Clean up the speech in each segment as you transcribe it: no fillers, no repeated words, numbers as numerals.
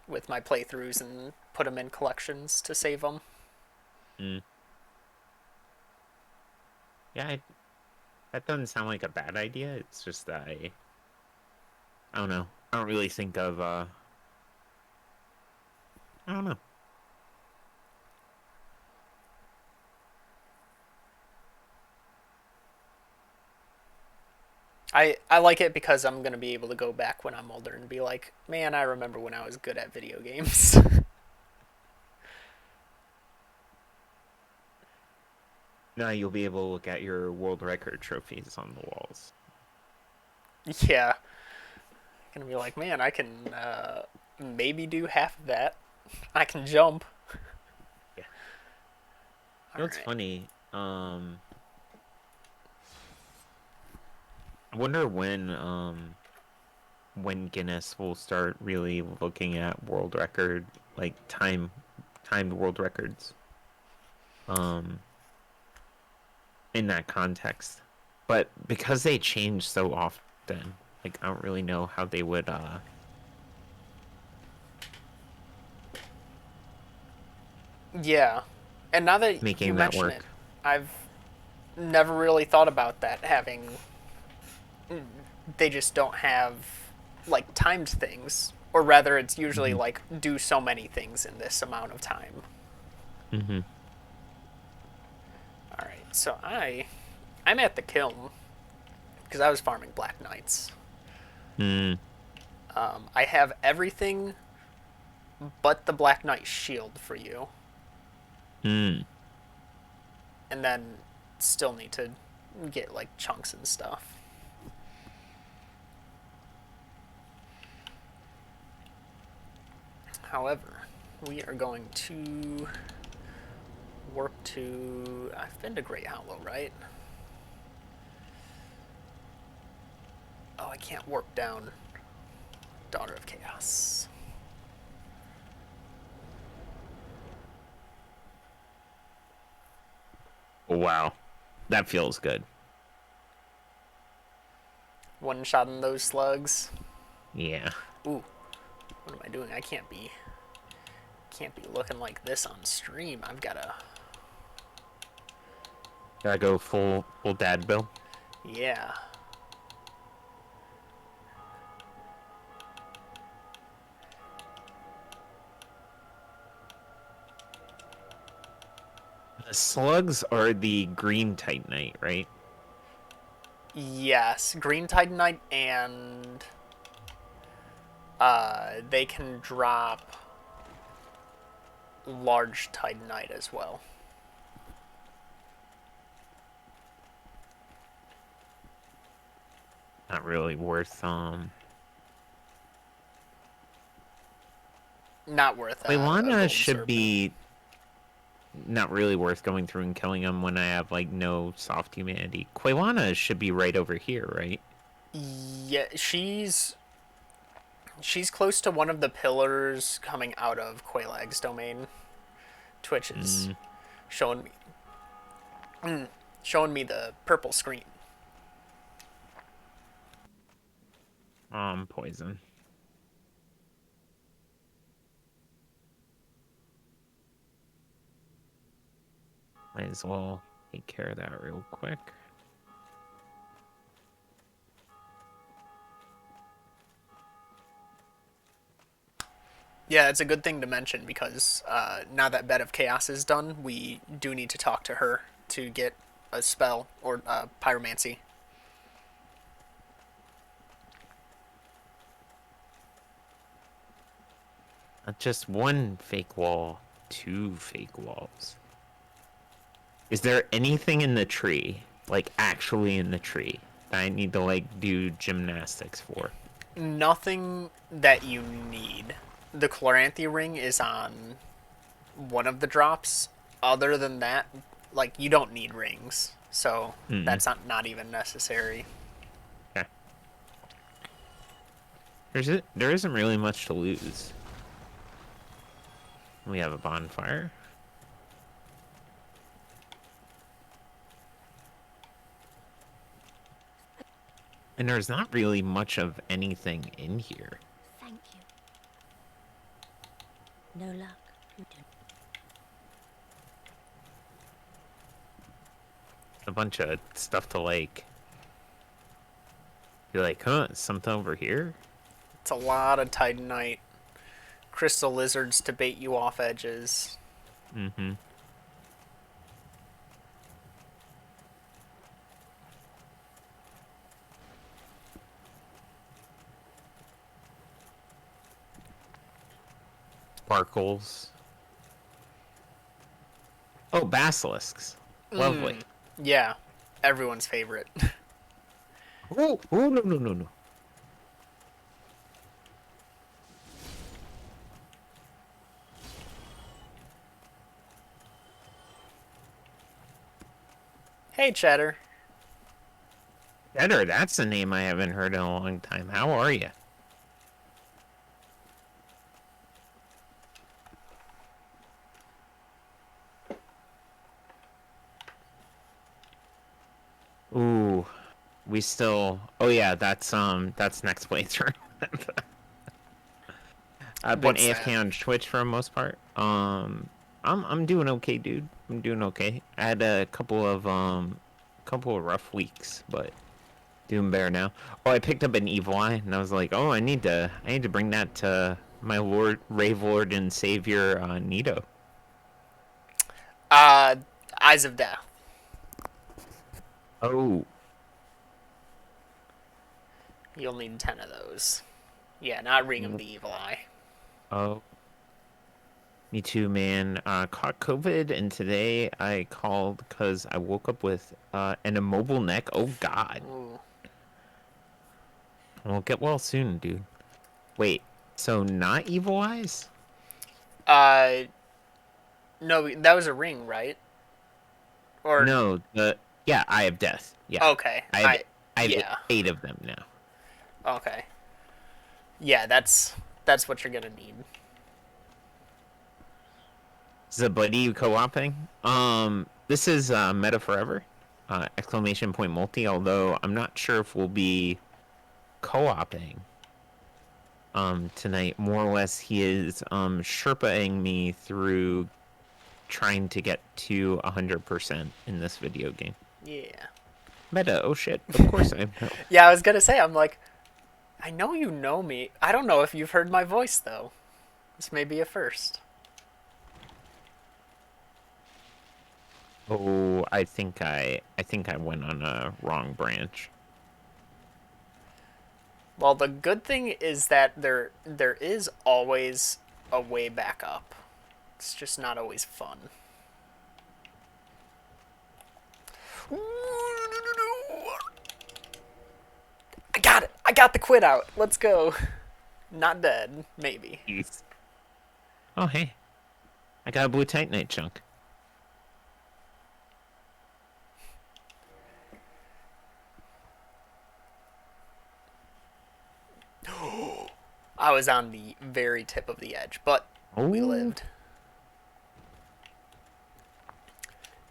with my playthroughs and put them in collections to save them. Mm. Yeah, that doesn't sound like a bad idea. It's just that I don't know. I don't really think of I don't know. I like it because I'm gonna be able to go back when I'm older and be like, man, I remember when I was good at video games. Now you'll be able to look at your world record trophies on the walls. Yeah, gonna be like, man, I can maybe do half of that. I can jump. Yeah. All You know what's right. funny? I wonder when Guinness will start really looking at world record, like timed world records. Um in that context. But because they change so often, like I don't really know how they would Yeah, and now that you making that mention it, work. I've never really thought about that. Having they just don't have like timed things, or rather, it's usually Hmm. like do so many things in this amount of time. Hmm. All right, so I'm at the kiln because I was farming Black Knights. Mm. I have everything but the Black Knight shield for you, Mm. and then still need to get like chunks and stuff. However, we are going to warp to. I've been to Great Hollow, right? Oh, I can't warp down Daughter of Chaos. Wow. That feels good. One shot in those slugs. Yeah. Ooh, what am I doing? I can't be looking like this on stream. I've gotta. Gotta go full dad bill. Yeah. The slugs are the green titanite, right? Yes, Green Titanite, and they can drop large Titanite as well. Not really worth Not worth a Quilana Golden should Serpent. be not really worth going through and killing them when I have like no soft humanity. Quilana should be right over here, right? Yeah, she's close to one of the pillars coming out of Quailag's domain. Twitch is Mm, showing me showing me the purple screen. poison. Might as well take care of that real quick. Yeah, it's a good thing to mention because now that Bed of Chaos is done, we do need to talk to her to get a spell or pyromancy. Not just one fake wall, two fake walls. Is there anything in the tree, like actually in the tree, that I need to like do gymnastics for? Nothing that you need. The Chloranthy ring is on one of the drops. Other than that, like you don't need rings, so Mm-mm. that's not even necessary. Okay. There isn't really much to lose. We have a bonfire. And there's not really much of anything in here. Thank you. No luck. You don't. A bunch of stuff to like. You're like, huh? Something over here? It's a lot of Titanite. Crystal lizards to bait you off edges. Mm-hmm. Sparkles. Oh, basilisks. Lovely. Yeah, everyone's favorite. Oh, oh no, no, no, no. Hey, Cheddar. Cheddar, that's a name I haven't heard in a long time. How are you? Ooh, we still. Oh yeah, that's next playthrough. I've been What's AFK that? on Twitch for the most part. I'm doing okay, dude. I'm doing okay. I had a couple of rough weeks, but doing better now. Oh, I picked up an evil eye, and I was like, oh, I need to bring that to my Lord, Rave Lord and Savior, Nito. Uh, Eyes of Death. Oh, You'll need 10 of those. Yeah, not Ring of mm, the Evil Eye. oh, me too, man. Caught COVID, and today I called because I woke up with an immobile neck. Oh God. Ooh. Well, get well soon, dude. Wait, so not evil eyes? Uh, no, that was a ring, right? Or, No, the yeah, Eye of Death. Yeah, okay. I have I have Yeah. 8 of them now. Okay. Yeah, that's what you're gonna need. Is a buddy co-oping? This is Meta Forever. Exclamation point multi. Although I'm not sure if we'll be co-oping tonight. More or less, he is sherpaing me through trying to get to 100% in this video game. Yeah. Meta, oh shit. Of course I know. Yeah, I was gonna say, I'm like, I know you know me. I don't know if you've heard my voice, though. This may be a first. Oh, I think I went on a wrong branch. Well, the good thing is that there is always a way back up. It's just not always fun. I got it. I got the quit out. Let's go. Not dead, maybe. Jeez. Oh hey, I got a blue titanite chunk. I was on the very tip of the edge, but we Oh, lived.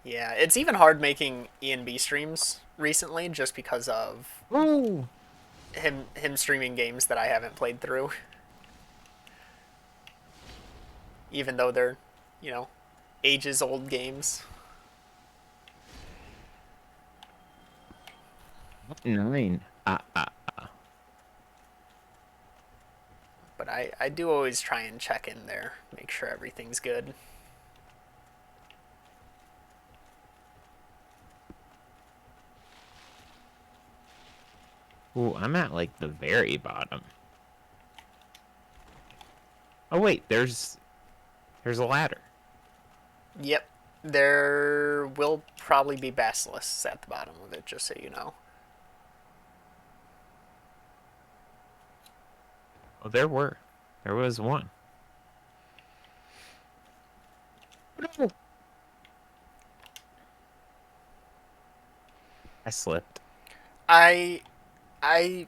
Yeah, it's even hard making E&B streams recently just because of oh. him streaming games that I haven't played through. Even though they're, you know, ages old games. 9. But I do always try and check in there, make sure everything's good. Ooh, I'm at like the very bottom. Oh wait, there's a ladder. Yep, there will probably be basilisks at the bottom of it, just so you know. Oh, there was one. No. I slipped. I I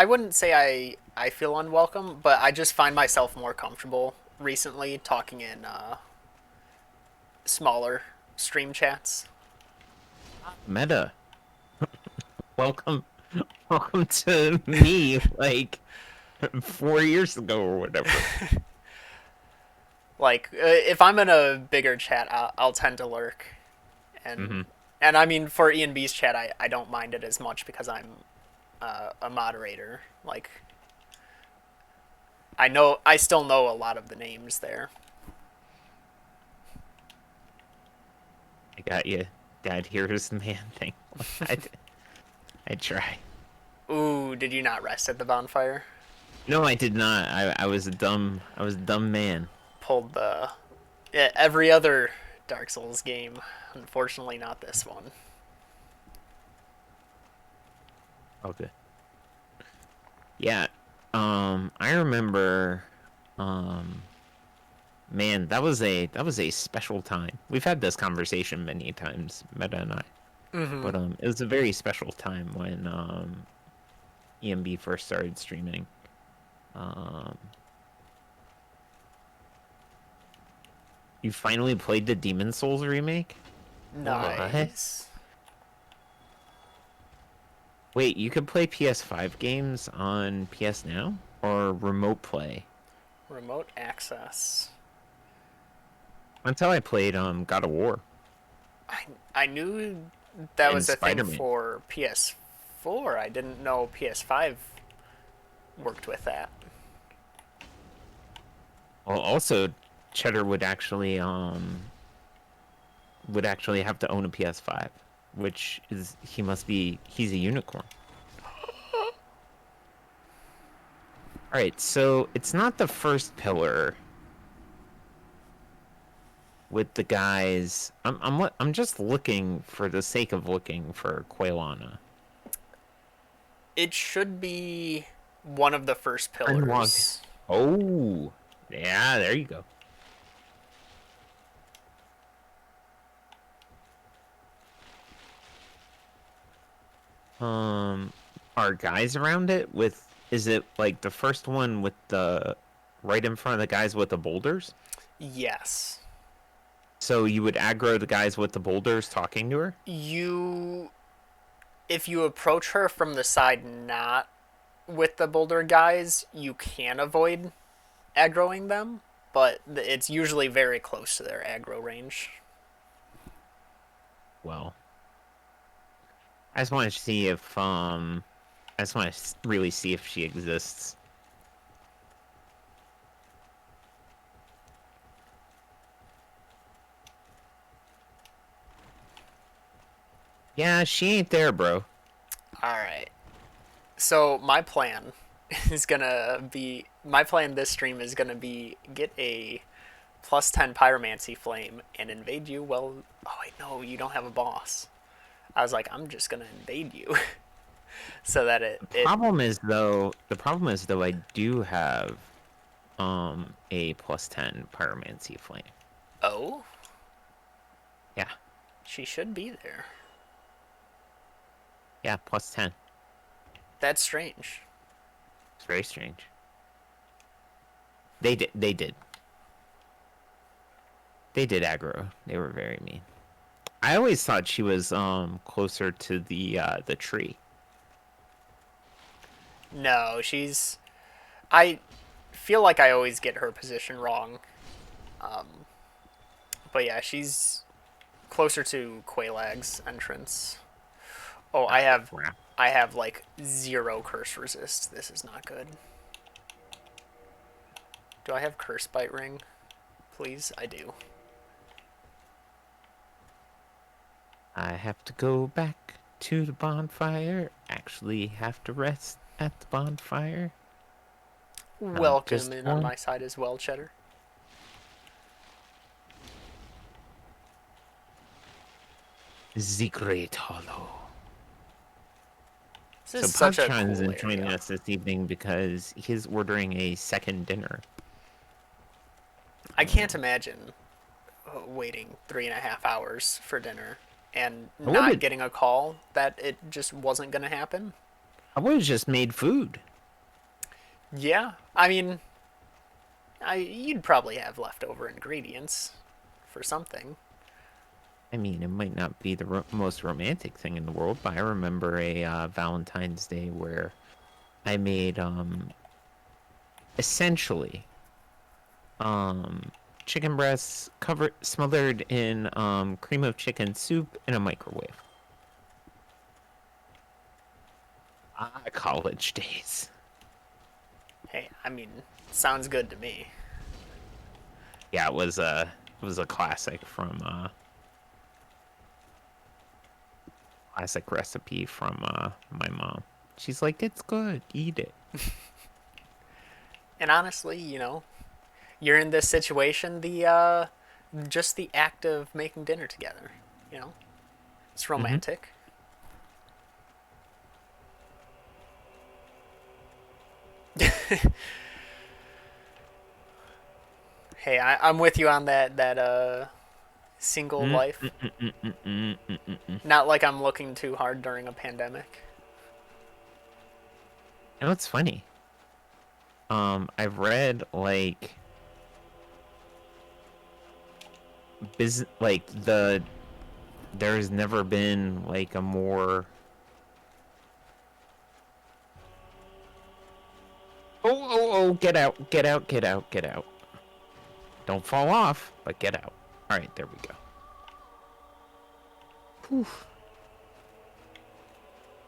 wouldn't say I feel unwelcome, but I just find myself more comfortable recently talking in smaller stream chats. Meta, welcome, welcome to me. Like 4 years ago or whatever. Like if I'm in a bigger chat, I'll tend to lurk, and Mm-hmm. and I mean for E and B's chat, I don't mind it as much because I'm a moderator. Like I still know a lot of the names there. I got you. Dad, here's the man thing. I I try. Ooh, did you not rest at the bonfire? No, I did not. I was a dumb man. Pulled the yeah, every other Dark Souls game. Unfortunately, not this one. Okay. Yeah. I remember man, that was a special time. We've had this conversation many times, Meta and I. Mm-hmm. But it was a very special time when EMB first started streaming. Um you finally played the Demon Souls remake? What? Nice. Wait, you could play PS5 games on PS Now or remote play? Remote access. Until I played God of War I I knew that and was a thing Spider-Man. for PS4. I didn't know PS5 worked with that. Well, also Cheddar would actually have to own a PS5, which is he's a unicorn. All right, so it's not the first pillar with the guys. I'm just looking for the sake of looking for Quailana. It should be one of the first Unlocked. pillars. Oh, yeah, there you go. Um, are guys around it with? Is it like the first one with the right in front of the guys with the boulders? Yes. So you would aggro the guys with the boulders talking to her? You if you approach her from the side not with the boulder guys, you can avoid aggroing them, but it's usually very close to their aggro range. Well, I just want to see if I just want to really see if she exists. Yeah, she ain't there, bro. All right. So my plan this stream is gonna be get a +10 pyromancy flame and invade you. Well, oh wait, no, you don't have a boss. I was like, I'm just gonna invade you, so that it. The problem is though I do have a +10 pyromancy flame. Oh, Yeah. she should be there. Yeah, +10. That's strange. It's very strange. They did. They did aggro. They were very mean. I always thought she was closer to the tree. No, she's. I feel like I always get her position wrong. But yeah, she's closer to Quailag's entrance. Oh, Ah, I have crap. I have like 0 curse resist. This is not good. Do I have curse bite ring? Please, I do. I have to go back to the bonfire. Actually have to rest at the bonfire. Not Welcome just in on one. my side as well, Cheddar. The Great Hollow. This So is such a Positron cool isn't joining area. us this evening because he's ordering a second dinner. I can't imagine waiting 3.5 hours for dinner and I would not have getting a call that it just wasn't gonna happen. I would have just made food. Yeah, I mean, you'd probably have leftover ingredients for something. I mean, it might not be the most romantic thing in the world, but I remember a Valentine's Day where I made essentially um chicken breasts covered smothered in cream of chicken soup in a microwave. Ah, college days. Hey, I mean, sounds good to me. Yeah, it was a classic from classic recipe from my mom. She's like, "It's good. Eat it." And honestly, you know, you're in this situation, the just the act of making dinner together, you know, it's Mhm. romantic. Hey, I'm with you on that single Mm, life. mm, mm, mm, mm, mm, mm, mm, mm. Not like I'm looking too hard during a pandemic. You know what's funny? I've read like business like there's never been like a more oh, get out, get out, get out, get out. Don't fall off, but get out. All right, there we go. Whew.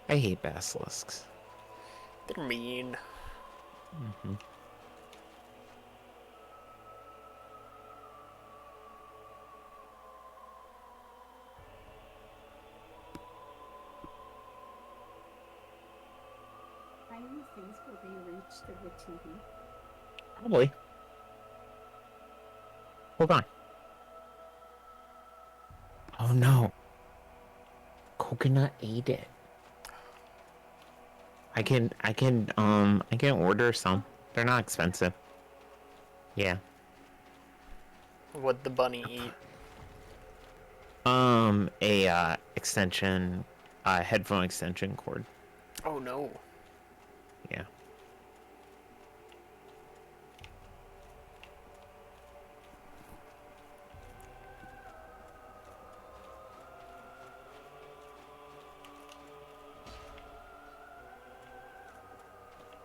I hate basilisks. They're mean. Hmm. How many things will be reached of the TV? Probably. Hold on. Oh no. Coconut ate it. I can order some. They're not expensive. Yeah. What'd the bunny eat? A extension headphone extension cord. Oh no. Yeah.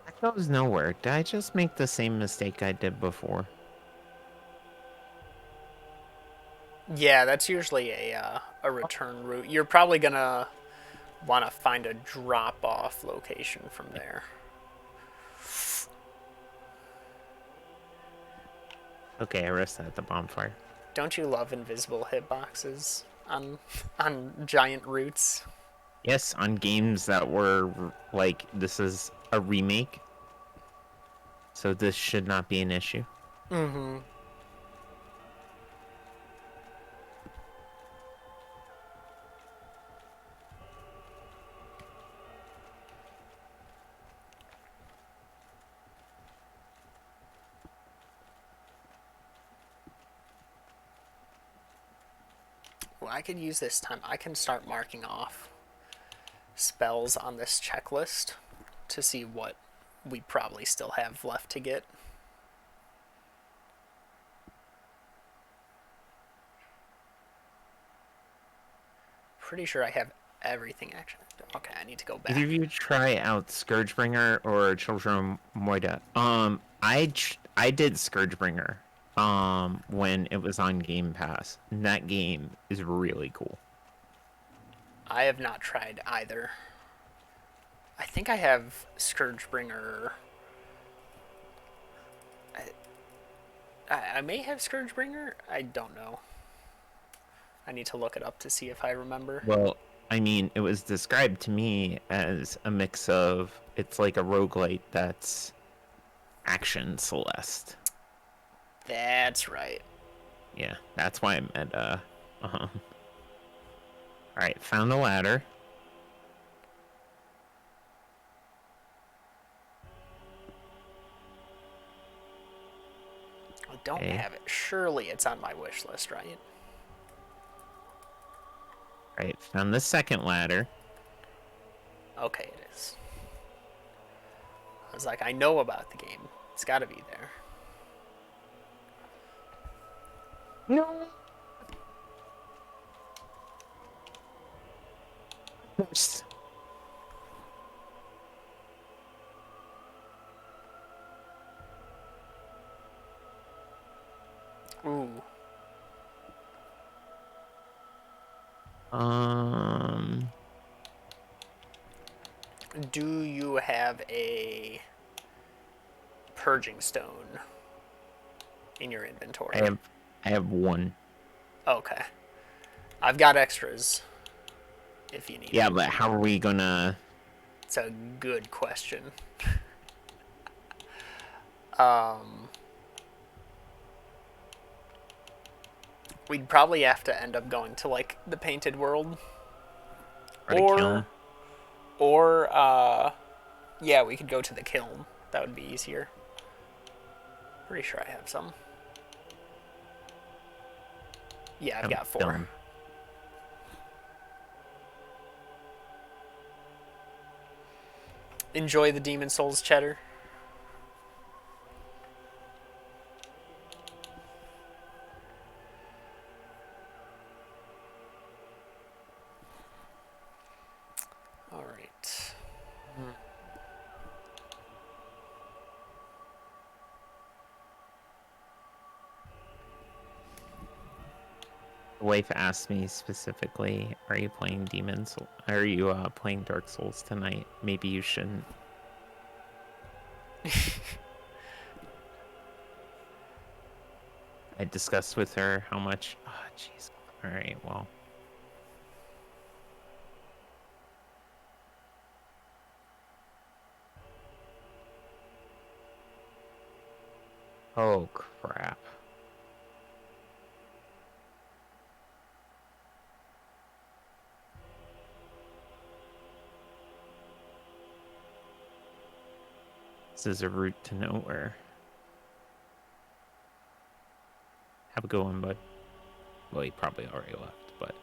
That goes nowhere. Did I just make the same mistake I did before? Yeah, that's usually a return route. You're probably gonna want to find a drop off location from there. Okay, I rested at the bonfire. Don't you love invisible hitboxes on giant routes? Yes, on games that were like this is a remake, so this should not be an issue. Mm-hmm. Well, I could use this time. I can start marking off spells on this checklist to see what we probably still have left to get. Pretty sure I have everything actually. Okay, I need to go Either back. of you try out Scourgebringer or Children of Moida? I did Scourgebringer when it was on Game Pass. And that game is really cool. I have not tried either. I think I have Scourgebringer. I may have Scourgebringer. I don't know. I need to look it up to see if I remember. Well, I mean, it was described to me as a mix of it's like a roguelite that's action Celeste. That's right. Yeah, that's why I'm at all right, found the ladder. I don't Okay. have it. Surely it's on my wish list, right? All right, found the second ladder. Okay, it is. I was like, I know about the game. It's got to be there. No. Oops. Ooh. Um, Do you have a purging stone in your I inventory? have I have one. Okay. I've got extras if you need Yeah, them. but how are we gonna? It's a good question. Um, we'd probably have to end up going to like the painted world, Try to kill or him? or yeah, we could go to the kiln. That would be easier. Pretty sure I have some. Yeah, I've Have him got kill 4. him. Enjoy the demon souls, Cheddar. All right. The wife asked me specifically, "Are you playing Demons? Are you playing Dark Souls tonight? Maybe you shouldn't." I discussed with her how much. Oh, jeez. All right. Well. Oh crap. This is a route to nowhere. Have a good one, bud. Well, he probably already left, but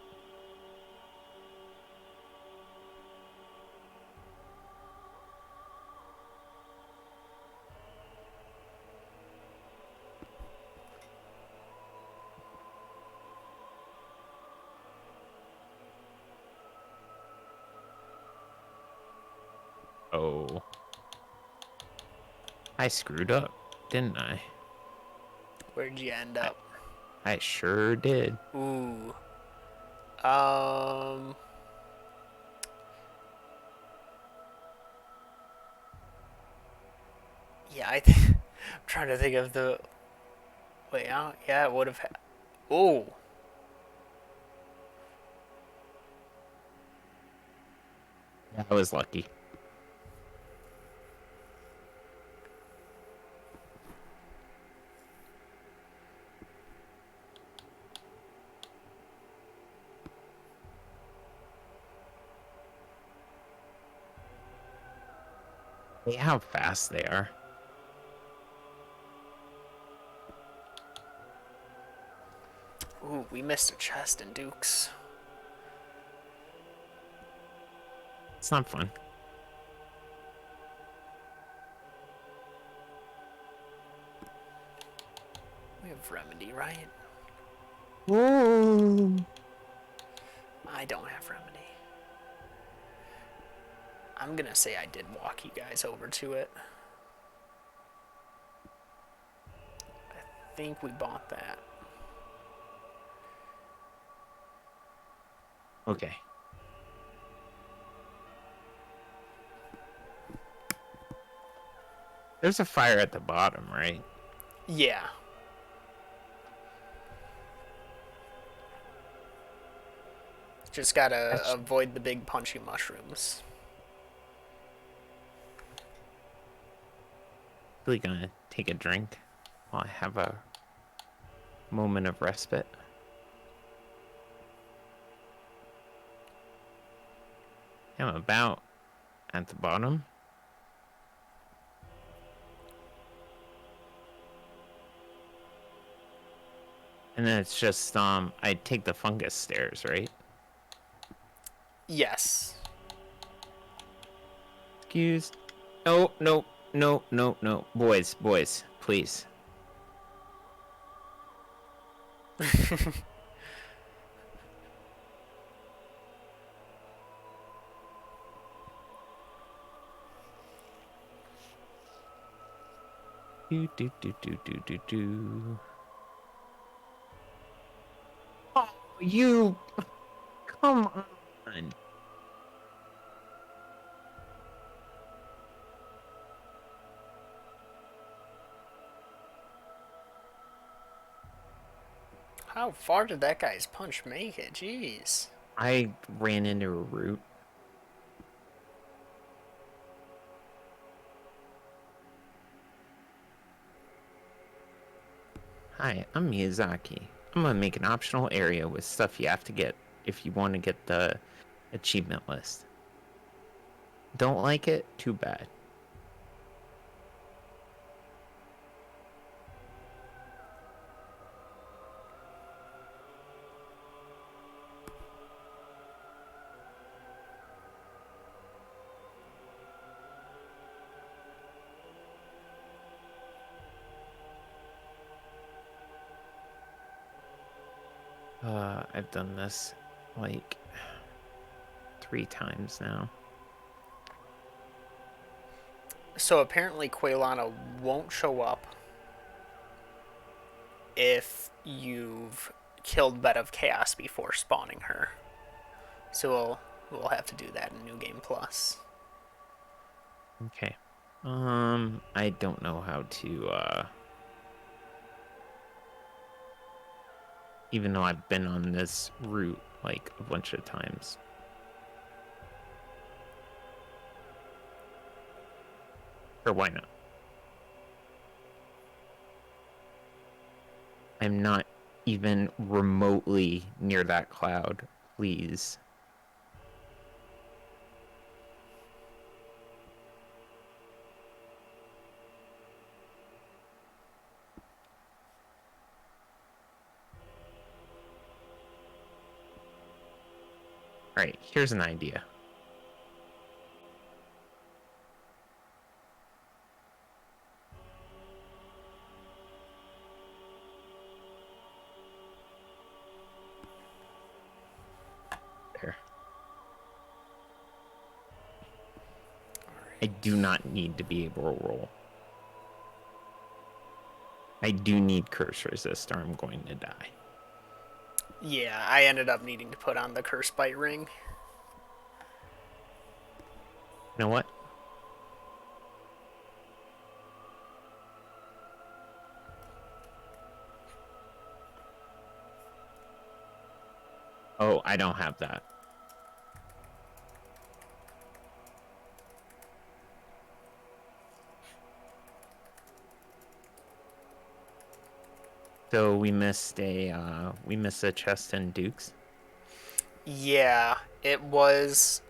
oh, I screwed up, didn't I? Where'd you end I, up? I sure did. Ooh. Um. Yeah, I'm trying to think of the way out. Yeah, it would have. Ooh. I was lucky. Hey, how fast they are. Ooh, we missed a chest in Duke's. It's not fun. We have remedy, right? Whoa. I don't have remedy. I'm gonna say I did walk you guys over to it. I think we bought that. Okay. There's a fire at the bottom, right? Yeah. Just gotta Actually, avoid the big punchy mushrooms. gonna take a drink while I have a moment of respite. I'm about at the bottom. And then it's just I take the fungus stairs, right? Yes. Excuse. No, no, no, no, no. Boys, boys, please. Do do do do do do do. You come on. How far did that guy's punch make it? Jeez. I ran into a root. Hi, I'm Miyazaki. I'm gonna make an optional area with stuff you have to get if you want to get the achievement list. Don't like it? Too bad. I've done this like 3 times now. So apparently Quaylana won't show up if you've killed Bed of Chaos before spawning her. So we'll have to do that in New Game Plus. Okay. I don't know how to, even though I've been on this route like a bunch of times. Or why not? I'm not even remotely near that cloud, please. Alright, here's an idea. There. I do not need to be able to roll. I do need curse resist or I'm going to die. Yeah, I ended up needing to put on the Curse Bite Ring. You know what? Oh, I don't have that. So we missed a chest in Duke's. Yeah, it was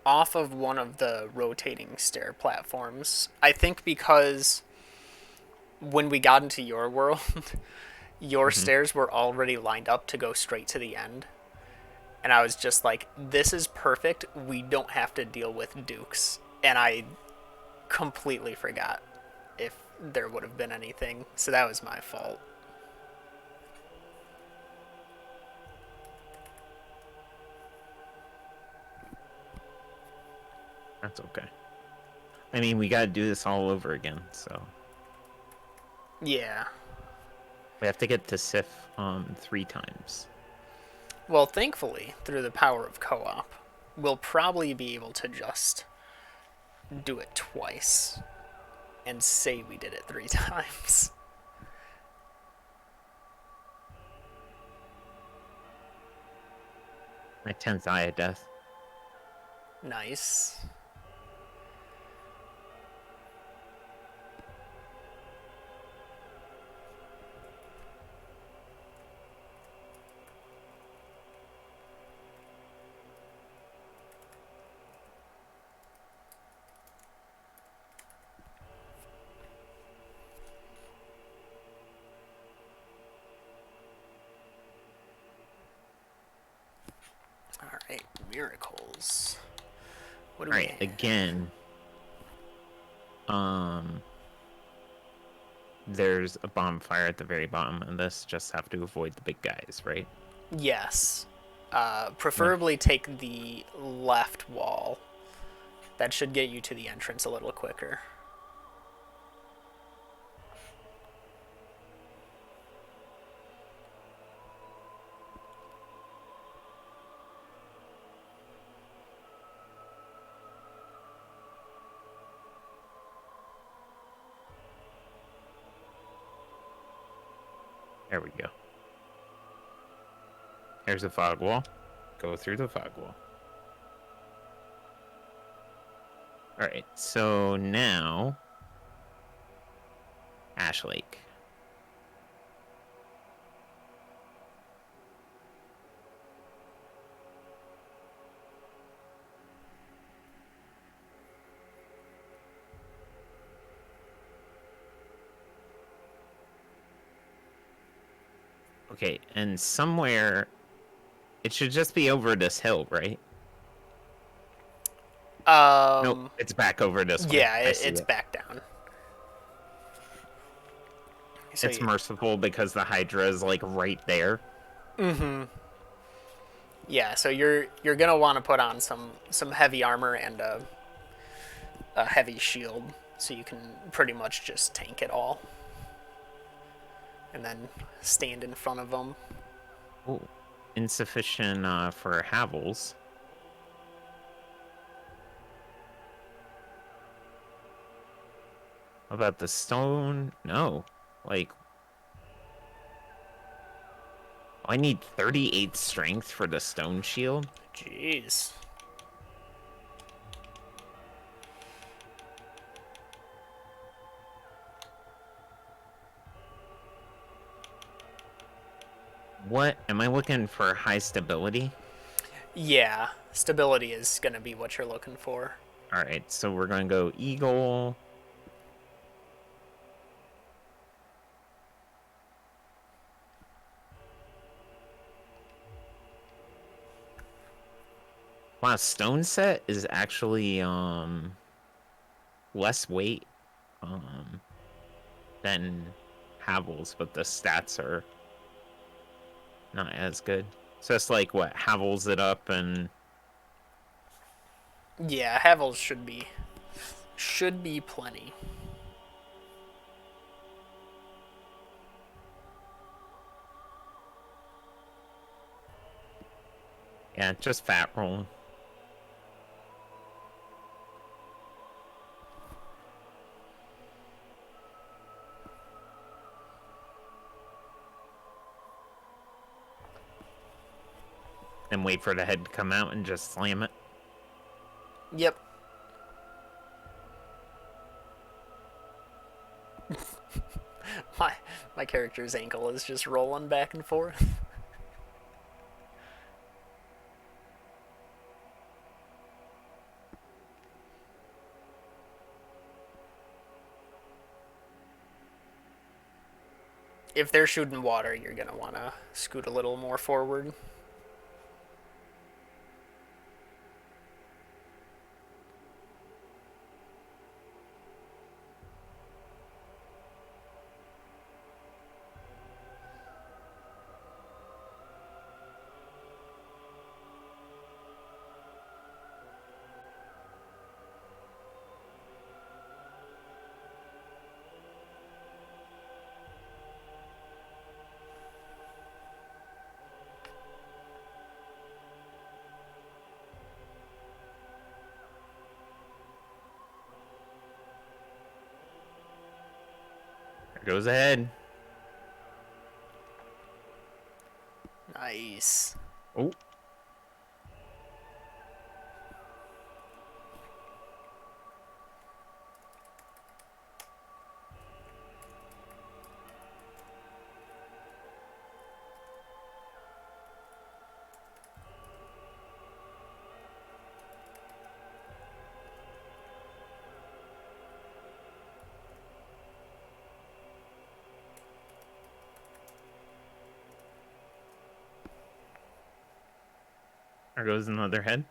off of one of the rotating stair platforms. I think because when we got into your world, your Mm-hmm. stairs were already lined up to go straight to the end. And I was just like, this is perfect. We don't have to deal with Dukes. And I completely forgot if there would have been anything. So that was my fault. That's okay. I mean, we got to do this all over again, so Yeah. we have to get to Sif 3 times. Well, thankfully, through the power of co op, we'll probably be able to just do it twice and say we did it 3 times. My 10th eye of death. Nice. Alright, miracles. What do All we right, have? again. Um, there's a bonfire at the very bottom of this. Just have to avoid the big guys, right? Yes. Yeah. Preferably take the left wall. That should get you to the entrance a little quicker. There we go. There's a fog wall. Go through the fog wall. Alright, so now... Ash Lake. Okay, and somewhere... It should just be over this hill, right? Nope, it's back over this way. Yeah, I see it's it. back down. So It's merciful because the Hydra is like right there. yeah, so you're gonna want to put on some heavy armor and a heavy shield, so you can pretty much just tank it all, and then stand in front of them. Oh, insufficient for Havels. How about the stone? No, like I need 38 strength for the stone shield. Jeez. What am I looking for? High stability. Yeah, stability is gonna be what you're looking for. All right, so we're gonna go eagle. Wow, stone set is actually less weight than Havels, but the stats are not as good. So it's like what Havels it up and Yeah, Havels should be plenty. yeah, just fat roll. And wait for the head to come out and just slam it. Yep. My character's ankle is just rolling back and forth. If they're shooting water, you're gonna want to scoot a little more forward. There goes the head. Nice. Oh. There goes another head.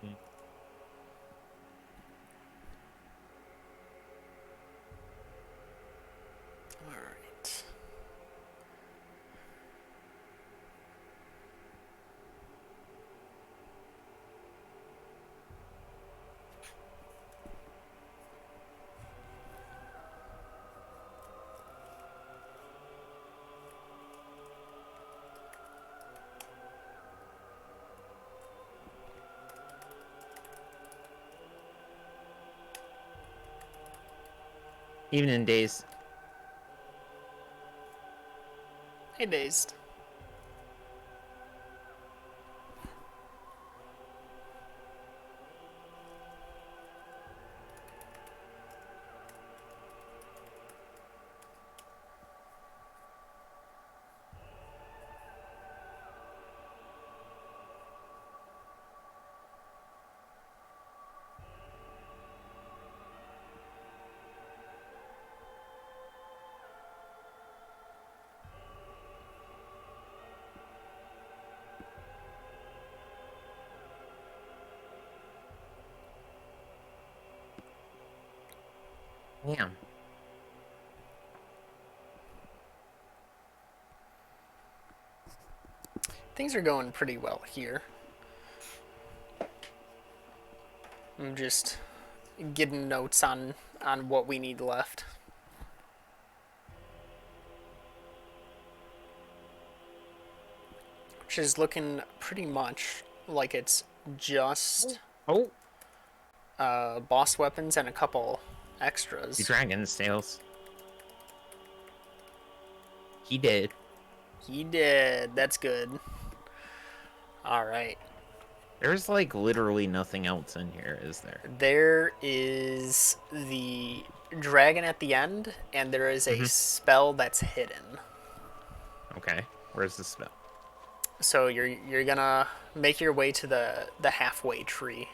Mm. All right. Evening days. Hey, Dazed. Damn. Things are going pretty well here. I'm just getting notes on what we need left. Which is looking pretty much like it's just Oh, boss weapons and a couple the extras. dragon's tails. He did. He did. That's good. All right. There's like literally nothing else in here, is there? There is the dragon at the end, and there is a Mm-hmm. spell that's hidden. Okay. Where's the spell? So you're gonna make your way to the halfway tree.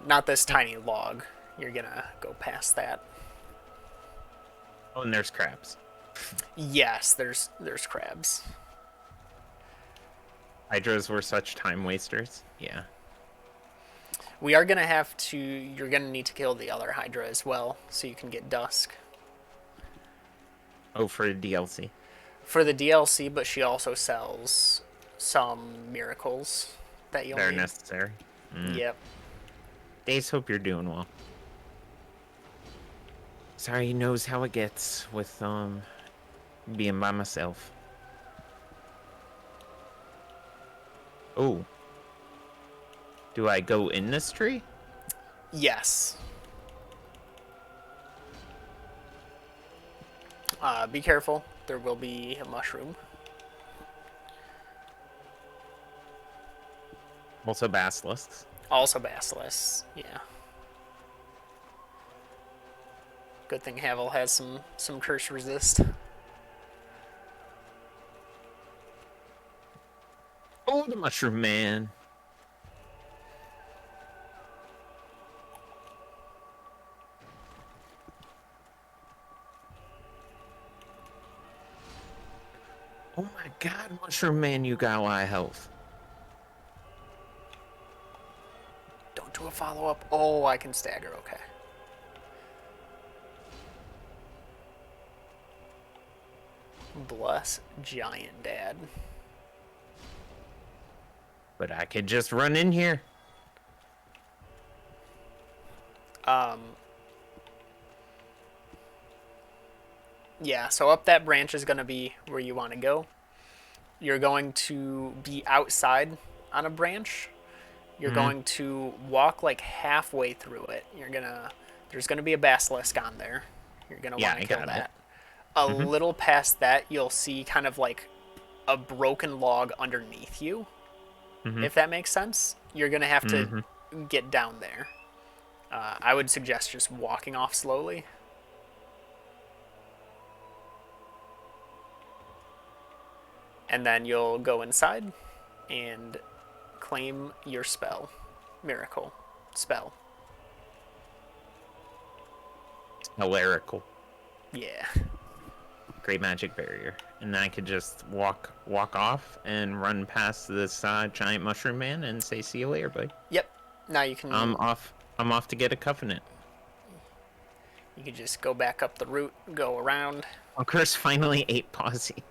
Not this tiny log. You're gonna go past that. Oh, and there's crabs. Yes, there's crabs. Hydras were such time wasters. Yeah. We are gonna have to. You're gonna need to kill the other Hydra as well, so you can get Dusk Oh, for DLC. for the DLC. But she also sells some miracles that you'll They're need. necessary. Mm. Yep. Days, hope you're doing well. Sorry, he knows how it gets with being by myself. Oh. Do I go in this tree? Yes. Be careful. There will be a mushroom. Also basilisks. Also basilisks. Yeah. Good thing Havel has some curse resist. Oh, the mushroom man. Oh my god, mushroom man, you got a lot of health. Don't do a follow up. Oh, I can stagger. Okay. Bless Giant Dad. But I could just run in here. Yeah, so up that branch is going to be where you want to go. You're going to be outside on a branch. You're going to walk like halfway through it. There's gonna be a basilisk on there. You're gonna Yeah, want I to kill got that. it. A little past that, you'll see kind of like a broken log underneath you. If that makes sense, you're gonna have to get down there. I would suggest just walking off slowly. And then you'll go inside and claim your spell. Miracle. Spell. Hilarical. Yeah. Great Magic Barrier, and then I could just walk off and run past this giant mushroom man and say, "See you later, buddy." Yep. Now you can I'm off. I'm off to get a covenant. just go back up the route, go around. Chris finally ate Posy.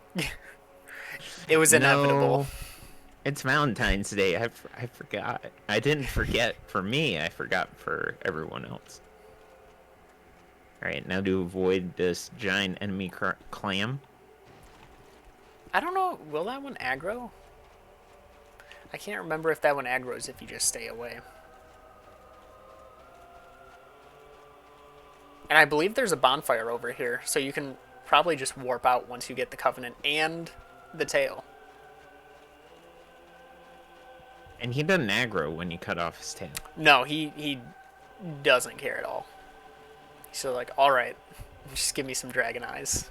It was inevitable. No, it's Valentine's Day. I forgot. I didn't forget for me. I forgot for everyone else. All right, now to avoid this giant enemy clam. I don't know. Will that one aggro? I can't remember if that one aggroes if you just stay away. And I believe there's a bonfire over here, so you can probably just warp out once you get the Covenant and the tail. And he doesn't aggro when you cut off his tail. No, he doesn't care at all. So like, all right, just give me some dragon eyes.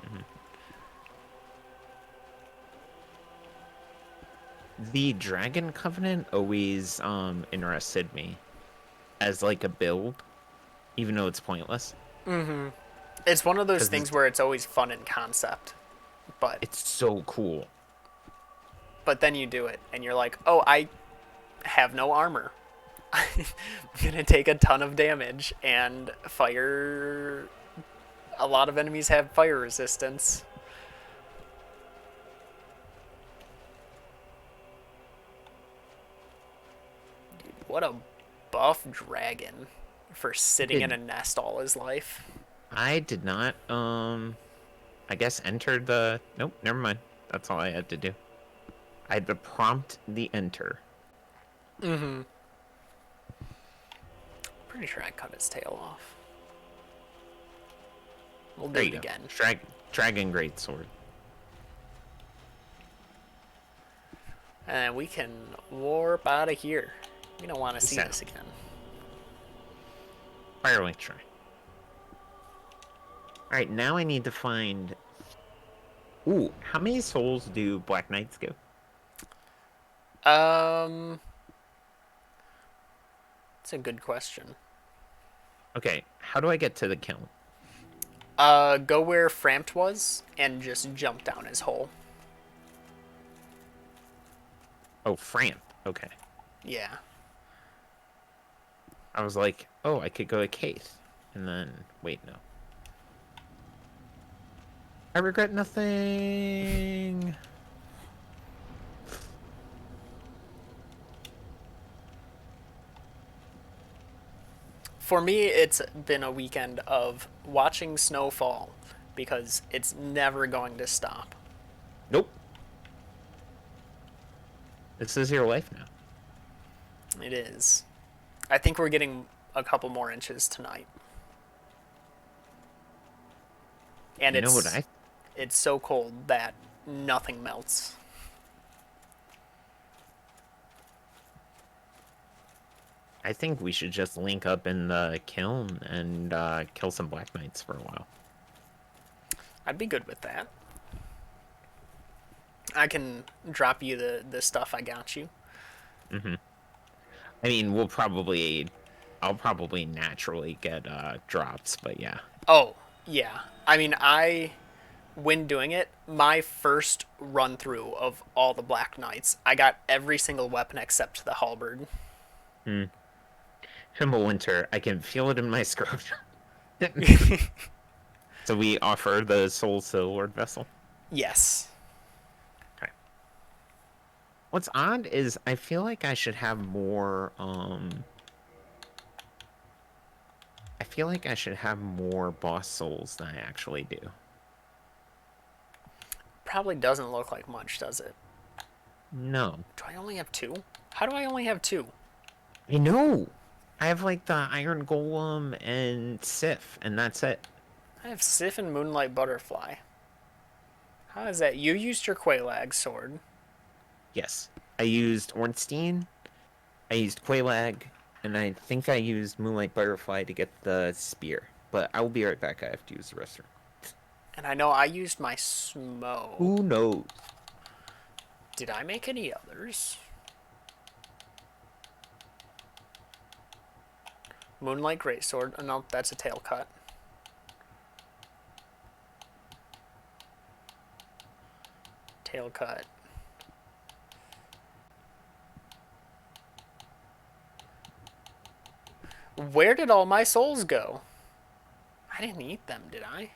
Mm-hmm. The Dragon Covenant always interested me as like a build, even though it's pointless. Mm-hmm. It's one of those things where it's always fun in concept, but it's so cool. But then you do it, and you're like, oh, I have no armor. I'm gonna take a ton of damage and fire. A lot of enemies have fire resistance. Dude, what a buff dragon for sitting in a nest all his life. I did not, I guess enter the... Nope, never mind. That's all I had to do. I had to prompt the enter. Mm-hmm. Pretty sure I cut his tail off. We'll do it again. Dragon Greatsword. And we can warp out of here. We don't want to see this again. Firelink Shrine. Alright, now I need to find... Ooh, how many souls do Black Knights give? That's a good question. Okay, how do I get to the kiln? Go where Frampt was and just jump down his hole. Oh, Frampt. Okay. Yeah. I was like, oh, I could go to Case. And then, wait, no. I regret nothing. For me, it's been a weekend of watching snow fall because it's never going to stop. Nope. This is your life now. It is. I think we're getting a couple more inches tonight. And you know what it's so cold that nothing melts. I think we should just link up in the kiln and kill some Black Knights for a while. I'd be good with that. I can drop you the stuff I got you. Mm-hmm. I mean, I'll probably naturally get drops, but yeah. Oh, yeah. I mean, when doing it, my first run through of all the Black Knights, I got every single weapon except the halberd. Hmm. Winter, I can feel it in my scrotum. So we offer the souls to the Lord Vessel? Yes. Okay. What's odd is I feel like I should have more, I feel like I should have more boss souls than I actually do. Probably doesn't look like much, does it? No. Do I only have 2? How do I only have 2? I know! I have like the Iron Golem and Sif, and that's it. I have Sif and Moonlight Butterfly. How is that? You used your Quelaag sword. Yes. I used Ornstein, I used Quelaag, and I think I used Moonlight Butterfly to get the spear. But I will be right back. I have to use the restroom. And I know I used my Smoke. Who knows? Did I make any others? Moonlight Greatsword. Oh, no, that's a tail cut. Tail cut. Where did all my souls go? I didn't eat them, did I?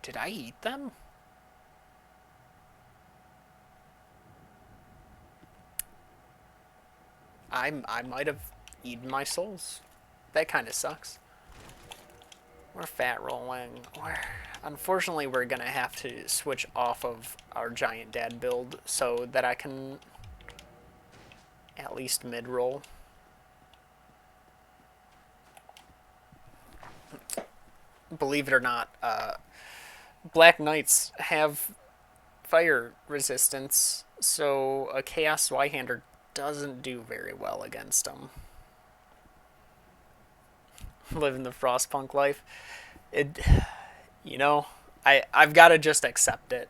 Did I eat them? I might have eaten my souls. That kind of sucks. We're fat rolling. Unfortunately, we're gonna have to switch off of our giant dad build so that I can at least mid roll. Believe it or not, Black Knights have fire resistance, so a Chaos Zweihander doesn't do very well against them. Living the Frostpunk life. It, you know, I've got to just accept it.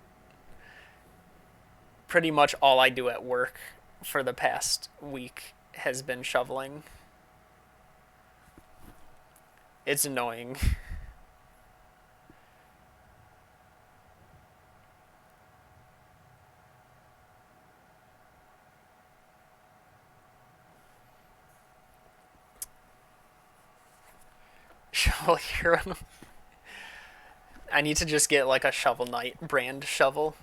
Pretty much all I do at work for the past week has been shoveling. It's annoying. Shovel hero. I need to just get like a Shovel Knight brand shovel.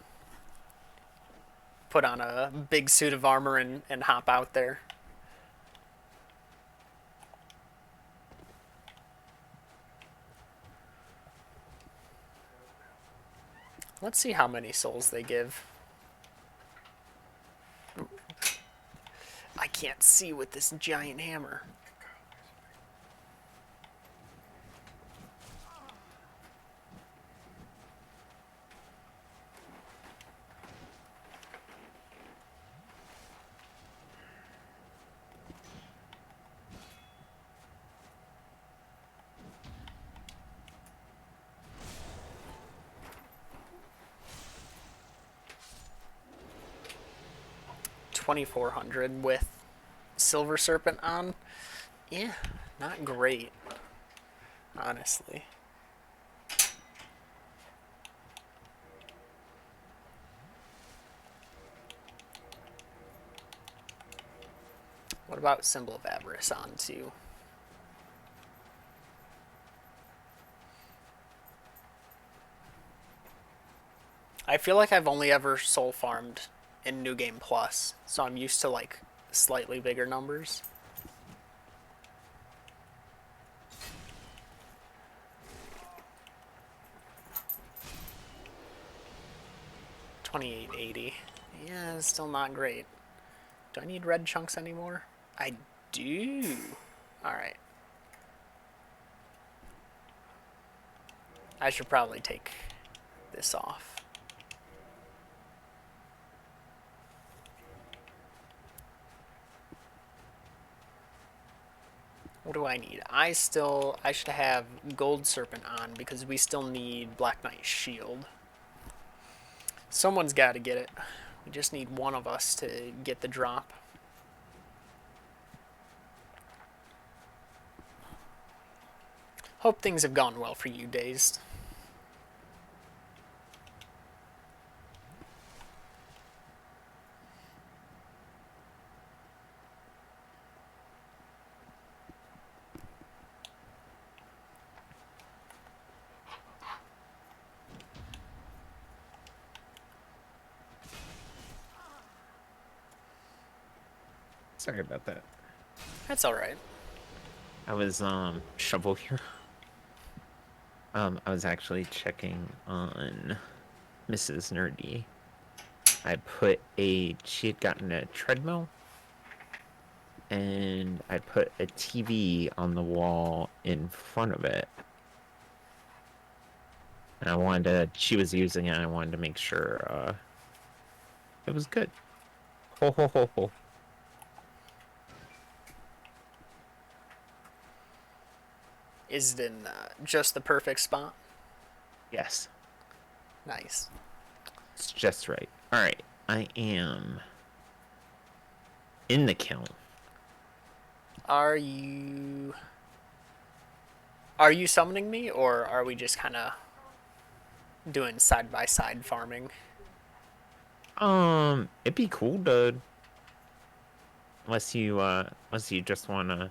Put on a big suit of armor and hop out there. Let's see how many souls they give. I can't see with this giant hammer. $2,400 with Silver Serpent on. Yeah, not great, honestly. What about Symbol of Avarice on too? I feel like I've only ever soul farmed in New Game Plus, so I'm used to like slightly bigger numbers. $2,880. Yeah, it's still not great. Do I need red chunks anymore? I do. Alright. I should probably take this off. What do I need? I should have Gold Serpent on because we still need Black Knight Shield. Someone's got to get it. We just need one of us to get the drop. Hope things have gone well for you, Dazed. Sorry about that. That's alright. I was shovel here. I was actually checking on Mrs. Nerdy. She had gotten a treadmill, and I put a TV on the wall in front of it. And she was using it, and I wanted to make sure it was good. Ho ho ho ho. Is it in just the perfect spot? Yes. Nice. It's just right. Alright, I am in the kiln. Are you summoning me, or are we just kind of... doing side by side farming. It'd be cool to, unless you just wanna.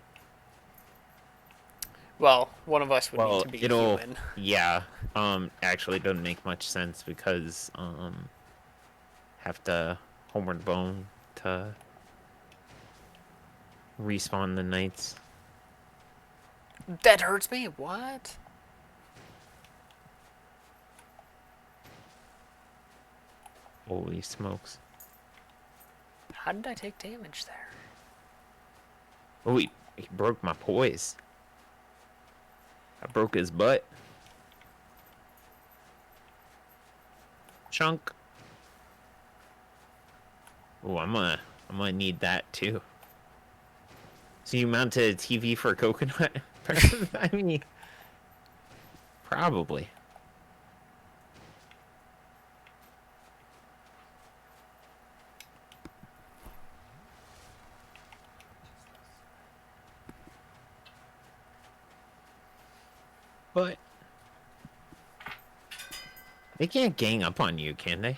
Well, one of us would need Well, to be it'll, human. yeah. Actually, it doesn't make much sense because have to homeward bone to respawn the knights. That hurts me. What? Holy smokes! How did I take damage there? Oh, he broke my poise. I broke his butt. Chunk. Oh, I'm gonna need that too. So you mounted a TV for coconut? I mean, probably. But they can't gang up on you, can they?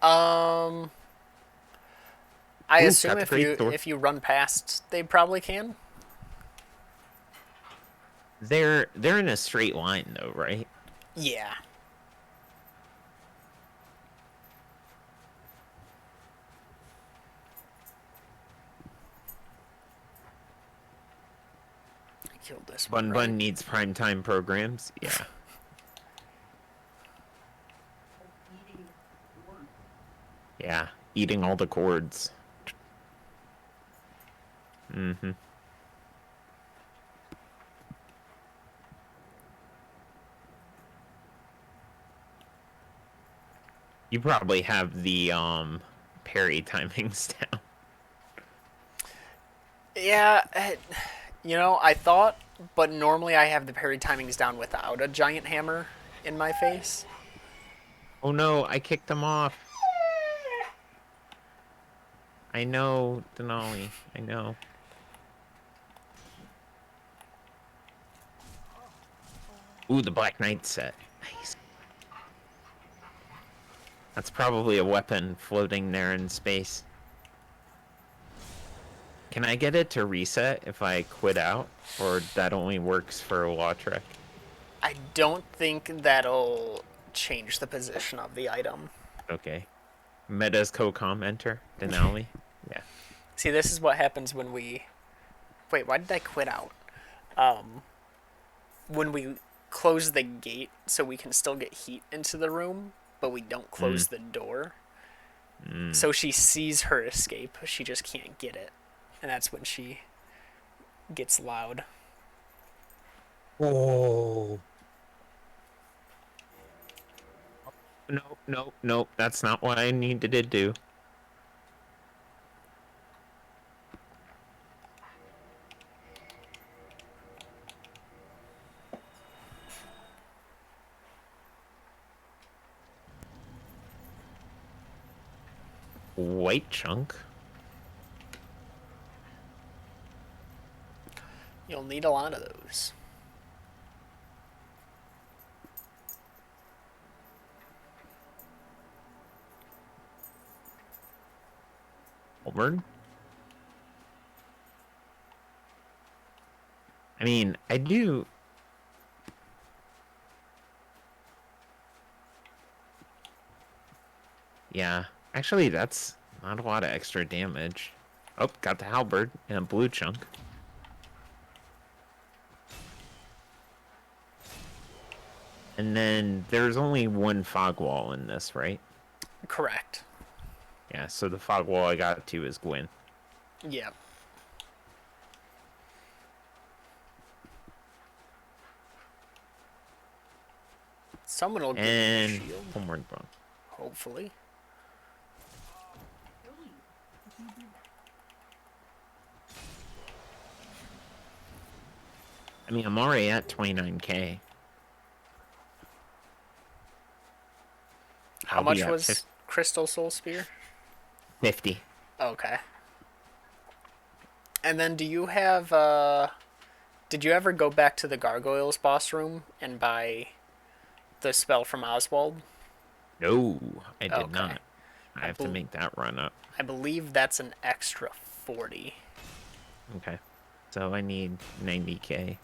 Um, I Ooh, assume got the great sword. if you run past, they probably can. They're in a straight line though, right? Yeah. I killed this one, Bun right? Bun needs primetime programs. Yeah. Yeah. Eating all the cords. Mm-hmm. You probably have the parry timings down. Yeah, I thought, but normally I have the parry timings down without a giant hammer in my face. Oh no, I kicked him off. I know, Denali. I know. Ooh, the Black Knight set. Nice. That's probably a weapon floating there in space. Can I get it to reset if I quit out? Or that only works for a Lautrec? I don't think that'll change the position of the item. Okay. Meta's co-commenter, Denali. Yeah. See, this is what happens when we. Wait, why did I quit out? Um, when we close the gate so we can still get heat into the room, but we don't close the door. So she sees her escape, she just can't get it. And that's when she gets loud. Oh. No, no, no. That's not what I needed to do. White chunk. You'll need a lot of those. Homeward. I mean, I do. Yeah. Actually, that's not a lot of extra damage. Oh, got the halberd and a blue chunk. And then there's only one fog wall in this, right? Correct. Yeah, so the fog wall I got to is Gwyn. Yeah. Someone will give me a And shield. homeward bone. Hopefully. I mean, I'm already at 29k. How much was Crystal Soul Spear? 50. Okay. And then do you have, did you ever go back to the Gargoyles boss room and buy The spell from Oswald? No, I did Okay. not. I I, have to bel make that run up. I believe that's an extra 40. Okay. So I need 90k.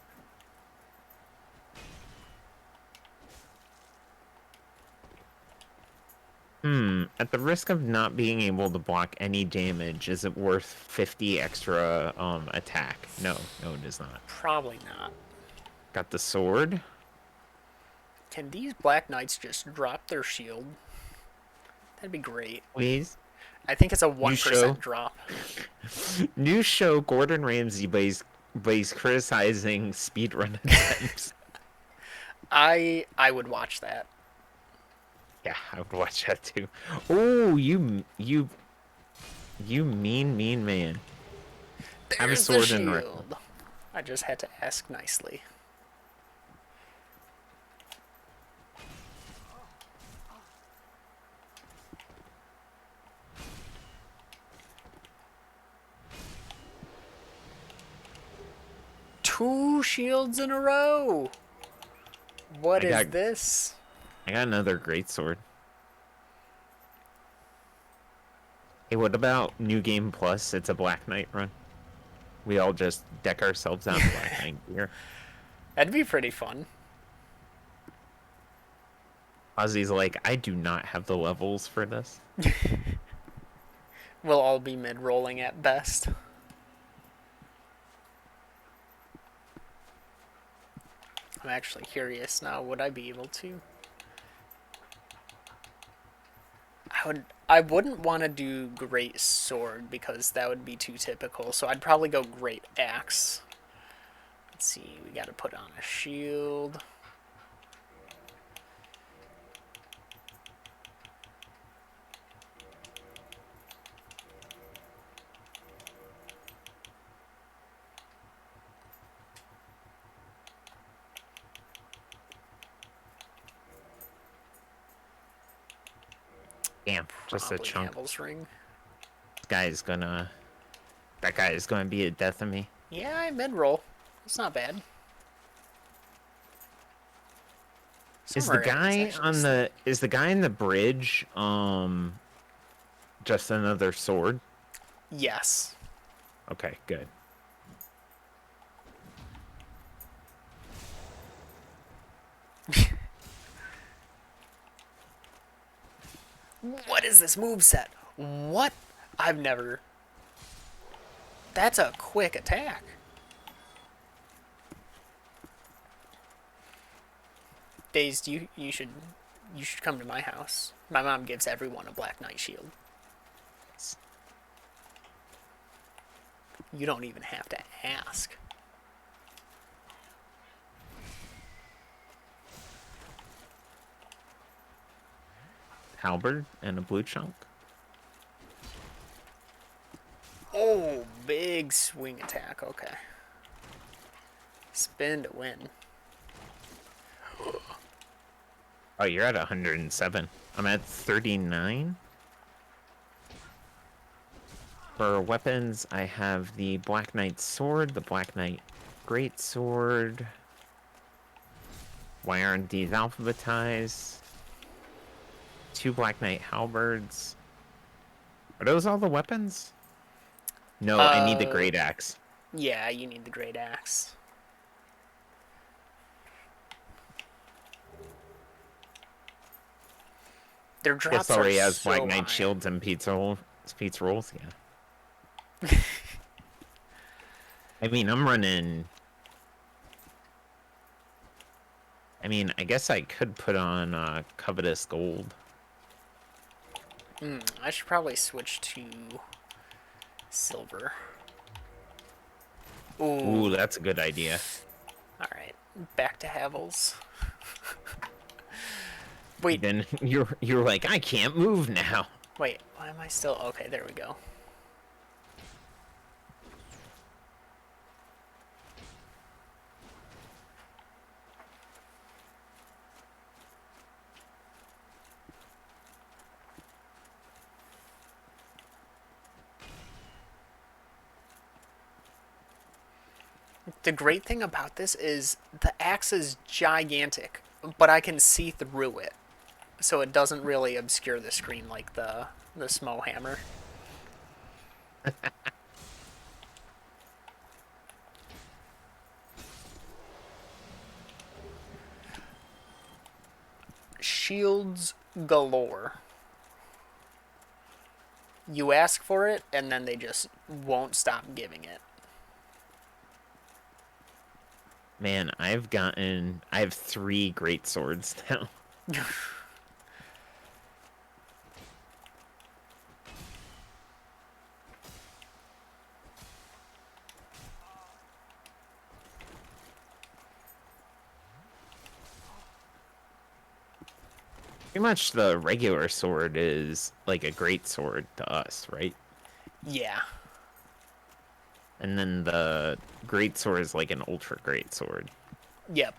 At the risk of not being able to block any damage, is it worth 50 extra attack? No, it is not. Probably not. Got the sword. Can these Black Knights just drop their shield? That'd be great. Please. I think it's a New show. 1% drop. New show, Gordon Ramsay plays criticizing speedrun attempts. I would watch that. Yeah, I would watch that too. Oh, you mean man. Have a There's the sword and a rifle. shield. I just had to ask nicely. Two shields in a row. What is this? I got another great sword. Hey, what about New Game Plus? It's a Black Knight run. We all just deck ourselves out in Black Knight gear. That'd be pretty fun. Ozzy's like, I do not have the levels for this. We'll all be mid-rolling at best. I'm actually curious now. Would I be able to? I wouldn't want to do Great Sword because that would be too typical. So I'd probably go Great Axe. Let's see. We got to put on a shield. Damn, just a Probably chunk. Devil's Ring. That guy is gonna be a death of me. Yeah, I mid-roll. It's not bad. Is the Summer guy actually sleep. is the guy in the bridge just another sword? Yes. Okay, good. What is this moveset? What? I've never... That's a quick attack. Dazed, you should come to my house. My mom gives everyone a Black Knight shield. You don't even have to ask. Halberd and a blue chunk. Oh, big swing attack. Okay. Spin to win. Oh, you're at 107. I'm at 39. For weapons, I have the Black Knight sword, the Black Knight great sword. Why aren't these alphabetized? 2 Black Knight halberds. Are those all the weapons? No, I need the great axe. Yeah, you need the great axe. Their drops This already are has so Black Knight high. shields and pizza rolls. Yeah. I mean, I'm running. I mean, I guess I could put on covetous gold. I should probably switch to silver. Ooh, that's a good idea. Alright, back to Havels. Wait, Then you're like, I can't move now. wait, why am I still... Okay, there we go. The great thing about this is the axe is gigantic. but I can see through it, so it doesn't really obscure the screen like the Smo hammer. Shields galore. You ask for it, and then they just won't stop giving it. Man, I have 3 great swords now. Pretty much the regular sword is like a great sword to us, right? Yeah. And then the great sword is like an ultra great sword. Yep.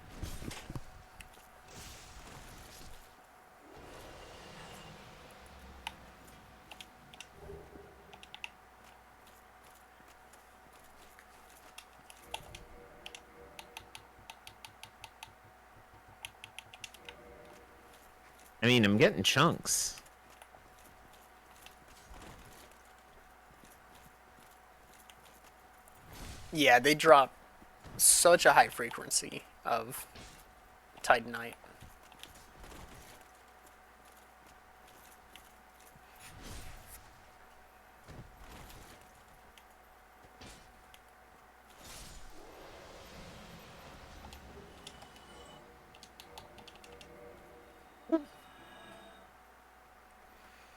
I mean, I'm getting chunks. Yeah, they drop such a high frequency of Titanite.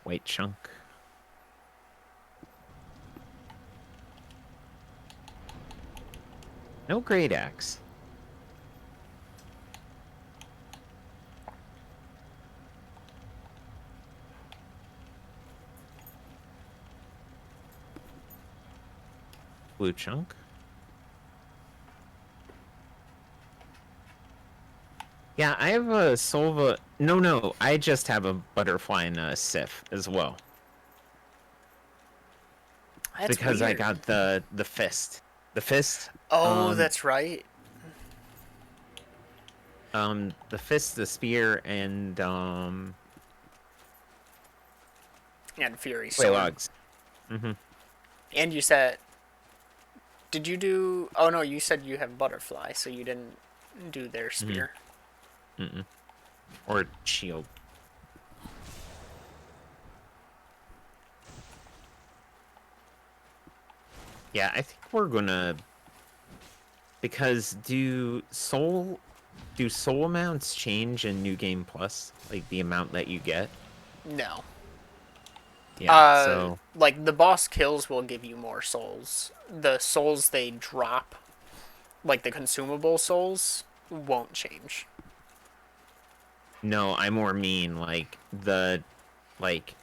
White chunk. No great axe. Blue chunk. Yeah, I have a Solva. No, I just have a butterfly and a Sif as well. That's Because I weird. got the fist. The fist. Oh, that's right. The fist, the spear, and And Fury clay Sword. logs. Mm-hmm. And you said, did you do? Oh no, you said you have butterfly, so you didn't do their spear. Mm-mm. Or shield. Yeah, I think we're gonna, because do soul amounts change in New Game Plus? Like the amount that you get? No. Yeah, so Like the boss kills will give you more souls. The souls they drop, like the consumable souls, won't change. no, I more mean like the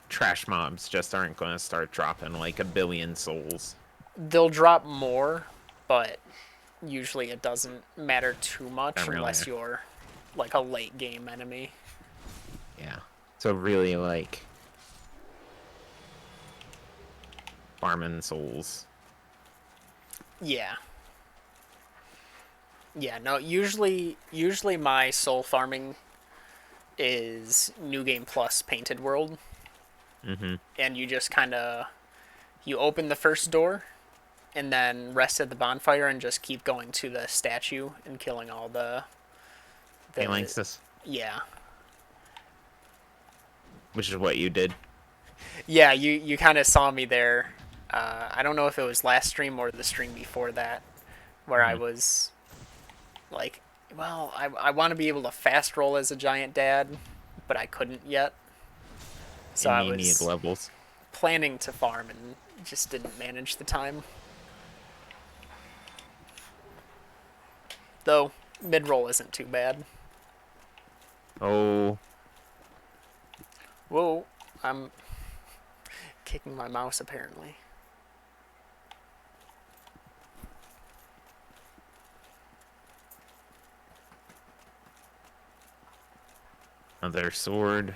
trash mobs just aren't gonna start dropping like a billion souls. They'll drop more, but usually it doesn't matter too much Not really. unless you're like a late game enemy. Yeah. So really like farming souls. Yeah. Yeah, no, usually my soul farming is New Game Plus Painted World, Mm-hmm. and you just kind of you open the first door and then rest at the bonfire and just keep going to the statue and killing all the Phalanxes, yeah. which is what you did. Yeah, you kind of saw me there. I don't know if it was last stream or the stream before that, where I Mm-hmm. was like, well, I want to be able to fast roll as a giant dad, but I couldn't yet. So And I you need was levels. planning to farm and just didn't manage the time. Though mid roll isn't too bad. Oh, Whoa, I'm kicking my mouse apparently. another sword.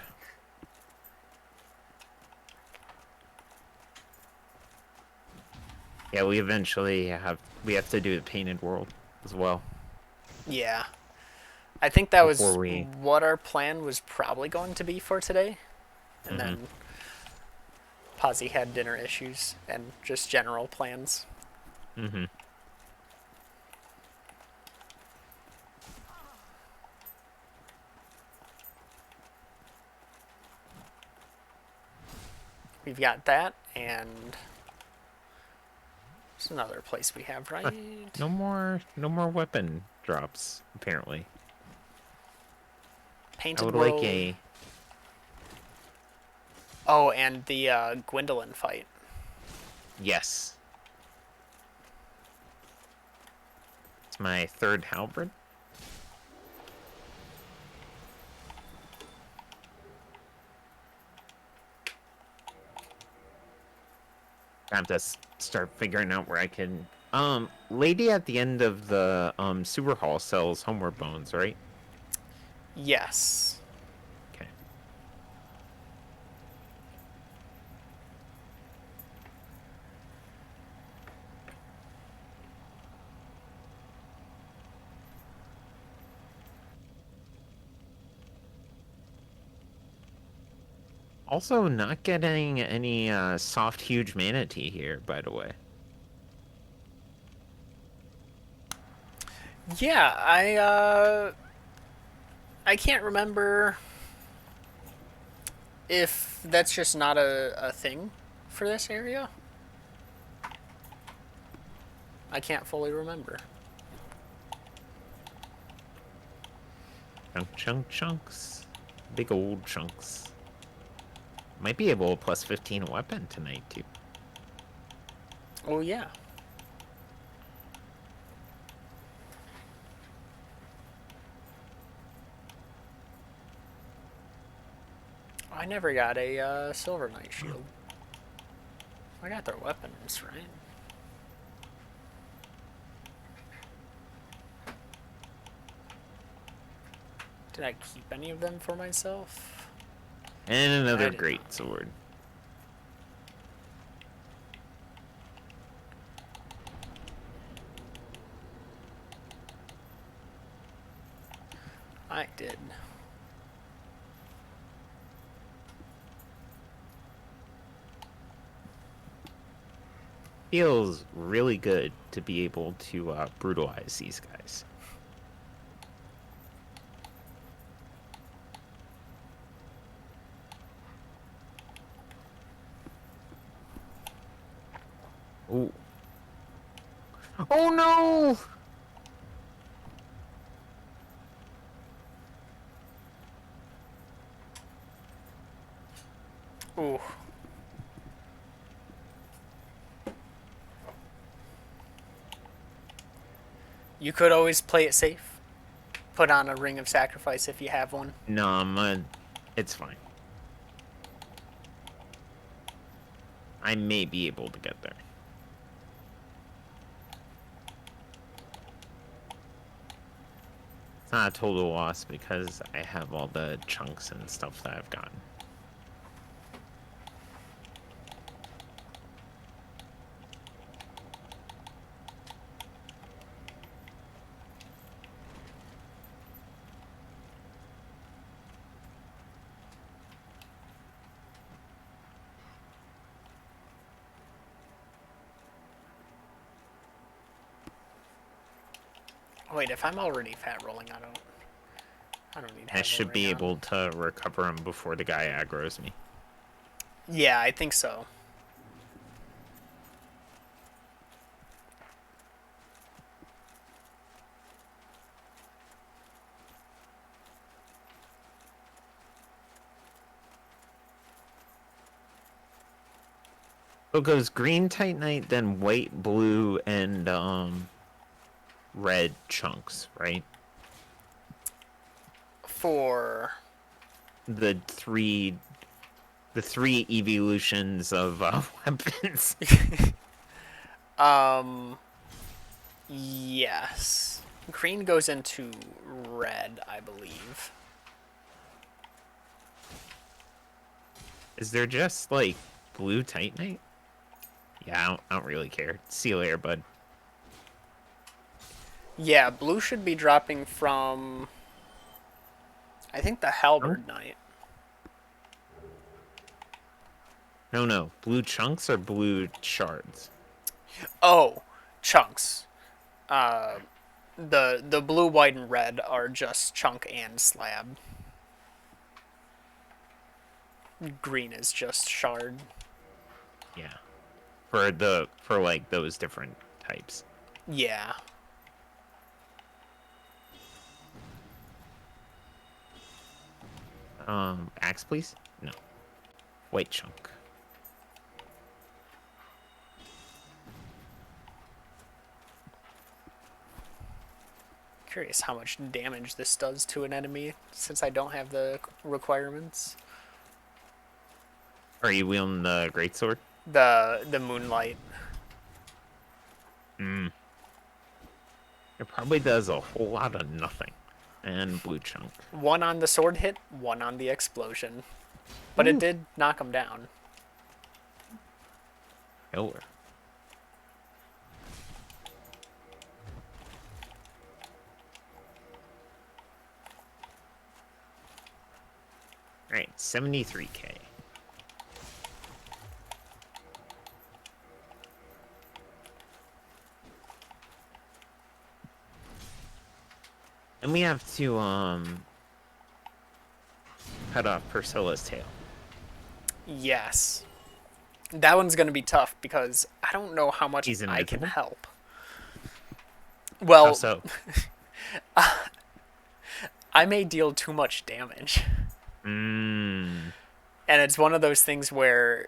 Yeah, we have to do the painted world as well. Yeah. I think that before was we. what our plan was probably going to be for today. And Mm-hmm. then Posy had dinner issues and just general plans. Mm-hmm. We've got that, and there's another place we have, Huh. right? No more weapon drops. Apparently, I Painted would like World. a. Oh, and the Gwendolyn fight. Yes, it's my third halberd. I have to start figuring out where I can. Lady at the end of the sewer hall sells homeward bones, right? Yes. Okay. Also, not getting any soft, huge manatee here, by the way. Yeah, I can't remember if that's just not a thing for this area. I can't fully remember. Chunks. Big old chunks. Might be able to plus 15 a weapon tonight, too. Oh yeah. I never got a Silver Knight shield. I got their weapons, right? Did I keep any of them for myself? And I another did great not. sword. I did. Feels really good to be able to brutalize these guys. Oh. Oh no! Ooh. You could always play it safe. Put on a ring of sacrifice if you have one. No, it's fine. I may be able to get there. It's not a total loss because I have all the chunks and stuff that I've gotten. Wait, if I'm already fat rolling, I don't need I head should rolling be on. able to recover him before the guy aggroes me. Yeah, I think so. So it goes green titanite, then white, blue, and red chunks, right? For The three the three evolutions of weapons. yes, green goes into red, I believe. Is there just like blue titanite? Yeah, I don't really care. See you later, bud. Yeah, blue should be dropping from I think the No, Halberd Knight. no. Blue chunks or blue shards? Oh, chunks. The blue, white, and red are just chunk and slab. Green is just shard. Yeah. For like those different types. Yeah. Axe, please? No. White chunk. Curious how much damage this does to an enemy since I don't have the requirements. Are you wielding the greatsword? The moonlight. Mm. It probably does a whole lot of nothing. And blue chunk. One on the sword hit, one on the explosion. But it Ooh. did knock him down. Killer. Alright, 73k. And we have to cut off Priscilla's tail. Yes. That one's going to be tough because I don't know how much He's I can invisible? help. How Well, so? I may deal too much damage. Mmm. And it's one of those things where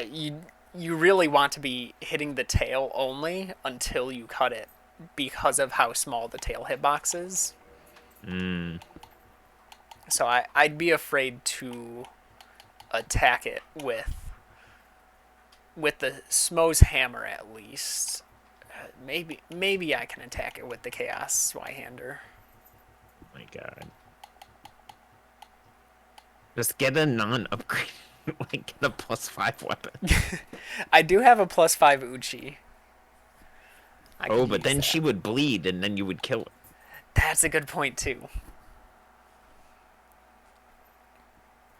you really want to be hitting the tail only until you cut it because of how small the tail hitbox is. Mmm. So I'd be afraid to attack it with the Smo's hammer at least. Maybe I can attack it with the Chaos Swyhander. My god. Just get a non-upgrade. Like, get a +5 weapon. I do have a +5 Uchi. I Oh, could but use then that. she would bleed, and then you would kill her. That's a good point too.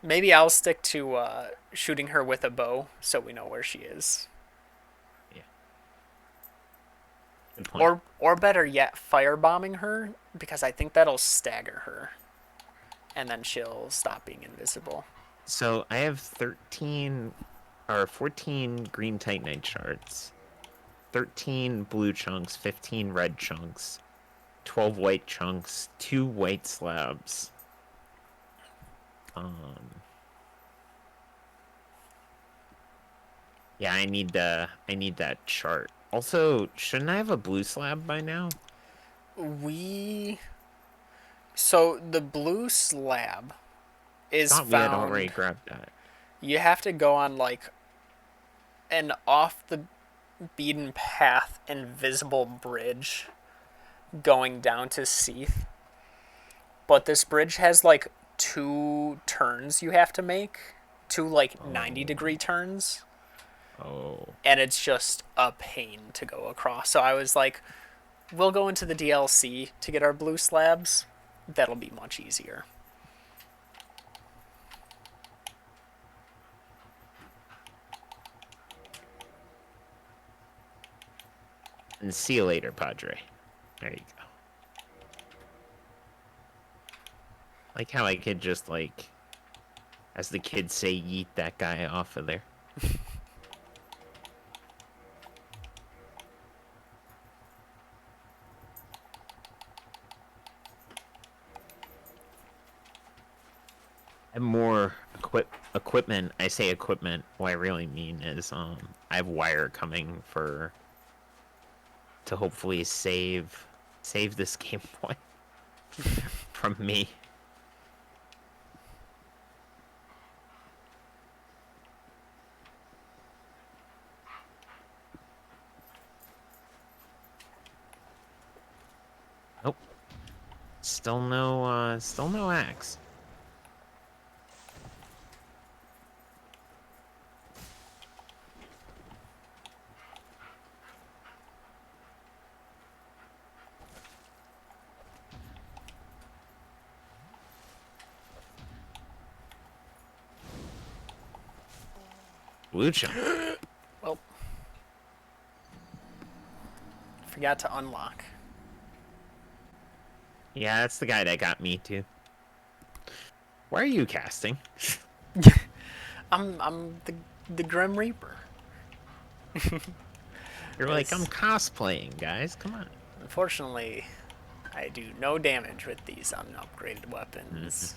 Maybe I'll stick to shooting her with a bow so we know where she is. Yeah. Good point. Or better yet, firebombing her because I think that'll stagger her. And then she'll stop being invisible. So I have 13 or 14 green titanite shards, 13 blue chunks, 15 red chunks, 12 white chunks, 2 white slabs. Yeah, I need that chart. Also, shouldn't I have a blue slab by now? So the blue slab is Thought we had already found. grabbed that. You have to go on like an off the beaten path invisible bridge going down to Seath. But this bridge has like 2 turns you have to make, 2 like 90-degree turns. Oh. And it's just a pain to go across. So I was like, we'll go into the DLC to get our blue slabs. That'll be much easier. And see you later, Padre. There you go. Like how I could just, like, as the kids say, yeet that guy off of there. And more equipment. I say equipment. What I really mean is, I have wire coming to hopefully save this Game Boy from me. Nope. Still no axe. Blue chunk. Well, forgot to unlock. Yeah, that's the guy that got me too. Why are you casting? I'm the Grim Reaper. You're like, I'm It's- cosplaying, guys. Come on. Unfortunately, I do no damage with these unupgraded weapons.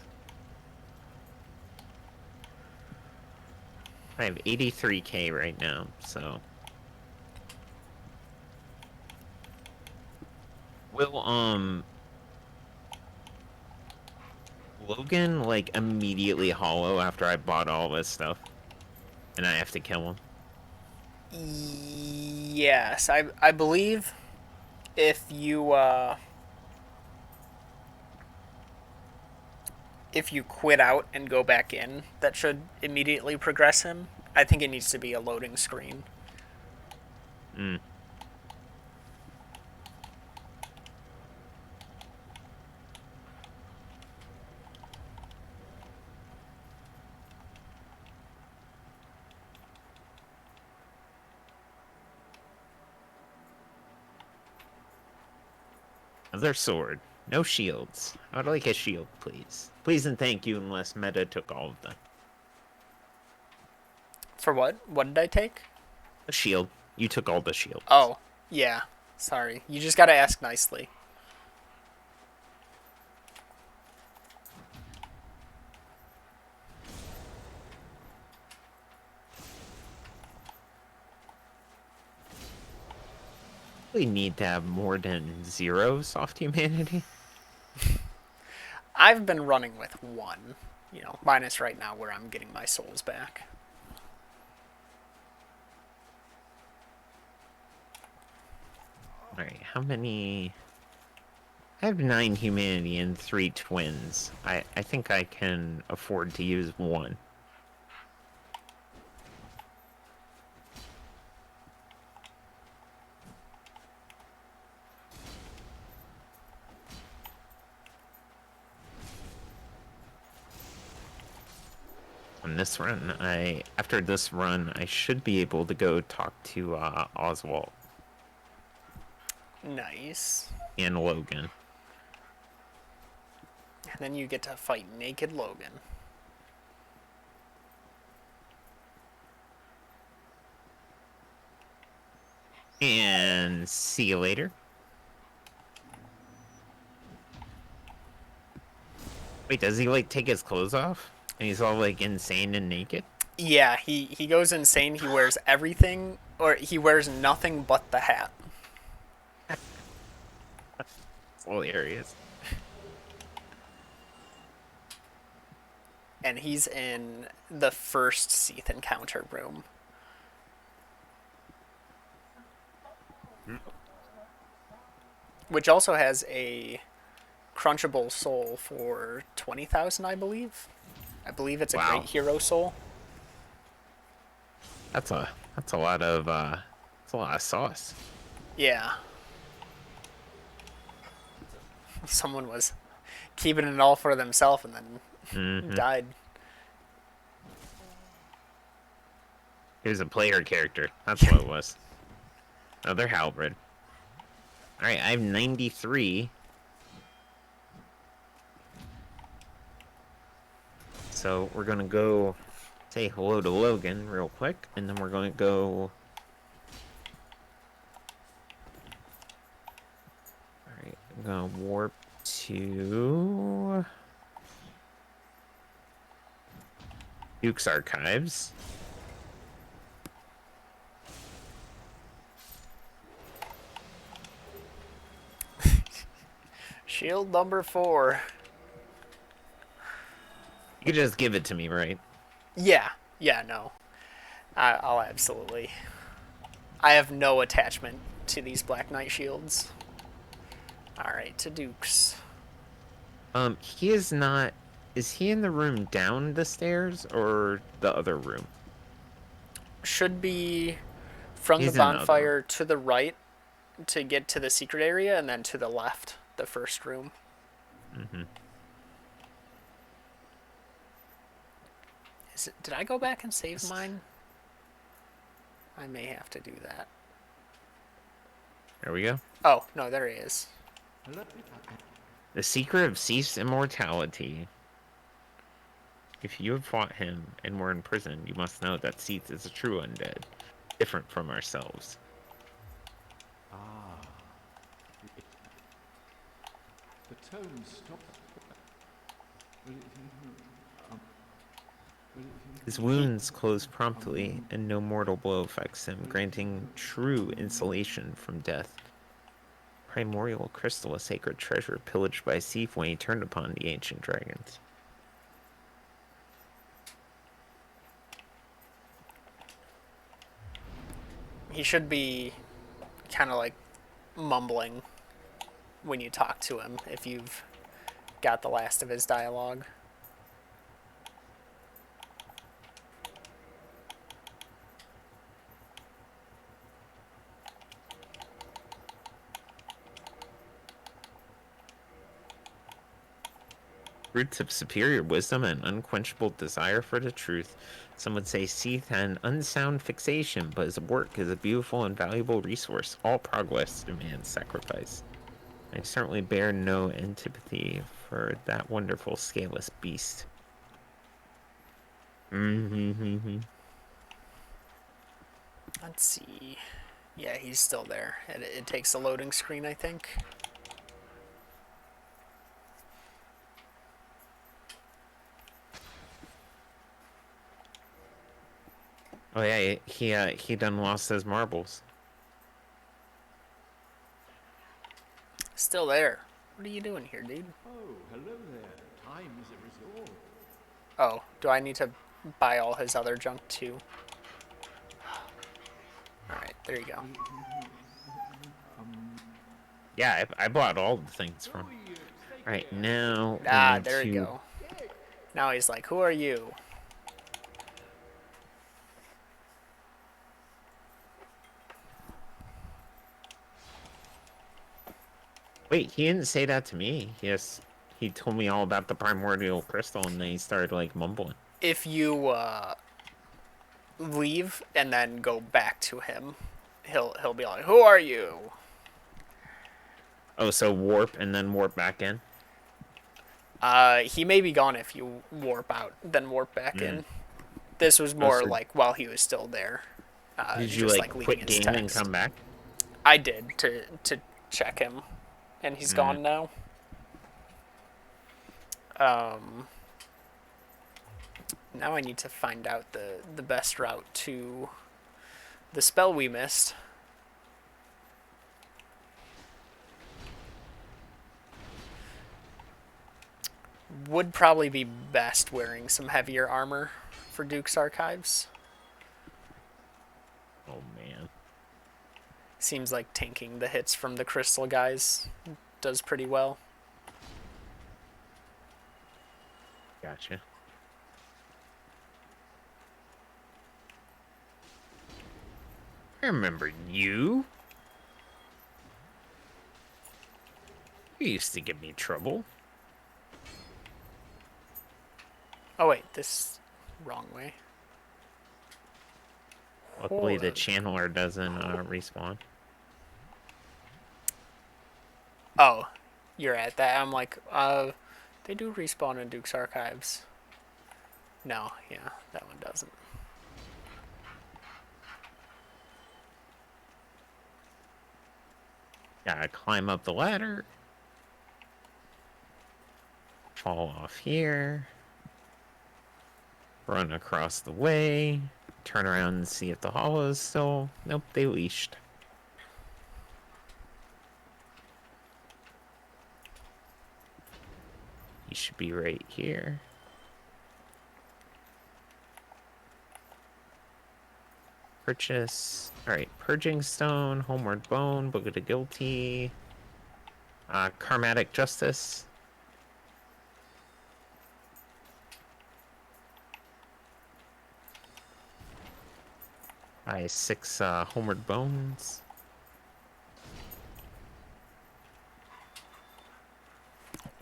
I have 83k right now, so will Logan like immediately hollow after I bought all this stuff, and I have to kill him. Yes, I believe if you quit out and go back in, that should immediately progress him. I think it needs to be a loading screen. Mm. Another sword. No shields. I would like a shield, please. Please and thank you, unless Meta took all of them. For what? What did I take? A shield. You took all the shields. Oh, yeah. Sorry. You just gotta ask nicely. We need to have more than 0 soft humanity. I've been running with 1. Minus right now where I'm getting my souls back. Alright, how many... I have 9 humanity and 3 twins. I think I can afford to use 1. On this run, after this run, I should be able to go talk to Oswald Nice. and Logan. And then you get to fight Naked Logan. And see you later. Wait, does he like take his clothes off? And he's all like insane and naked? Yeah, he goes insane. He wears everything, or he wears nothing but the hat. It's hilarious. And he's in the first Seath encounter room. Which also has a crunchable soul for 20,000, I believe. I believe it's a Wow. great hero soul. That's a lot of sauce. Yeah. Someone was keeping it all for themselves and then died. He was a player character. That's what it was. Another halberd. Alright, I have 93. So we're gonna go say hello to Logan real quick, and then we're gonna go... Alright, I'm gonna warp to... Duke's Archives. Shield number 4. You could just give it to me, right? Yeah, no. I'll absolutely. I have no attachment to these Black Knight shields. Alright, to Dukes. He is not... Is he in the room down the stairs, or the other room? Should be from He's the in the other bonfire to the right to get to the secret area, and then to the left, the first room. Did I go back and save mine? I may have to do that. There we go. Oh, no, there he is. The secret of Seath's immortality. If you have fought him and were in prison, you must know that Seath is a true undead, different from ourselves. The tone stopped. His wounds close promptly, and no mortal blow affects him, granting true insulation from death. Primordial crystal, a sacred treasure pillaged by Seath when he turned upon the ancient dragons. He should be kind of like mumbling when you talk to him if you've got the last of his dialogue. Roots of superior wisdom and unquenchable desire for the truth. Some would say Seath had an unsound fixation, but his work is a beautiful and valuable resource. All progress demands sacrifice. I certainly bear no antipathy for that wonderful scaleless beast. Let's see. Yeah, he's still there. It takes a loading screen, I think. Oh yeah, he done lost his marbles. Still there. What are you doing here, dude? Oh, hello there. Time is a resort. Oh, do I need to buy all his other junk too? Alright, there you go. Yeah, I bought all the things from. All right, now we Ah, need there you to. go. Now he's like, who are you? Wait, he didn't say that to me. He told me all about the primordial crystal, and then he started like mumbling. If you leave and then go back to him, he'll be like, who are you? Oh, so warp and then warp back in. He may be gone if you warp out, then warp back in. This was Oh, more so like while he was still there. did you just like leaving quit his game and text. come back? I did to check him, and he's gone now. Now I need to find out the best route to the spell we missed. Would probably be best wearing some heavier armor for Duke's Archives. Oh man. Seems like tanking the hits from the crystal guys does pretty well. Gotcha. I remember you. You used to give me trouble. Oh wait, this wrong way. Luckily, Hold the on. channeler doesn't respawn. Oh, you're at that. I'm like, they do respawn in Duke's Archives. No, yeah, that one doesn't. Gotta climb up the ladder. Fall off here. Run across the way. Turn around and see if the hollow is still. Nope, they leashed. He should be right here. Purchase. Alright, Purging Stone, Homeward Bone, Book of the Guilty, Karmatic Justice. Buy 6 Homeward Bones.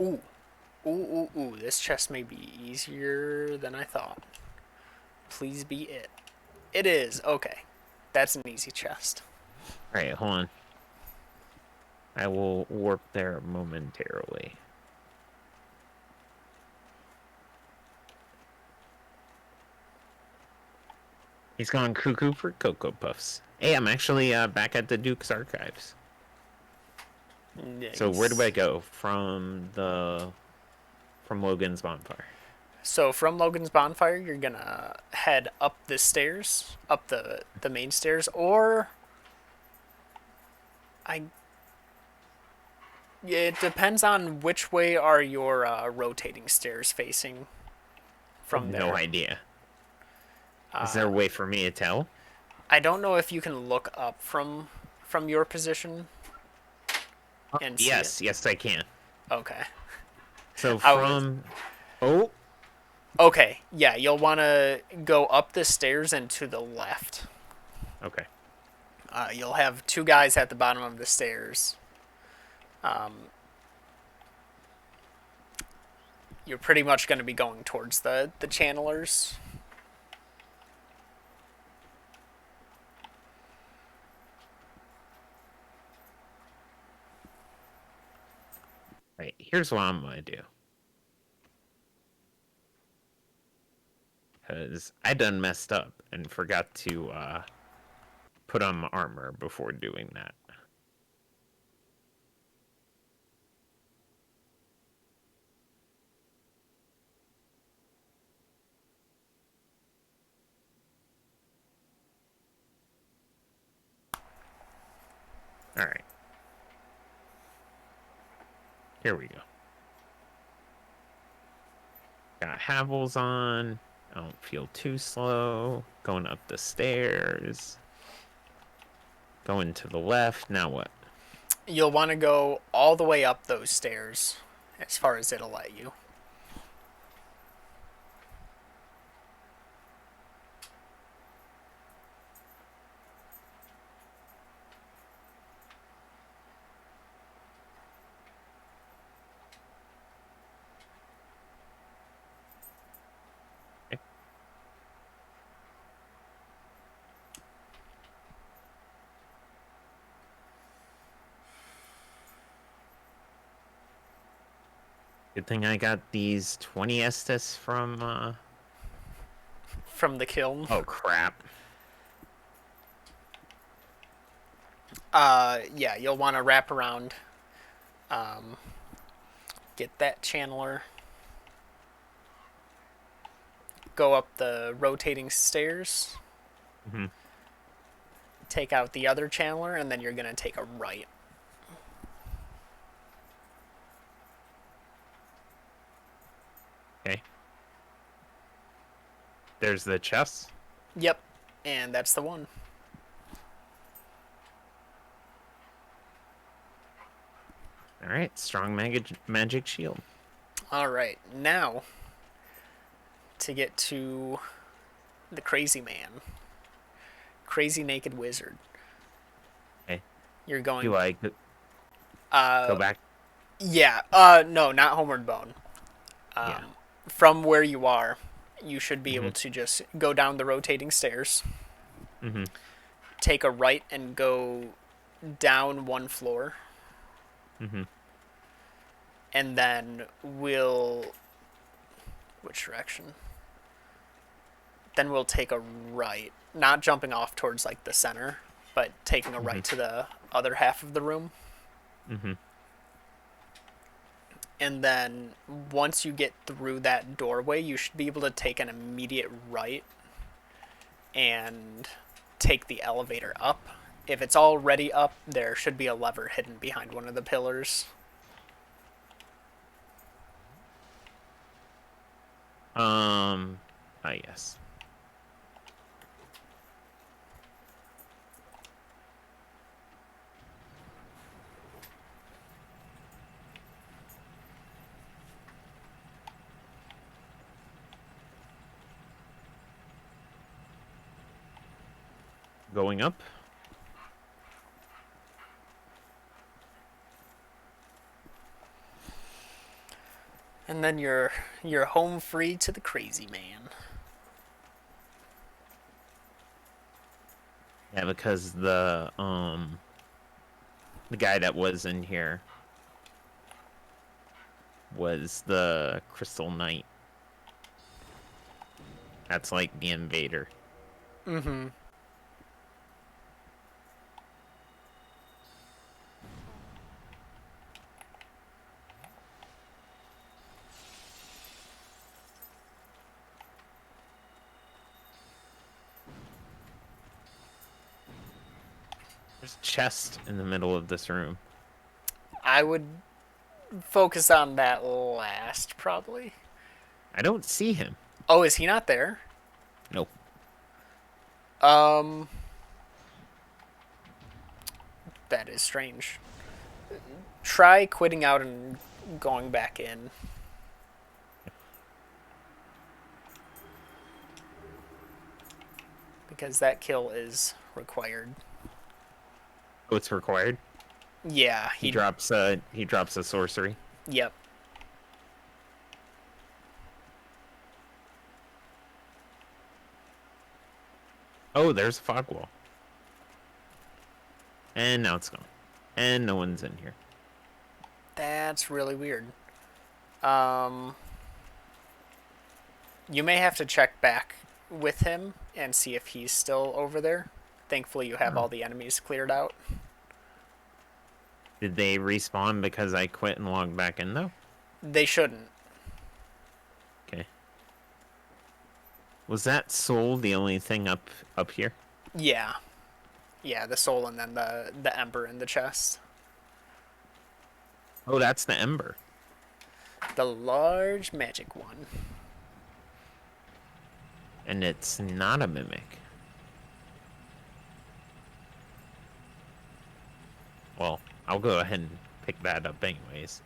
Ooh. Ooh. This chest may be easier than I thought. Please be it. It is. Okay. That's an easy chest. All right, hold on. I will warp there momentarily. He's gone cuckoo for Cocoa Puffs. Hey, I'm actually back at the Duke's archives. Nice. So where do I go from Logan's bonfire? So from Logan's bonfire, you're gonna head up the stairs, up the main stairs, or I. Yeah, it depends on which way are your rotating stairs facing. From there, No idea. Is there a way for me to tell? I don't know if you can look up from your position and see it. Yes, I can. Okay. So I was from oh, okay. Yeah, you'll want to go up the stairs and to the left. okay. You'll have two guys at the bottom of the stairs. You're pretty much going to be going towards the channelers. Right, here's what I'm gonna do. Because I done messed up and forgot to put on my armor before doing that. Alright. Here we go. Got Havels on. I don't feel too slow. Going up the stairs. Going to the left. Now what? You'll want to go all the way up those stairs as far as it'll let you. Okay. Good thing I got these 20 Estes from From the kiln. oh crap. Yeah, you'll want to wrap around. Get that channeler. Go up the rotating stairs. Mm-hmm. Take out the other channeler, and then you're going to take a right. Okay. There's the chest. Yep, and that's the one. Alright, strong magic shield. Alright, now to get to the crazy man. Crazy naked wizard. Okay. You're going. Do I go back? Yeah, no, not Homeward Bone. Yeah. From where you are, you should be Mm-hmm. able to just go down the rotating stairs, Mm-hmm. take a right, and go down one floor. Mm-hmm. And then we'll. Which direction? Then we'll take a right. Not jumping off towards, like, the center, but taking a right to the other half of the room. Mm-hmm. And then once you get through that doorway, you should be able to take an immediate right and take the elevator up. If it's already up, there should be a lever hidden behind one of the pillars. Yes. Going up. And then you're home free to the crazy man. Yeah, because the guy that was in here was the Crystal Knight. That's like the invader. Mm-hmm. There's a chest in the middle of this room. I would focus on that last, probably. I don't see him. Oh, is he not there? Nope. Um, that is strange. Try quitting out and going back in. Because that kill is required. Oh, it's required. Yeah, He drops a sorcery. Yep. Oh, there's a fog wall. And now it's gone. And no one's in here. That's really weird. Um, you may have to check back with him and see if he's still over there. Thankfully, you have Oh. all the enemies cleared out. Did they respawn because I quit and logged back in though? They shouldn't. Okay. Was that soul the only thing up here? Yeah. Yeah, the soul and then the ember in the chest. Oh, that's the ember. The large magic one. And it's not a mimic. Well, I'll go ahead and pick that up anyways.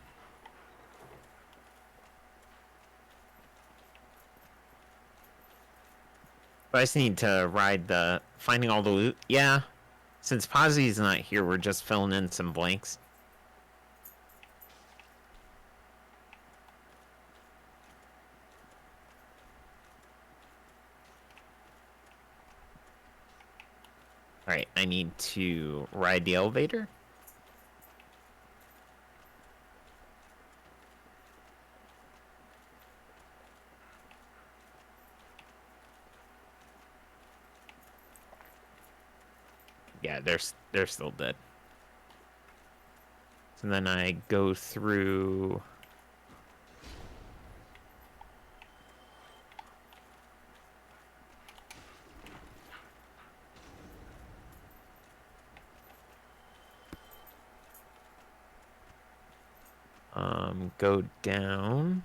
But I just need to ride the finding all the loot. Yeah. Since Positron's not here, we're just filling in some blanks. Alright, I need to ride the elevator. Yeah, they're still dead. So then I go through. Go down.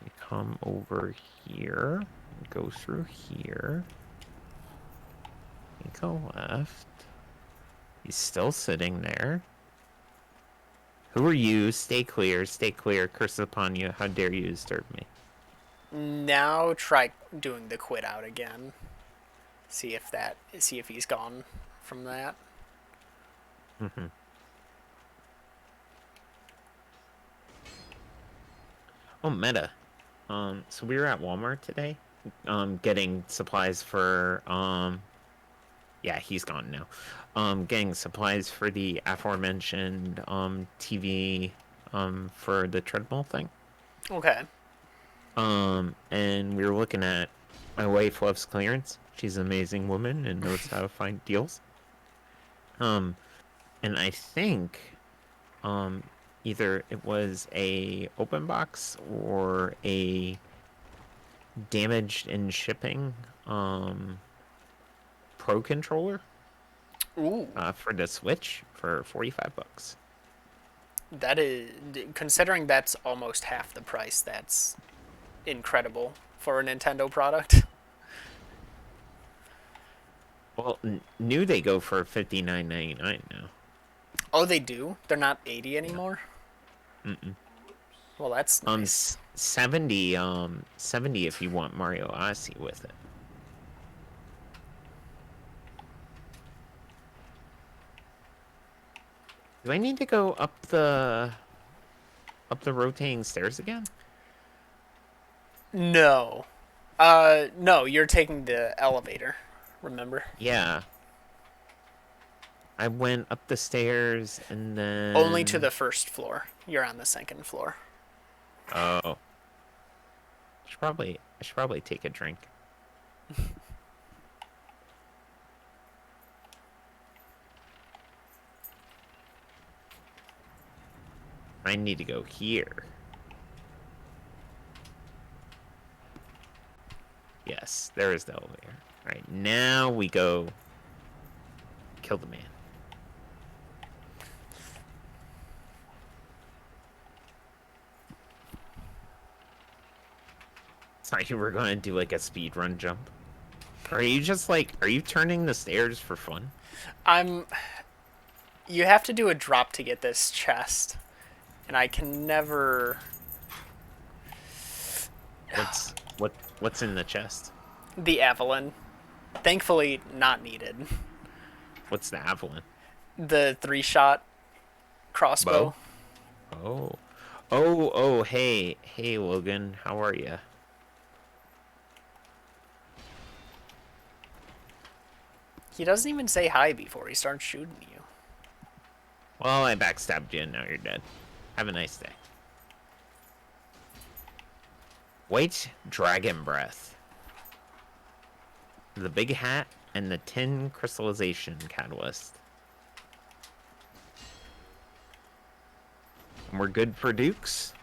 We come over here. Go through here. Take a left. He's still sitting there. Who are you? Stay clear. Stay clear. Curse upon you. How dare you disturb me? Now try doing the quit out again. See if he's gone from that. Mm-hmm. Oh, meta. So we were at Walmart today, getting supplies for, yeah, he's gone now. Getting supplies for the aforementioned, TV, for the treadmill thing. Okay. And we were looking at my wife loves clearance. She's an amazing woman and knows how to find deals. And I think, either it was a open box or a damaged in shipping pro controller Ooh, for the Switch for $45. that is, considering that's almost half the price. That's incredible for a Nintendo product. Well, new they go for $59.99 now. Oh, they do. They're not 80 anymore. Mm-mm. Well, that's nice. 70 if you want Mario Odyssey with it. Do I need to go up the up the rotating stairs again? No. No, you're taking the elevator. Remember? Yeah. I went up the stairs and Only to then the first floor. You're on the second floor. oh, I should probably take a drink. I need to go here. Yes, there is the elevator. All right, now we go kill the man. Thought you were gonna do like a speed run jump. Or are you just like, are you turning the stairs for fun? I'm. You have to do a drop to get this chest, and I can never. What's in the chest? The Evelyn. Thankfully, not needed. What's the Avalon? The 3-shot crossbow. Bow? Oh. Hey, Logan, how are you? He doesn't even say hi before he starts shooting you. Well, I backstabbed you and now you're dead. Have a nice day. White Dragon Breath. The Big Hat and the Tin Crystallization Catalyst. And we're good for Dukes?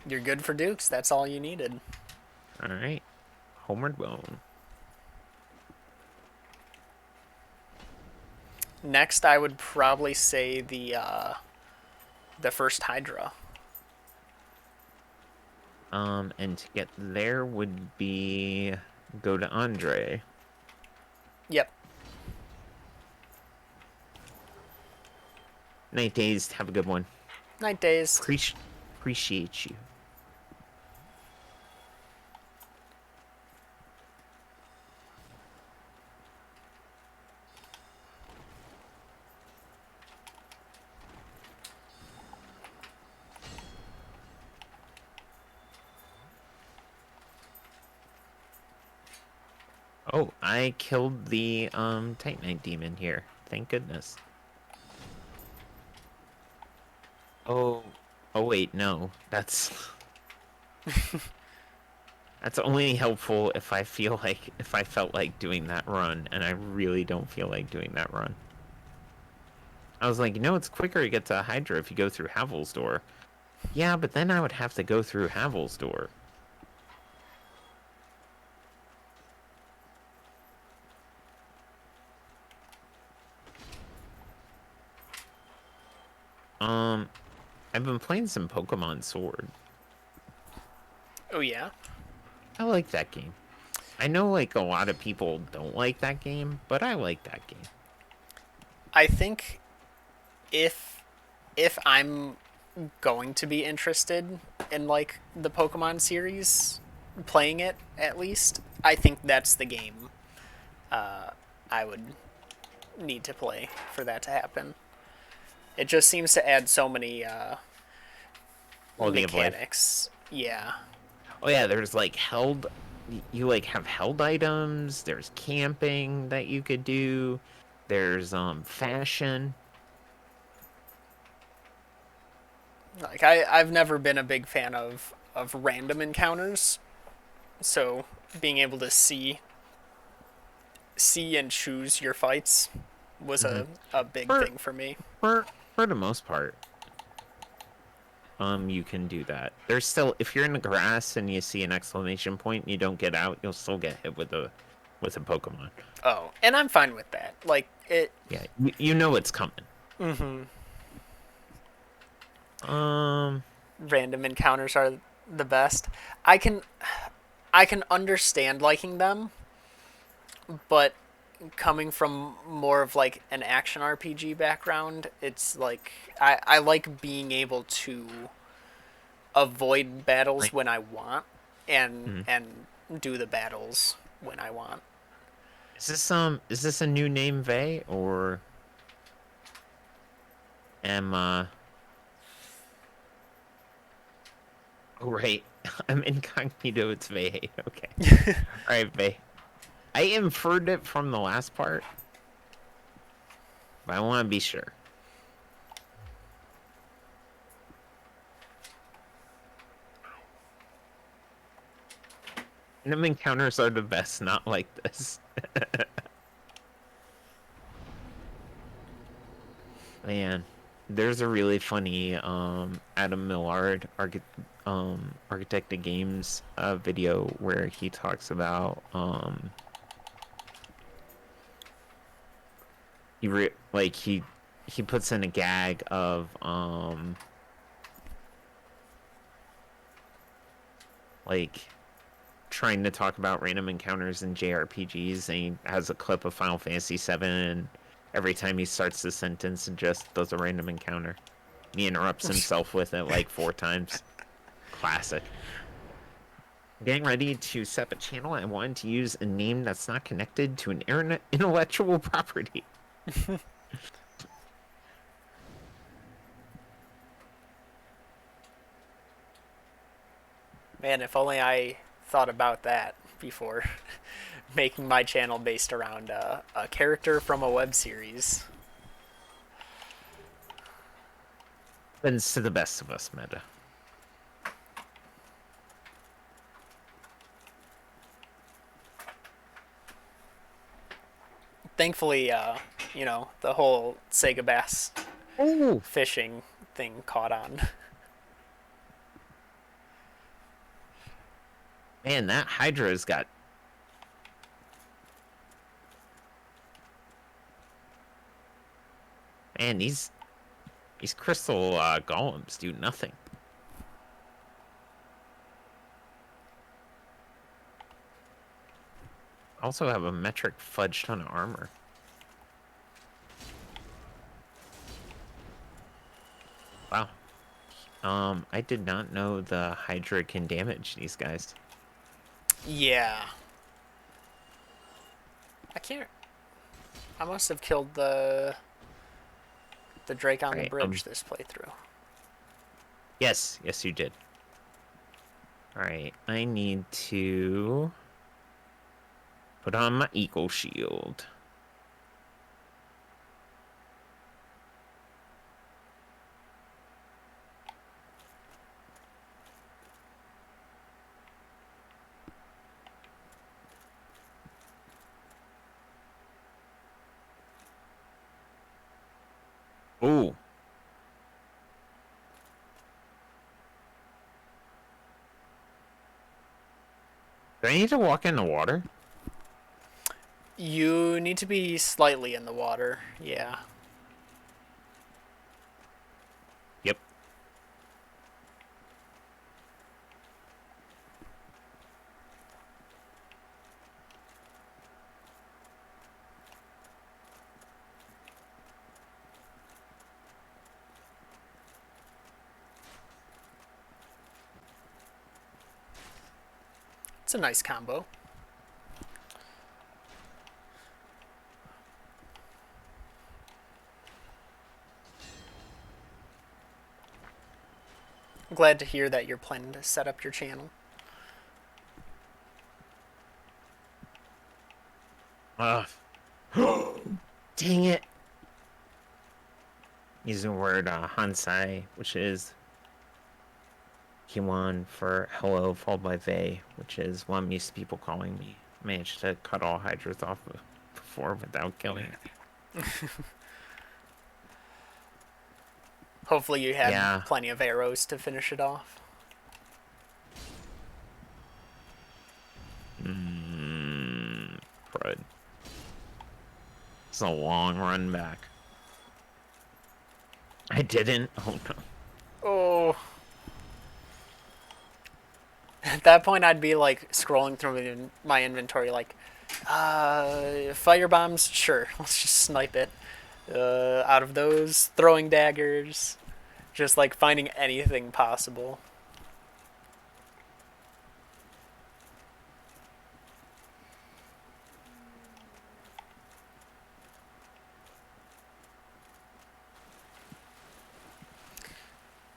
You're good for Dukes. That's all you needed. Alright. Homeward Bone. Next, I would probably say the first Hydra. And to get there would be go to Andre. Yep. Night Days, have a good one. Night Days. Appreciate you. Oh, I killed the Titanite demon here. Thank goodness. Oh, wait, no. That's that's only helpful if I felt like doing that run, and I really don't feel like doing that run. I was like, it's quicker to get to Hydra if you go through Havel's door. Yeah, but then I would have to go through Havel's door. I've been playing some Pokemon Sword. Oh yeah. I like that game. I know like a lot of people don't like that game, but I like that game. I think if I'm going to be interested in like the Pokemon series, playing it at least, I think that's the game I would need to play for that to happen. It just seems to add so many Quality of life. mechanics. Yeah. Oh yeah, there's like held. You like have held items. There's camping that you could do. There's fashion. Like I've never been a big fan of random encounters, so being able to see and choose your fights was a big For- thing for me. For the most part, you can do that. There's still, if you're in the grass and you see an exclamation point and you don't get out, you'll still get hit with a Pokemon. Oh, and I'm fine with that. Like it. Yeah, you know it's coming. Mm-hmm. Um, Random encounters are the best. I can understand liking them, but coming from more of like an action RPG background, it's like I like being able to avoid battles Like- when I want and Mhm. and do the battles when I want. is this a new name, Vey, or am Oh, right. I'm incognito. It's Vay. Okay. All right, Vay. I inferred it from the last part, but I want to be sure. Random encounters are the best, not like this. Man, there's a really funny Adam Millard Architect of Games video where he talks about like he puts in a gag of like trying to talk about random encounters in JRPGs, and he has a clip of Final Fantasy VII, and every time he starts the sentence and just does a random encounter, he interrupts himself with it like 4 times. Classic. Getting ready to set up a channel. I wanted to use a name that's not connected to an intellectual property. Man, if only I thought about that before making my channel based around a character from a web series. Happens to the best of us, Meta. Thankfully, the whole Sega Bass Oh, fishing thing caught on. man, that Hydra's got. Man, these crystal golems do nothing. Also have a metric fudge ton of armor. Wow. I did not know the Hydra can damage these guys. Yeah. I can't. I must have killed the Drake on the Right, bridge this playthrough. yes, you did. Alright, I need to put on my eco shield. Oh. Do I need to walk in the water? You need to be slightly in the water, yeah. Yep. It's a nice combo. I'm glad to hear that you're planning to set up your channel. Ugh. Dang it. Using the word Hansai, which is Kiwan for hello, followed by Vey, which is what I'm used to people calling me. Managed to cut all Hydras off before without killing it. Hopefully you had Yeah. plenty of arrows to finish it off. Crud. It's a long run back. I didn't. Oh no. Oh. At that point, I'd be like scrolling through my inventory, like, fire bombs, sure, let's just snipe it. Out of those, throwing daggers, just like finding anything possible.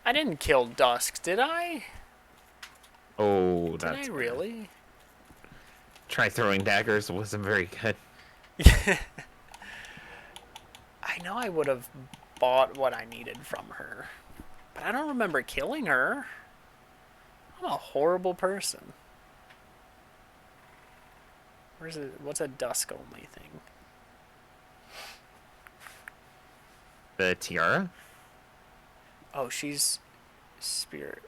I didn't kill Dusk, did I? Oh, Did I that's bad. really? Try throwing daggers wasn't very good. I know I would have bought what I needed from her, but I don't remember killing her. I'm a horrible person. Where's it? What's a dusk only thing? The tiara? Oh, she's spirit.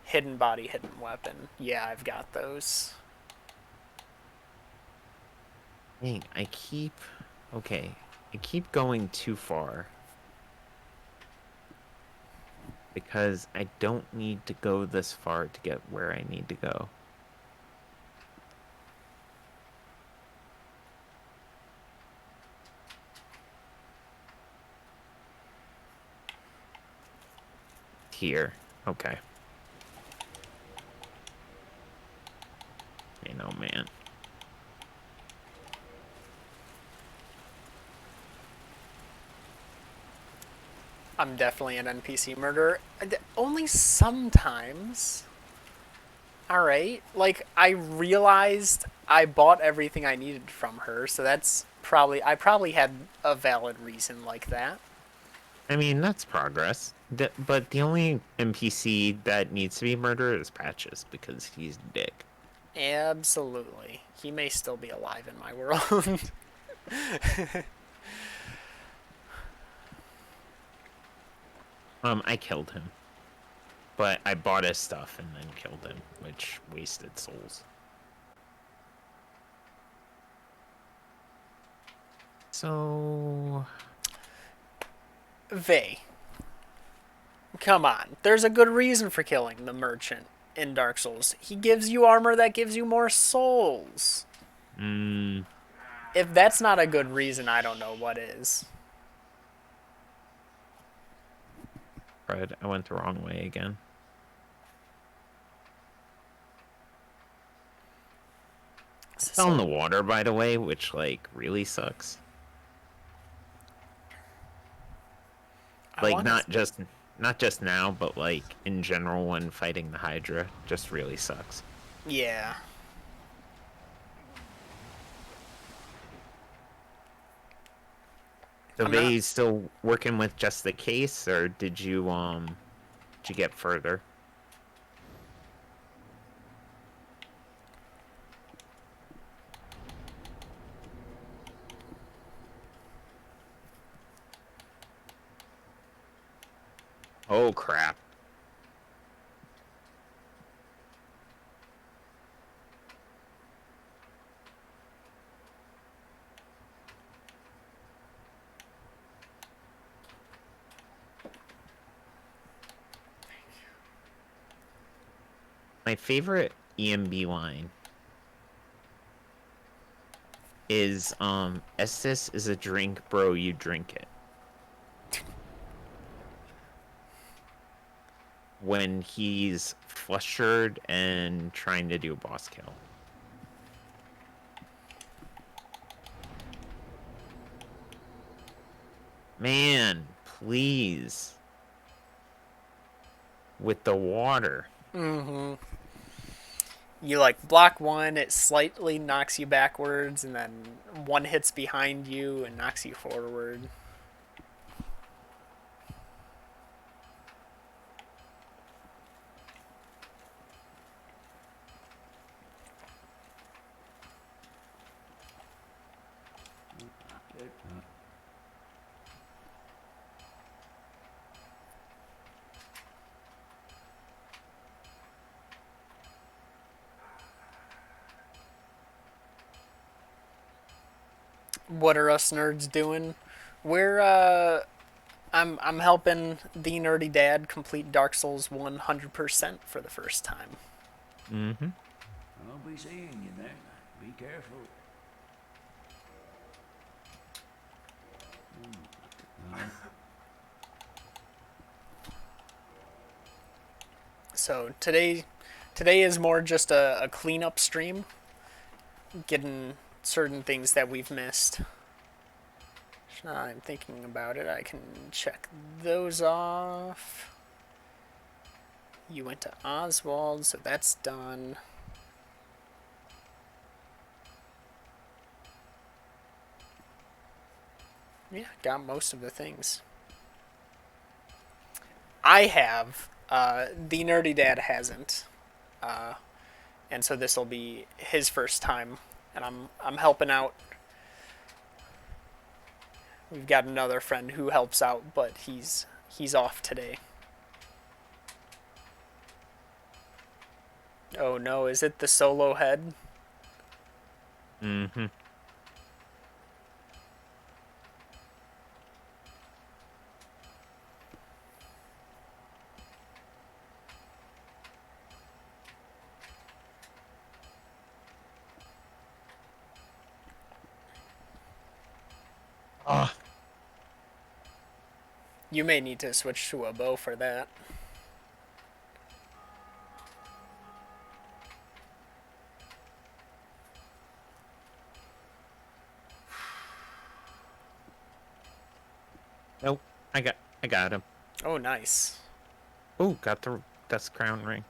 Hidden body, hidden weapon. Yeah, I've got those. Dang, okay. I keep going too far. Because I don't need to go this far to get where I need to go. Here. Okay. You know, man. I'm definitely an NPC murderer. Only sometimes. Alright. Like, I realized I bought everything I needed from her, so that's probably. I probably had a valid reason like that. I mean, that's progress. But the only NPC that needs to be murdered is Patches because he's a dick. Absolutely. He may still be alive in my world. I killed him. But I bought his stuff and then killed him, which wasted souls. So... Vey. Come on. There's a good reason for killing the merchant in Dark Souls. He gives you armor that gives you more souls. Mm, If that's not a good reason, I don't know what is. Fred, I went the wrong way again. Fell in the water, by the way, which, like, really sucks. Like, not just now, but, like, in general when fighting the Hydra, just really sucks. Yeah. So I'm not. Vay's still working with just the case, or did you get further? Oh crap. My favorite EMB line is Estes is a drink, bro, you drink it. When he's flustered and trying to do a boss kill. Man, please. With the water. Mm-hmm. You like block one, it slightly knocks you backwards, and then one hits behind you and knocks you forward. What are us nerds doing? I'm helping the nerdy dad complete Dark Souls 100% for the first time. Mm-hmm. I'll be seeing you then. Be careful. So today is more just a cleanup stream, getting certain things that we've missed. Now I'm thinking about it, I can check those off. You went to Oswald, so that's done. Yeah, got most of the things. I have. The Nerdy Dad hasn't. And so this will be his first time, and I'm helping out. We've got another friend who helps out, but he's off today. Oh no, is it the solo head? Mm-hmm. Oh, You may need to switch to a bow for that. nope. I got him. Oh, nice. Oh, got the Dust Crown ring.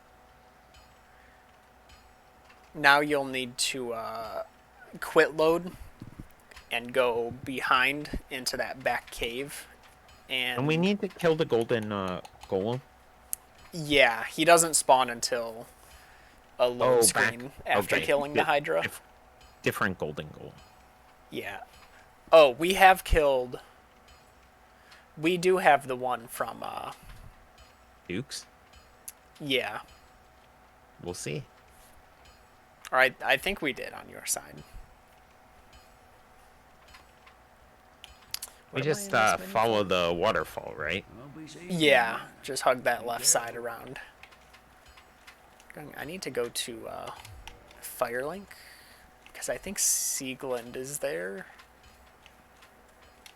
Now you'll need to quit load and go behind into that back cave. And we need to kill the golden golem. Yeah, he doesn't spawn until a load Oh, screen after okay. killing the Hydra. Different golden golem. Yeah. Oh, we have killed. We do have the one from. Dukes? Yeah. We'll see. All right, I think we did on your side. We What am I just in this menu follow for? the waterfall, right? I'll be seeing you Yeah, there. just hug that left side around. I need to go to Firelink because I think Sieglund is there.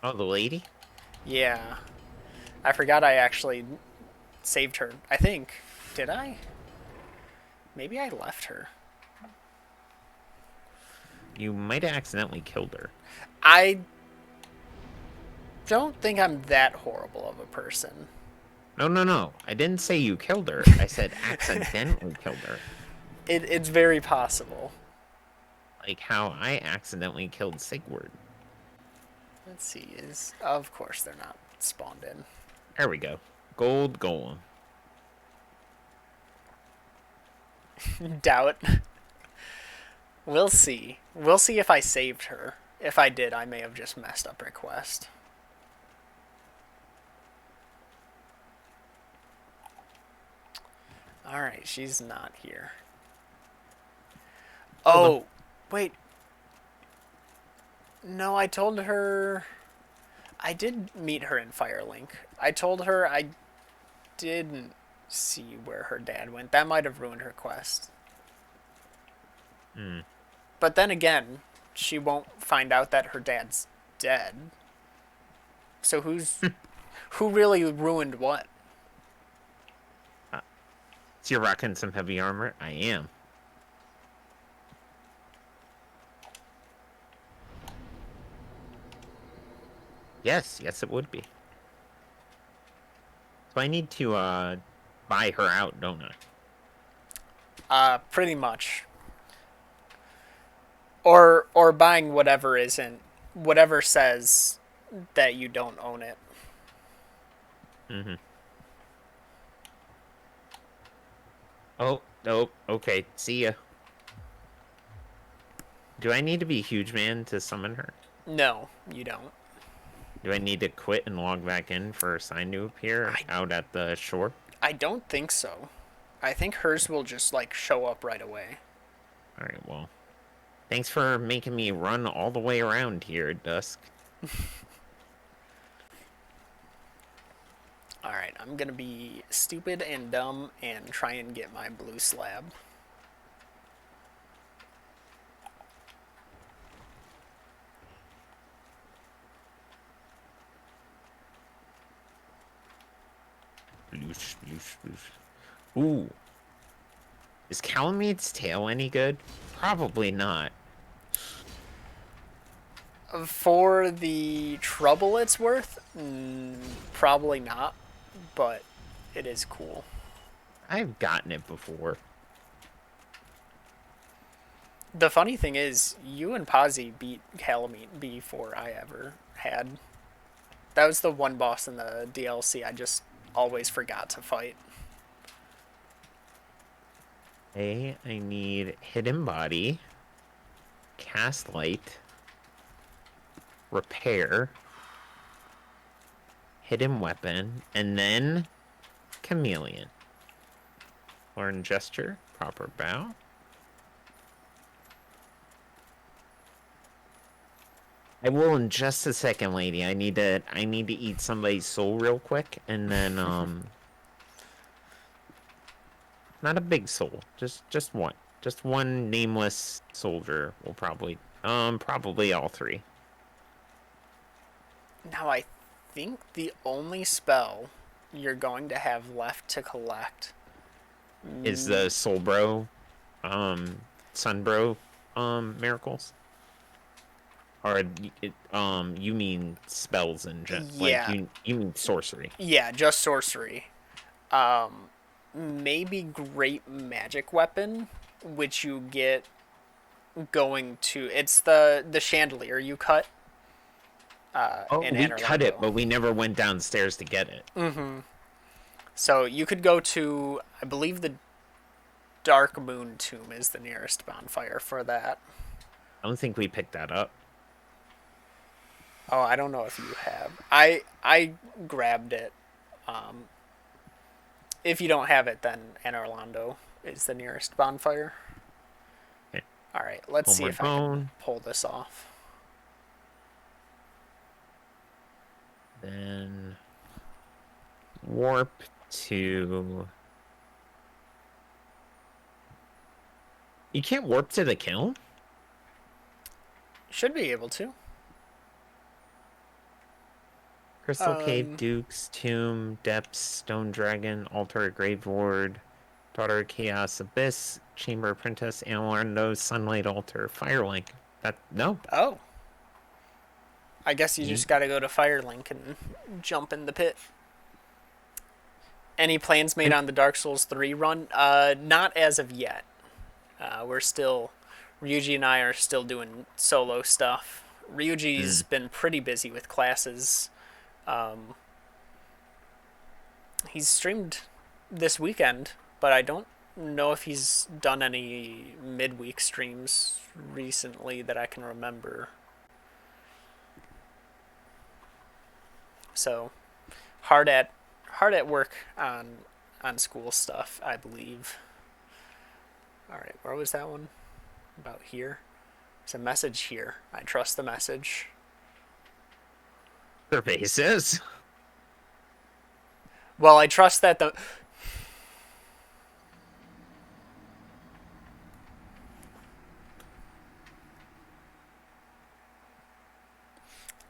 Oh, the lady? Yeah. I forgot I actually saved her. I think. Did I? Maybe I left her. You might have accidentally killed her. I don't think I'm that horrible of a person. No. I didn't say you killed her. I said accidentally killed her. It's very possible. Like how I accidentally killed Sigurd. Let's see. Of course they're not spawned in. There we go. Gold golem. Doubt. We'll see. We'll see if I saved her. If I did, I may have just messed up request. Alright, she's not here. Oh, wait. No, I told her... I did meet her in Firelink. I told her I didn't see where her dad went. That might have ruined her quest. Hmm. But then again, she won't find out that her dad's dead. So who really ruined what? So you're rocking some heavy armor? I am. Yes, it would be. So I need to buy her out, don't I? Pretty much. Or buying whatever says that you don't own it. Mm-hmm. Oh, nope. Okay, see ya. Do I need to be Huge Man to summon her? No, you don't. Do I need to quit and log back in for a sign to appear out at the shore? I don't think so. I think hers will just like show up right away. Alright, well. Thanks for making me run all the way around here, Dusk. Alright, I'm gonna be stupid and dumb and try and get my blue slab. Bloosh, bloosh, bloosh. Ooh. Is Calamade's tail any good? Probably not. For the trouble it's worth, probably not, but it is cool. I've gotten it before. The funny thing is, you and Posy beat Calamite before I ever had. That was the one boss in the DLC I just always forgot to fight. I need Hidden Body, Cast Light, Repair, Hidden Weapon, and then Chameleon. Learn Gesture, Proper Bow. I will in just a second, lady. I need to eat somebody's soul real quick, and then not a big soul, just one. Just one nameless soldier will probably all three. Now, I think the only spell you're going to have left to collect Is the Soul Bro, Sun Bro, miracles? Or you mean spells and like Yeah. you mean sorcery? Yeah, just sorcery. Maybe Great Magic Weapon, which you get going to. It's the chandelier you cut. Oh, In we Anne cut it, Arundel. but we never went downstairs to get it. So you could go to, I believe the Dark Moon Tomb is the nearest bonfire for that. I don't think we picked that up. Oh, I don't know if you have. I grabbed it. If you don't have it, then Anne Orlando is the nearest bonfire. Okay. All right, let's see Homeward if I can Bone. pull this off. Then warp to. You can't warp to the kiln? Should be able to. Crystal Cave, Duke's Tomb, Depths, Stone Dragon, Altar, Grave Ward, Daughter of Chaos, Abyss, Chamber Apprentice, Orlando, Sunlight Altar, Firelink. No. Oh. I guess you You- just got to go to Firelink and jump in the pit. Any plans made on the Dark Souls 3 run? Not as of yet. We're still, Ryuji and I are still doing solo stuff. Ryuji's been pretty busy with classes. He's streamed this weekend, but I don't know if he's done any midweek streams recently that I can remember. So, hard at work on school stuff, I believe. All right, where was that one? About here. There's a message here. I trust the message. Surfaces. Well, I trust that the.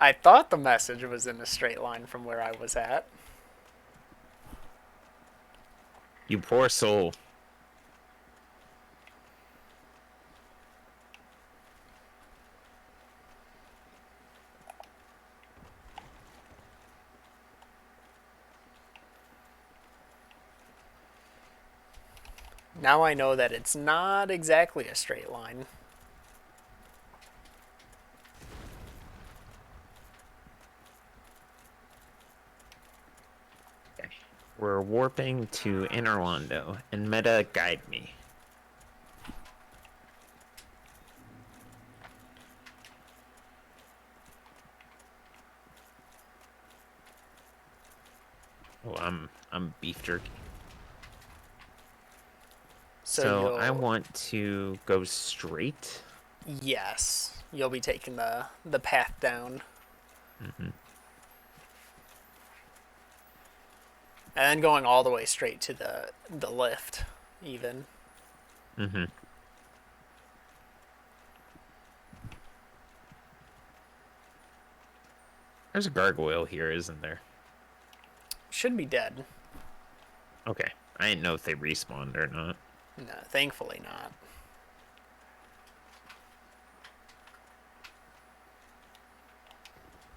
I thought the message was in a straight line from where I was at. You poor soul. Now I know that it's not exactly a straight line. We're warping to Anne Orlando, and Meta, guide me. Oh, I'm beef jerky. So I want to go straight. Yes, you'll be taking the path down. Mm-hmm. And then going all the way straight to the lift, even. Mm-hmm. There's a gargoyle here, isn't there? Should be dead. Okay. I didn't know if they respawned or not. No, thankfully not.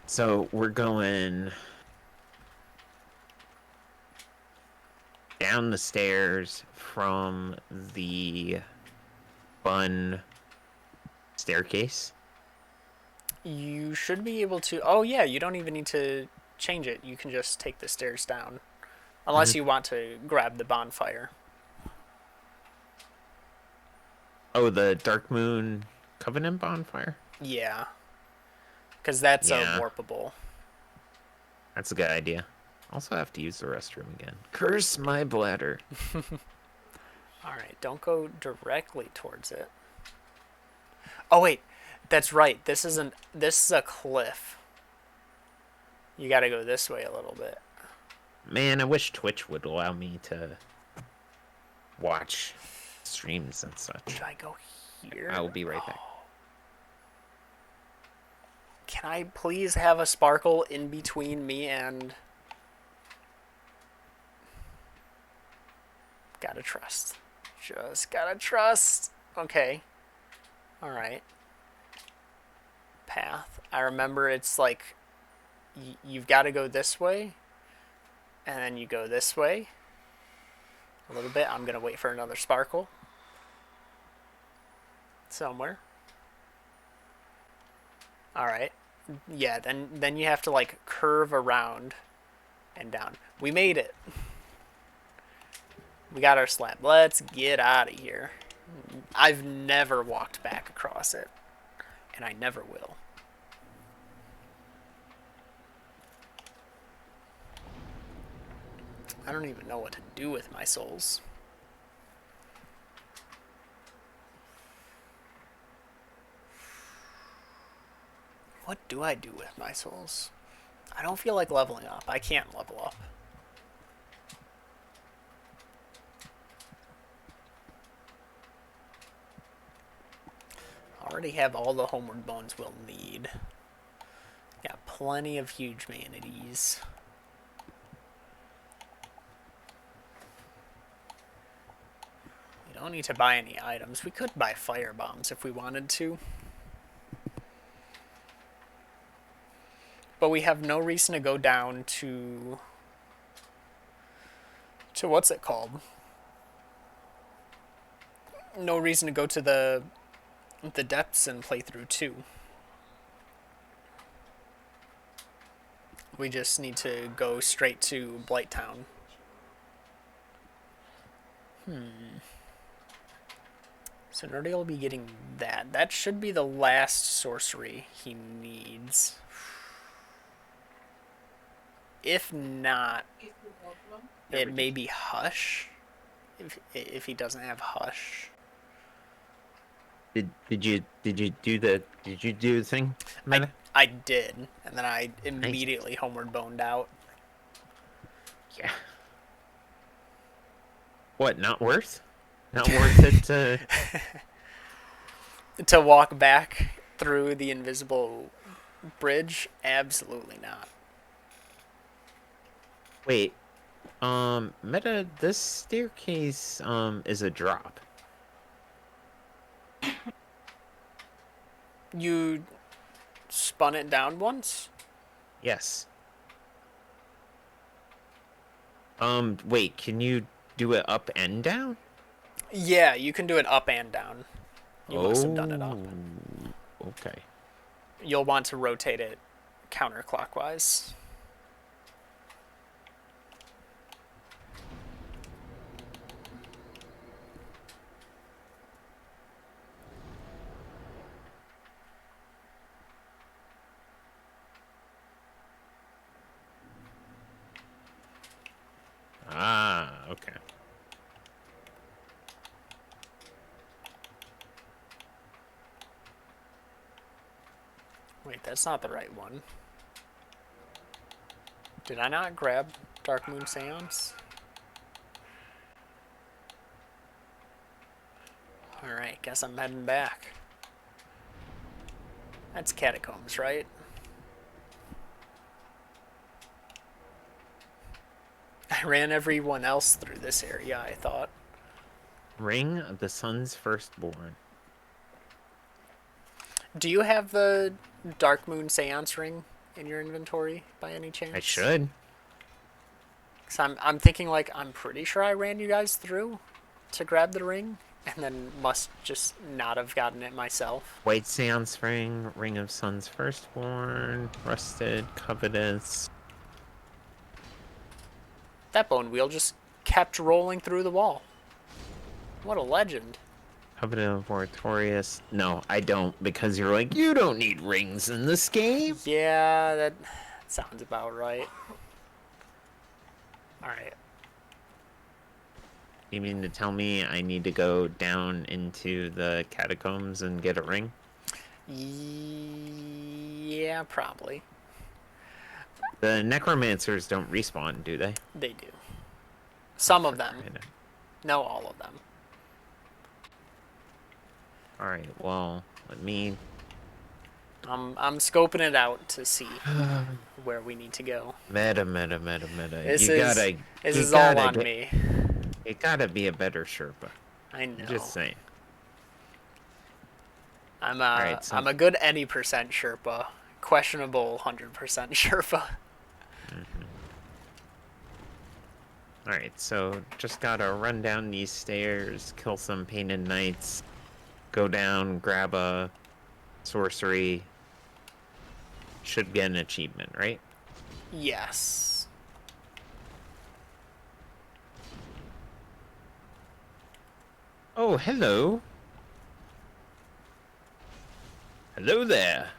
So we're going down the stairs from the bun staircase? You should be able to. Oh, yeah, you don't even need to change it. You can just take the stairs down. Unless you want to grab the bonfire. Oh, the Dark Moon Covenant bonfire? Yeah. Because that's Yeah, warpable. that's a good idea. Also have to use the restroom again. Curse my bladder. Alright, don't go directly towards it. Oh, wait. That's right. This is a cliff. You gotta go this way a little bit. Man, I wish Twitch would allow me to watch streams and such. Should I go here? I will be right back. Can I please have a sparkle in between me and... Gotta trust. Just gotta trust. Okay. Alright. Path. I remember it's like... you've got to go this way. And then you go this way. A little bit. I'm gonna wait for another sparkle. Somewhere. Alright. Yeah, then you have to like curve around and down. We made it. We got our slab. Let's get out of here. I've never walked back across it. And I never will. I don't even know what to do with my souls. What do I do with my souls? I don't feel like leveling up. I can't level up. Already have all the homeward bones we'll need. Got plenty of huge manatees. We don't need to buy any items. We could buy fire bombs if we wanted to. But we have no reason to go down to what's it called? No reason to go to the depths and play through 2. We just need to go straight to Blighttown. So Nerdy will be getting that. That should be the last sorcery he needs. If not, it may be Hush. If he doesn't have Hush. Did you do the thing? Amanda? I did, and then I immediately homeward boned out. Yeah. What? Not worth? Not worth it to. To walk back through the invisible bridge? Absolutely not. Wait. Meta, this staircase is a drop. You spun it down once? Yes. Wait, can you do it up and down? Yeah, you can do it up and down. You must have done it up. Okay. You'll want to rotate it counterclockwise. Ah, okay. Wait, that's not the right one. Did I not grab Dark Moon Seance? Alright, guess I'm heading back. That's Catacombs, right? I ran everyone else through this area, I thought. Ring of the Sun's Firstborn. Do you have the Dark Moon Seance ring in your inventory by any chance? I should. So I'm thinking like I'm pretty sure I ran you guys through to grab the ring, and then must just not have gotten it myself. White Seance Ring, Ring of Sun's Firstborn, Rusted, Covetous. That bone wheel just kept rolling through the wall. What a legend. Covenant of Oratorius. No, I don't, because you're like, you don't need rings in this game. Yeah, that sounds about right. Alright. You mean to tell me I need to go down into the catacombs and get a ring? Yeah, probably. The necromancers don't respawn, do they? They do. Some of them. Right. No, all of them. Alright, well, let me... I'm scoping it out to see where we need to go. Meta. This you is gotta, this you is all gotta on get, me. It gotta be a better Sherpa. I know. Just saying. I'm Alright, so... I'm a good any percent Sherpa. Questionable 100% Sherpa. Alright, so just gotta run down these stairs, kill some painted knights, go down, grab a sorcery. Should get an achievement, right? Yes. Oh, hello. Hello there.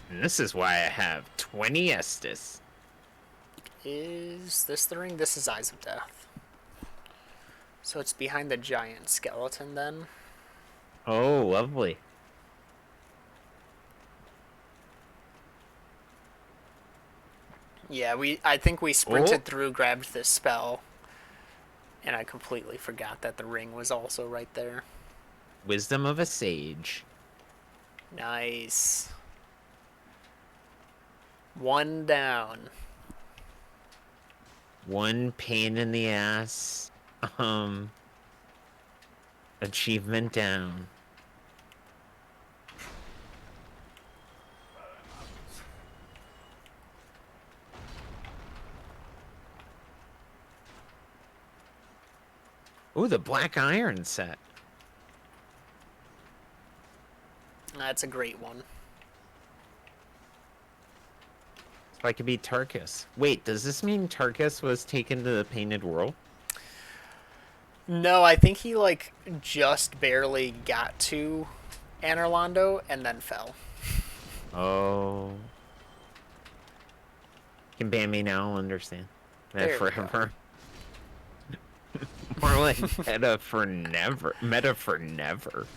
And this is why I have 20 Estus. Is this the ring? This is Eyes of Death. So it's behind the giant skeleton then? Oh, lovely. Yeah, I think we sprinted through, grabbed this spell, and I completely forgot that the ring was also right there. Wisdom of a Sage. Nice. One down. One pain in the ass. Achievement down. Ooh, the Black Iron set. That's a great one. If I could be Tarkus. Wait, does this mean Tarkus was taken to the Painted World? No, I think he, like, just barely got to Anorlando and then fell. Oh. You can ban me now, I'll understand. Meta There we go. forever. More like meta for never. Meta for never.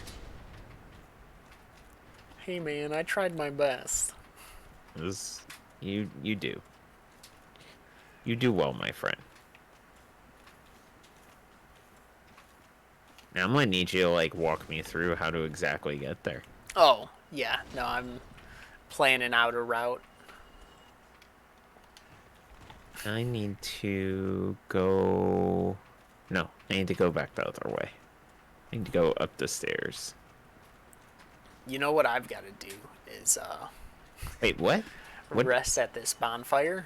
Hey man, I tried my best. This, you do. You do well, my friend. Now I'm gonna need you to like walk me through how to exactly get there. Oh, yeah. No, I'm planning out a route. I need to go... No, I need to go back the other way. I need to go up the stairs. You know what I've got to do is Wait, what? What? rest at this bonfire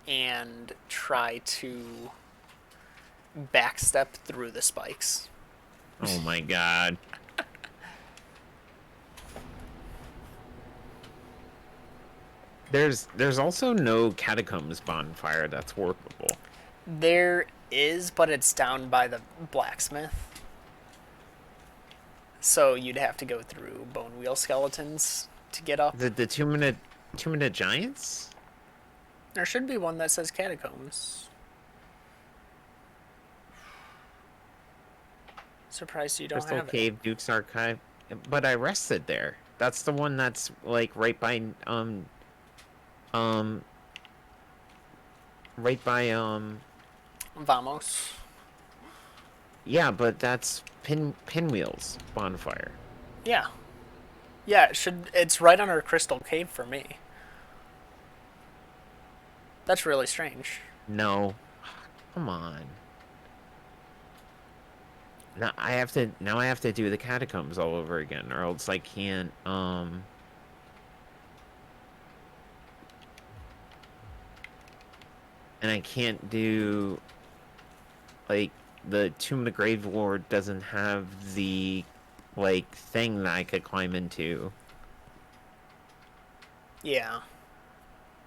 and try to backstep through the spikes. Oh my god. There's also no catacombs bonfire that's workable. There is, but it's down by the blacksmith. So you'd have to go through bone wheel skeletons to get up. The two minute giants? There should be one that says catacombs. Surprised you don't Crystal have Cave, Duke's Archive. But I rested there. That's the one that's like right by right by it. Vamos. yeah, but that's Pinwheel's bonfire. Yeah. Yeah, it's right under Crystal Cave for me. That's really strange. No. Come on. Now I have to do the catacombs all over again, or else I can't and I can't do like the Tomb of the Grave Lord doesn't have the like thing that I could climb into. Yeah.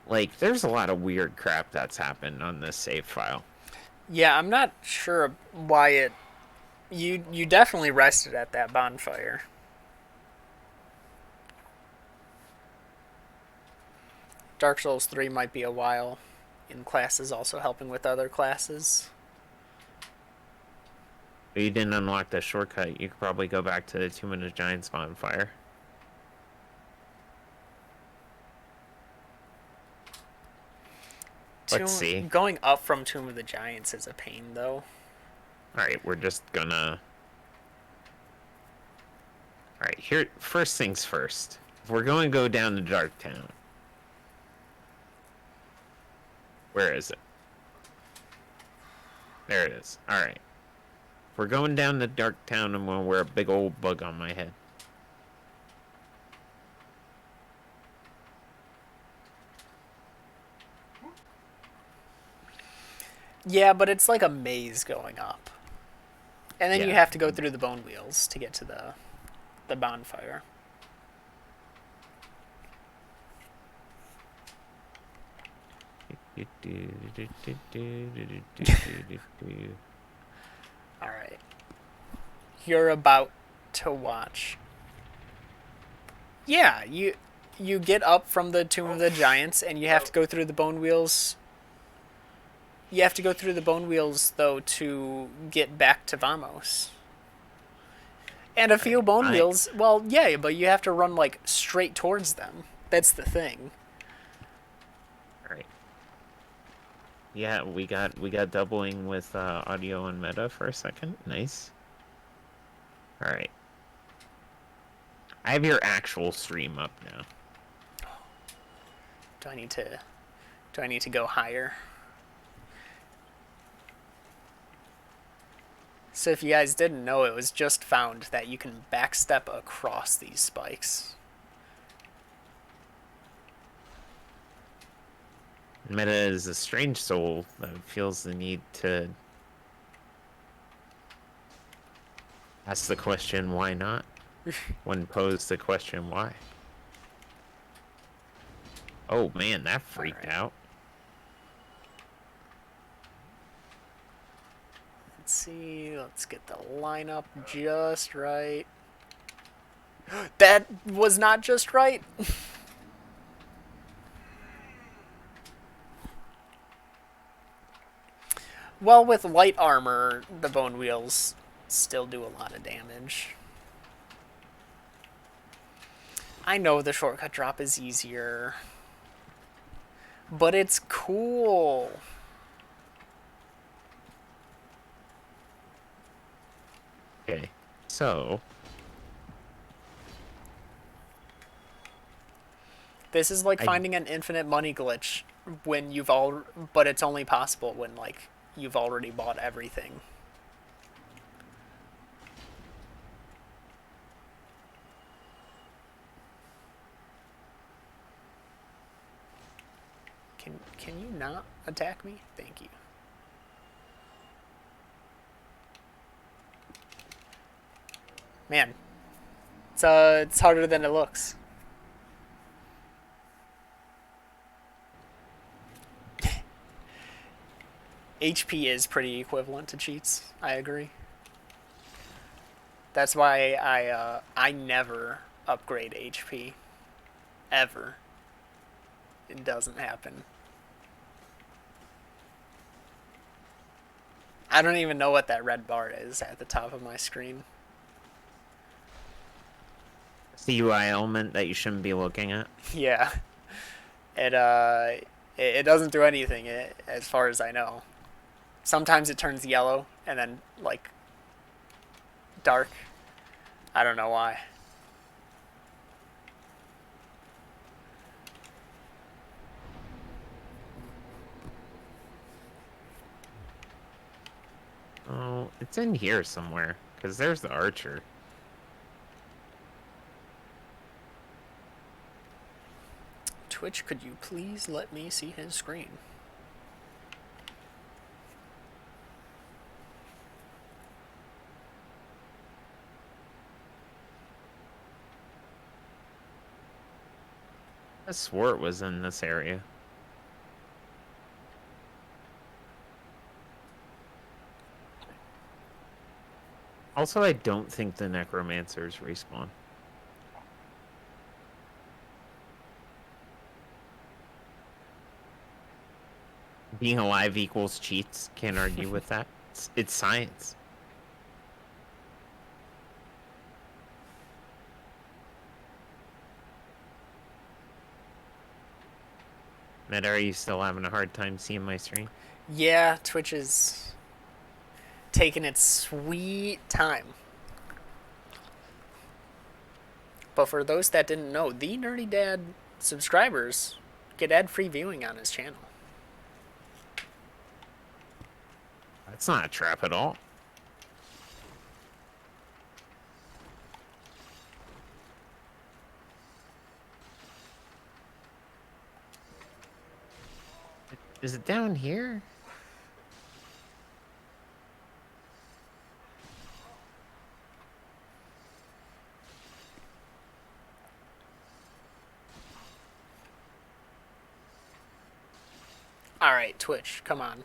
Like there's a lot of weird crap that's happened on this save file. Yeah, I'm not sure why it. You definitely rested at that bonfire. Dark Souls 3 might be a while in classes, also helping with other classes. If you didn't unlock the shortcut, you could probably go back to the Tomb of the Giants bonfire. Let's see. Going up from Tomb of the Giants is a pain, though. Alright, we're just gonna... Alright, here, first things first. If we're going to go down to Dark Town. Where is it? There it is. Alright. If we're going down to Dark Town, I'm gonna wear a big old bug on my head. Yeah, but it's like a maze going up. And then you Yeah. have to go through the bone wheels to get to the bonfire. Alright. You're about to watch. Yeah, you get up from the Tomb of the Giants and you have to go through the bone wheels. You have to go through the bone wheels though to get back to Vamos. And a few bone wheels, well, yeah, but you have to run like straight towards them. That's the thing. Alright. Yeah, we got doubling with audio and meta for a second. Nice. Alright. I have your actual stream up now. Do I need to go higher? So if you guys didn't know, it was just found that you can backstep across these spikes. Meta is a strange soul that feels the need to ask the question, why not? When posed the question, why? Oh man, that freaked out. Let's see, let's get the lineup just right. That was not just right. Well, with light armor, the bone wheels still do a lot of damage. I know the shortcut drop is easier, but it's cool. Okay, so This is like finding an infinite money glitch when but it's only possible when like you've already bought everything. Can you not attack me? Thank you. Man, it's harder than it looks. HP is pretty equivalent to cheats. I agree. That's why I never upgrade HP. Ever. It doesn't happen. I don't even know what that red bar is at the top of my screen. it's the UI element that you shouldn't be looking at. Yeah. It doesn't do anything as far as I know. Sometimes it turns yellow and then like dark. I don't know why. Oh, it's in here somewhere. Because there's the archer. Twitch, could you please let me see his screen? I swore it was in this area. Also, I don't think the necromancers respawn. Being alive equals cheats. Can't argue with that. It's science. Meta, are you still having a hard time seeing my screen? Yeah, Twitch is taking its sweet time. But for those that didn't know, the NerdyDad subscribers get ad-free viewing on his channel. That's not a trap at all. Is it down here? Alright, Twitch, come on.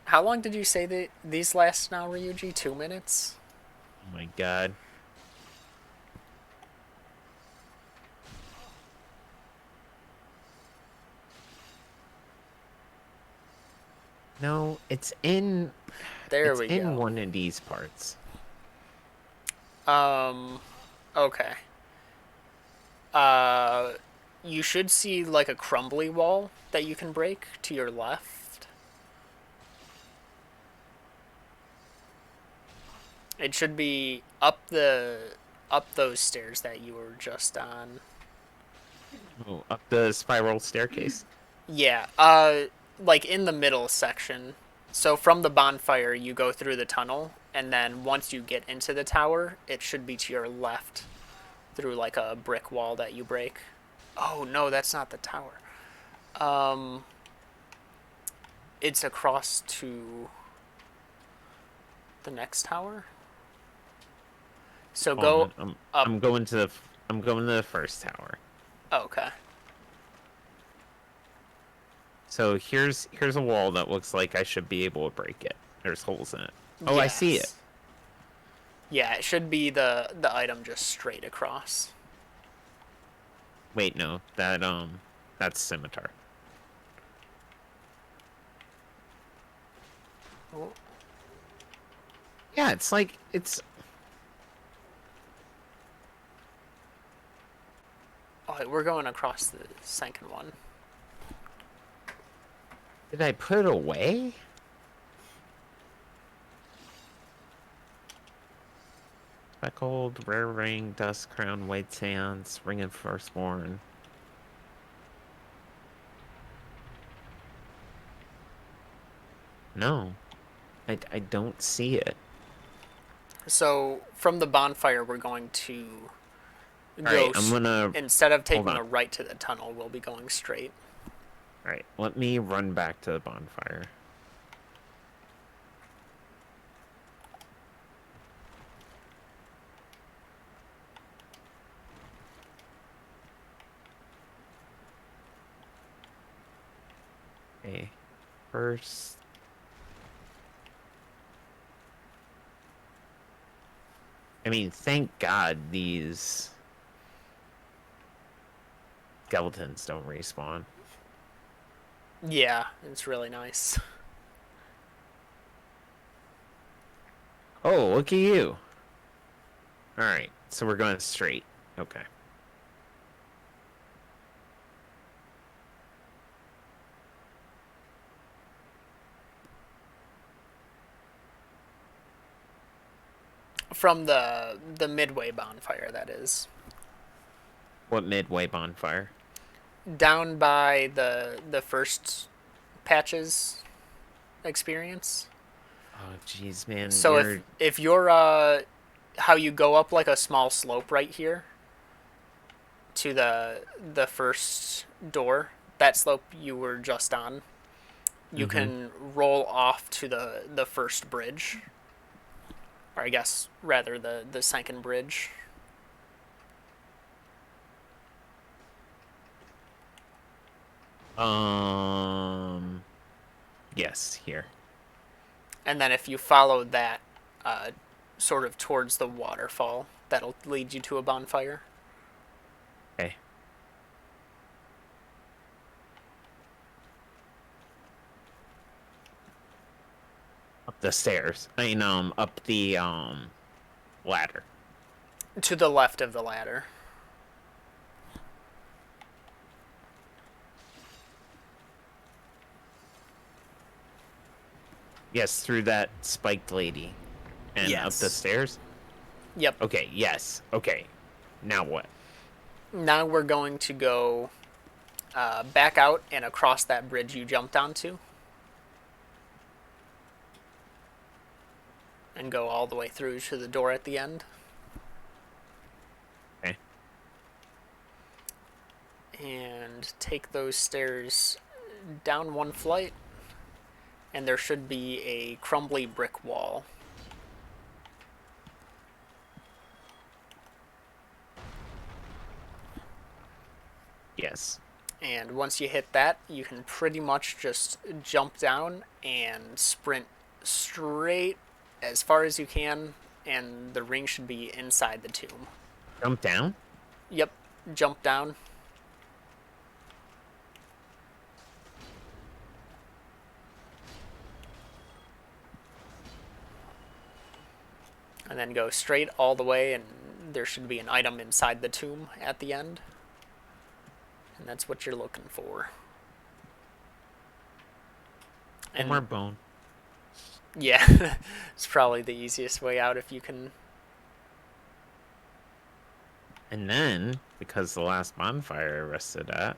How long did you say that these last now, Ryuji? 2 minutes? Oh my god. No, it's in. There It's we in go. one of these parts. Okay. You should see like a crumbly wall that you can break to your left. It should be up those stairs that you were just on. Oh, up the spiral staircase. Yeah, like in the middle section. So from the bonfire, you go through the tunnel, and then once you get into the tower, it should be to your left through like a brick wall that you break. Oh no, that's not the tower. It's across to the next tower. So go Hold on, up. I'm going to the. I'm going to the first tower. Okay. So here's a wall that looks like I should be able to break it. There's holes in it. Oh, I see it. Yes. Yeah, it should be the item just straight across. Wait, no, that's scimitar. Oh, Yeah, it's like it's. wait, we're going across the second one. Did I put it away? Speckled, rare ring, dust crown, white sands, ring of firstborn. No, I don't see it. So from the bonfire, we're going to All go. right, I'm gonna. Instead of Hold taking on. a right to the tunnel, we'll be going straight. All right, let me run back to the bonfire. Okay, first. I mean, thank God these skeletons don't respawn. Yeah, it's really nice. Oh, look at you. All right, so we're going straight. Okay. From the midway bonfire, that is. What midway bonfire? Down by the first patches experience. Oh, jeez, man, So if you're how you go up like a small slope right here to the first door, that slope you were just on, you can roll off to the first bridge, or I guess rather the second bridge. Yes, here. And then if you follow that uh, sort of towards the waterfall, that'll lead you to a bonfire. Okay. Up the stairs. I mean, up the ladder. To the left of the ladder. Yes, through that spiked lady. And up the Yes. stairs? Yep. Okay, yes. Okay. Now what? Now we're going to go back out and across that bridge you jumped onto. And go all the way through to the door at the end. Okay. And take those stairs down one flight. And there should be a crumbly brick wall. Yes. And once you hit that, you can pretty much just jump down and sprint straight as far as you can, and the ring should be inside the tomb. Jump down? Yep, jump down. And then go straight all the way, and there should be an item inside the tomb at the end. And that's what you're looking for. And more bone. Yeah, it's probably the easiest way out if you can. And then, because the last bonfire I rested at,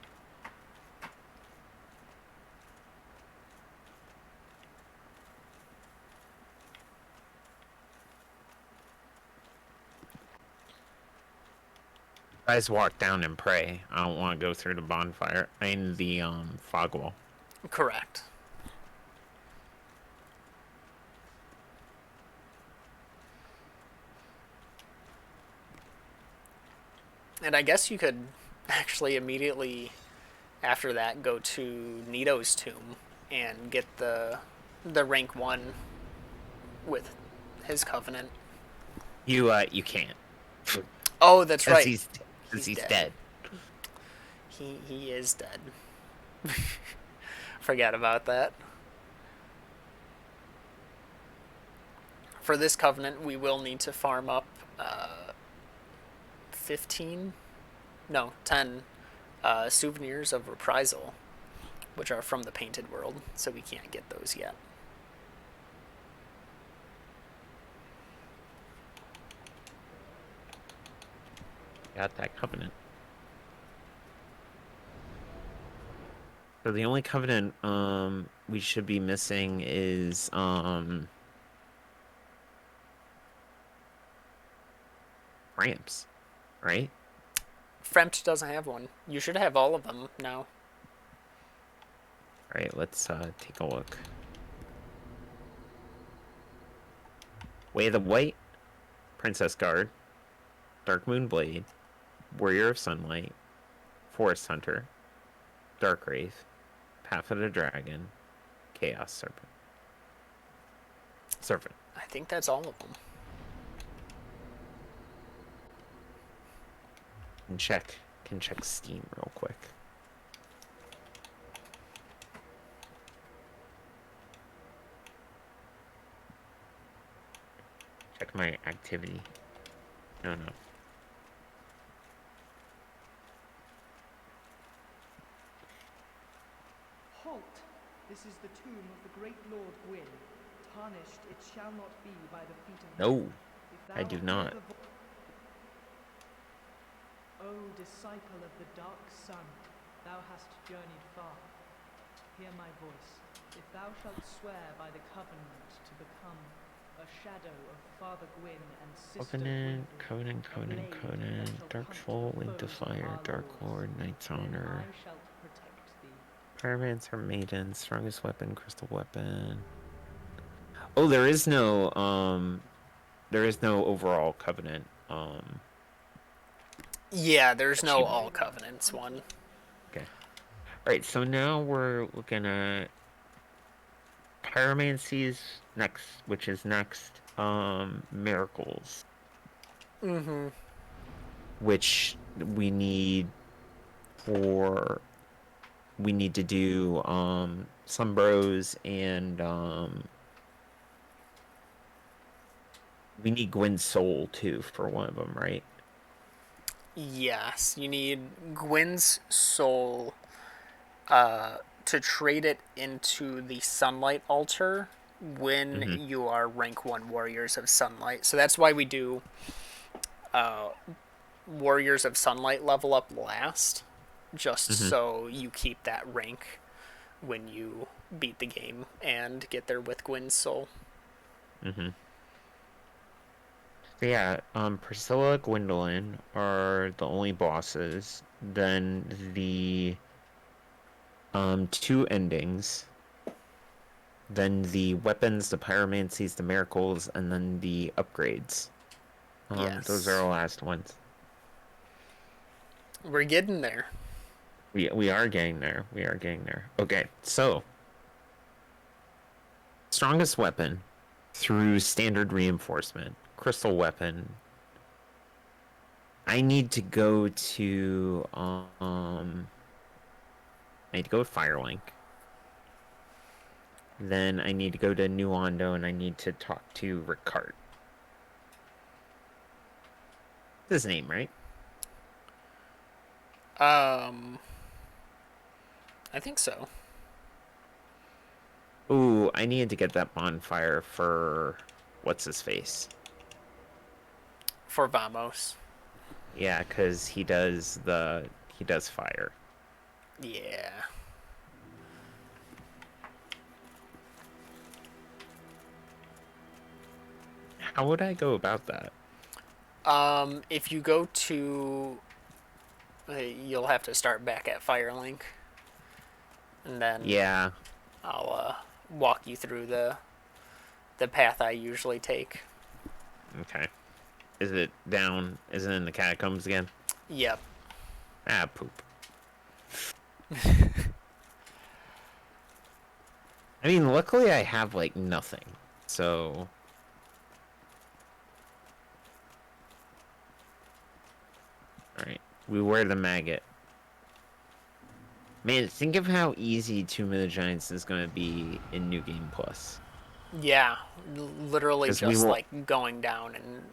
guys walk down and pray. I don't want to go through the bonfire. I mean the fog wall. Correct. And I guess you could actually immediately after that go to Nito's tomb and get the rank 1 with his covenant. You can't. Oh, that's right. Because he's dead. He is dead. Forgot about that. For this covenant, we will need to farm up 10 souvenirs of reprisal, which are from the Painted World, so we can't get those yet. Got that covenant. So the only covenant we should be missing is ramps, right? Fremt doesn't have one. You should have all of them now. All right, let's take a look. Way of the White, Princess Guard, Dark Moon Blade, Warrior of Sunlight, Forest Hunter, Dark Wraith, Path of the Dragon, Chaos Serpent. I think that's all of them. Can check Steam real quick. Check my activity. No. Halt! This is the tomb of the great Lord Gwyn. Tarnished it shall not be by the feet of No, man. If thou I do hear not. O disciple of the dark sun, thou hast journeyed far. Hear my voice. If thou shalt swear by the covenant to become a shadow of Father Gwyn and Sister Covenant, Gwendolyn, Covenant, a blade that Covenant, shall Dark hunt Soul, the Link to foes of Fire, our Dark lords, Lord, Knight's then Honor. I shall protect thee. Pyromancer, Maiden, Strongest Weapon, Crystal Weapon. Oh, there is no overall Covenant, Yeah, there's no achievement. all covenants one. Okay. Alright, so now we're looking at Pyromancy's next, which is next, Miracles. Mm-hmm. Which we need for we need to do Sunbros and we need Gwen's soul too for one of them, right? Yes, you need Gwyn's soul to trade it into the sunlight altar when Mm-hmm. you are rank 1 warriors of sunlight. So that's why we do warriors of sunlight level up last, just Mm-hmm. so you keep that rank when you beat the game and get there with Gwyn's soul. Mm-hmm. So yeah, Priscilla, Gwendolyn are the only bosses. Then the two endings. Then the weapons, the pyromancies, the miracles, and then the upgrades. Those are Yes. the last ones. We're getting there. We are getting there. We are getting there. Okay, so strongest weapon through standard reinforcement, crystal weapon. I need to go to I need to go to Firelink. Then I need to go to New Ondo and I need to talk to Ricard. That's his name, right? I think so. Ooh, I needed to get that bonfire for what's his face. For Vamos. Yeah, because he does fire. Yeah. How would I go about that? If you go to, you'll have to start back at Firelink, and then Yeah. I'll walk you through the path I usually take. Okay. Is it down? Is it in the catacombs again? Yep. Ah, poop. I mean, luckily I have like nothing. So alright. We wear the maggot. Man, think of how easy Tomb of the Giants is gonna be in New Game Plus. Yeah. Literally Because we just will like going down and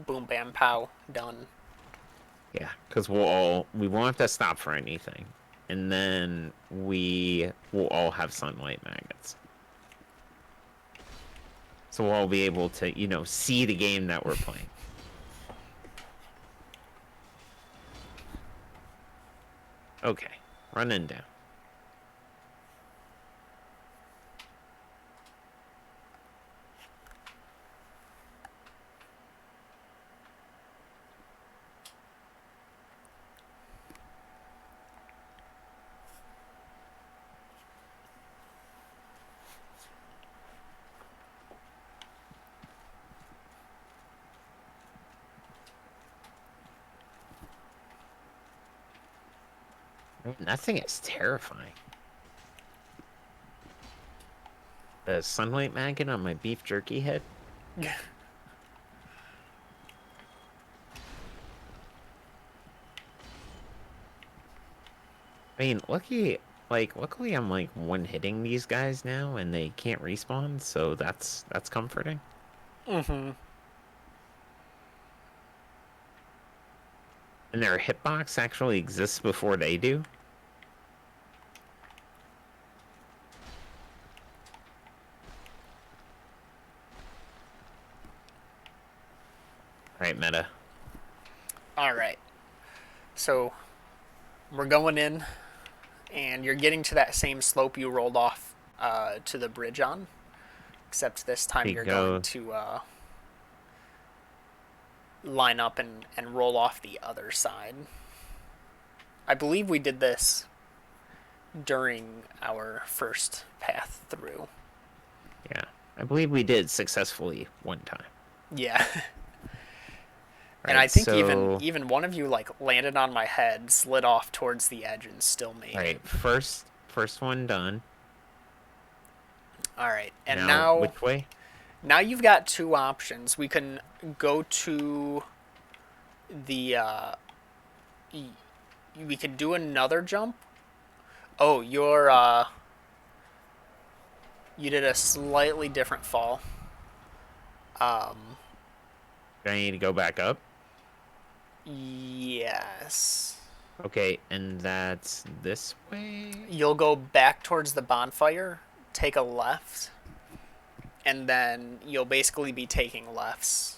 boom, bam, pow, done. Yeah, because we won't have to stop for anything. And then we will all have sunlight maggots. So we'll all be able to, see the game that we're playing. Okay, running down. Man, that thing is terrifying. The sunlight maggot on my beef jerky head. I mean, luckily I'm like one-hitting these guys now and they can't respawn, so that's comforting. Mm-hmm. And their hitbox actually exists before they do. Alright, meta. All right. So we're going in, and you're getting to that same slope you rolled off to the bridge on, except this time There you you're go. going to line up and roll off the other side. I believe we did this during our first path through. Yeah. I believe we did successfully one time. Yeah. And Right, I think so, even one of you like landed on my head, slid off towards the edge, and still made all it. right, first one done. All right, and Now, which way? now you've got two options. We can go to the we could do another jump. Oh, you did a slightly different fall. Do I need to go back up? Yes. Okay, and that's this way? You'll go back towards the bonfire, take a left, and then you'll basically be taking lefts.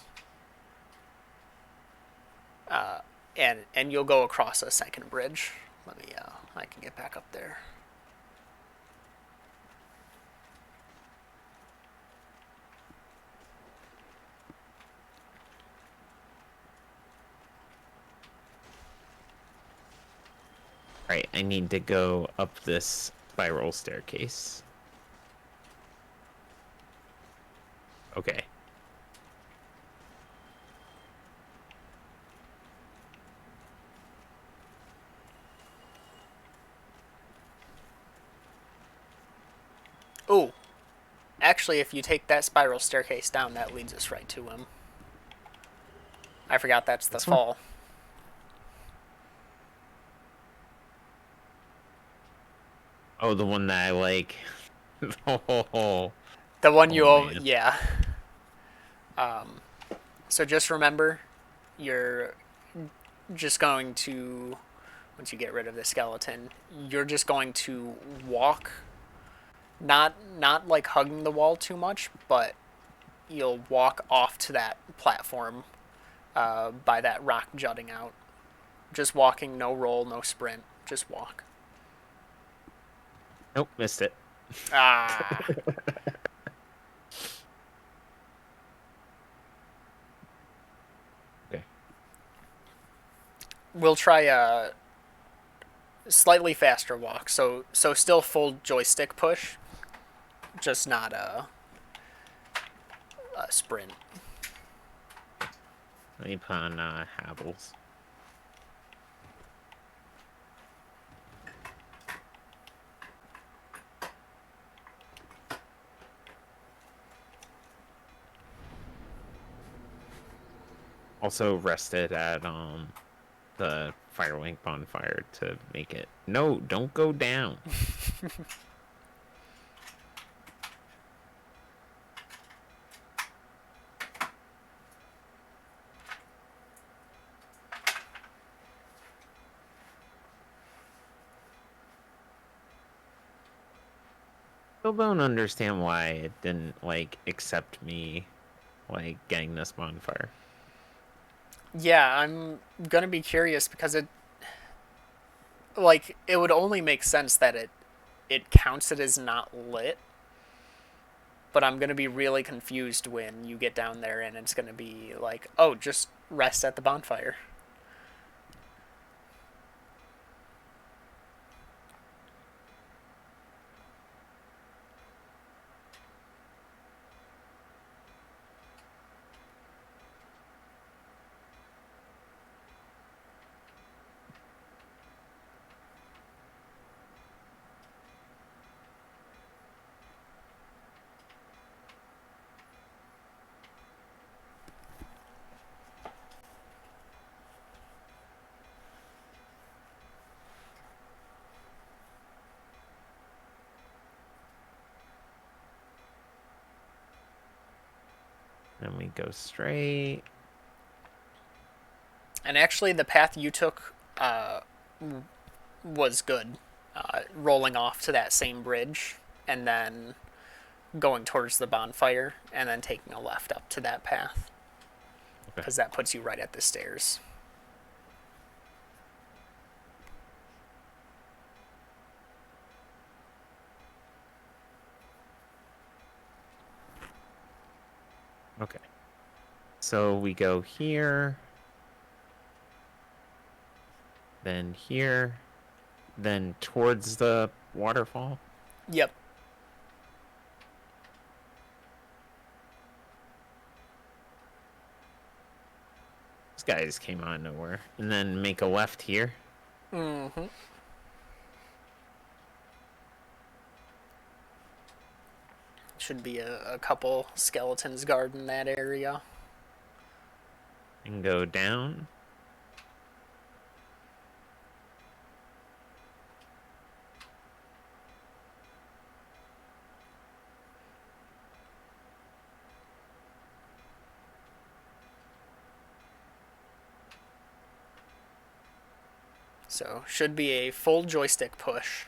And you'll go across a second bridge. Let me I can get back up there. Right, I need to go up this spiral staircase. Okay. Ooh. Actually, if you take that spiral staircase down, that leads us right to him. I forgot that's the This one? fall. Oh, the one that I like. Oh, The one you man. yeah. So just remember, you're just going to, once you get rid of the skeleton, you're just going to walk, not like hugging the wall too much, but you'll walk off to that platform by that rock jutting out. Just walking, no roll, no sprint, just walk. Nope, missed it. Ah. Okay. We'll try a slightly faster walk. So still full joystick push, just not a sprint. Let me put on Habbles. Also rested at the Firewing bonfire to make it. No, don't go down. Still don't understand why it didn't like accept me like getting this bonfire. Yeah, I'm gonna be curious because it would only make sense that it counts it as not lit. But I'm gonna be really confused when you get down there and it's gonna be like, oh, just rest at the bonfire. Then we go straight. And actually, the path you took was good. Rolling off to that same bridge and then going towards the bonfire and then taking a left up to that path. Okay. Because that puts you right at the stairs. Okay. So we go here. Then here. Then towards the waterfall. Yep. This guy just came out of nowhere. And then make a left here. Mm-hmm. Should be a couple skeletons guarding that area. And go down. So should be a full joystick push.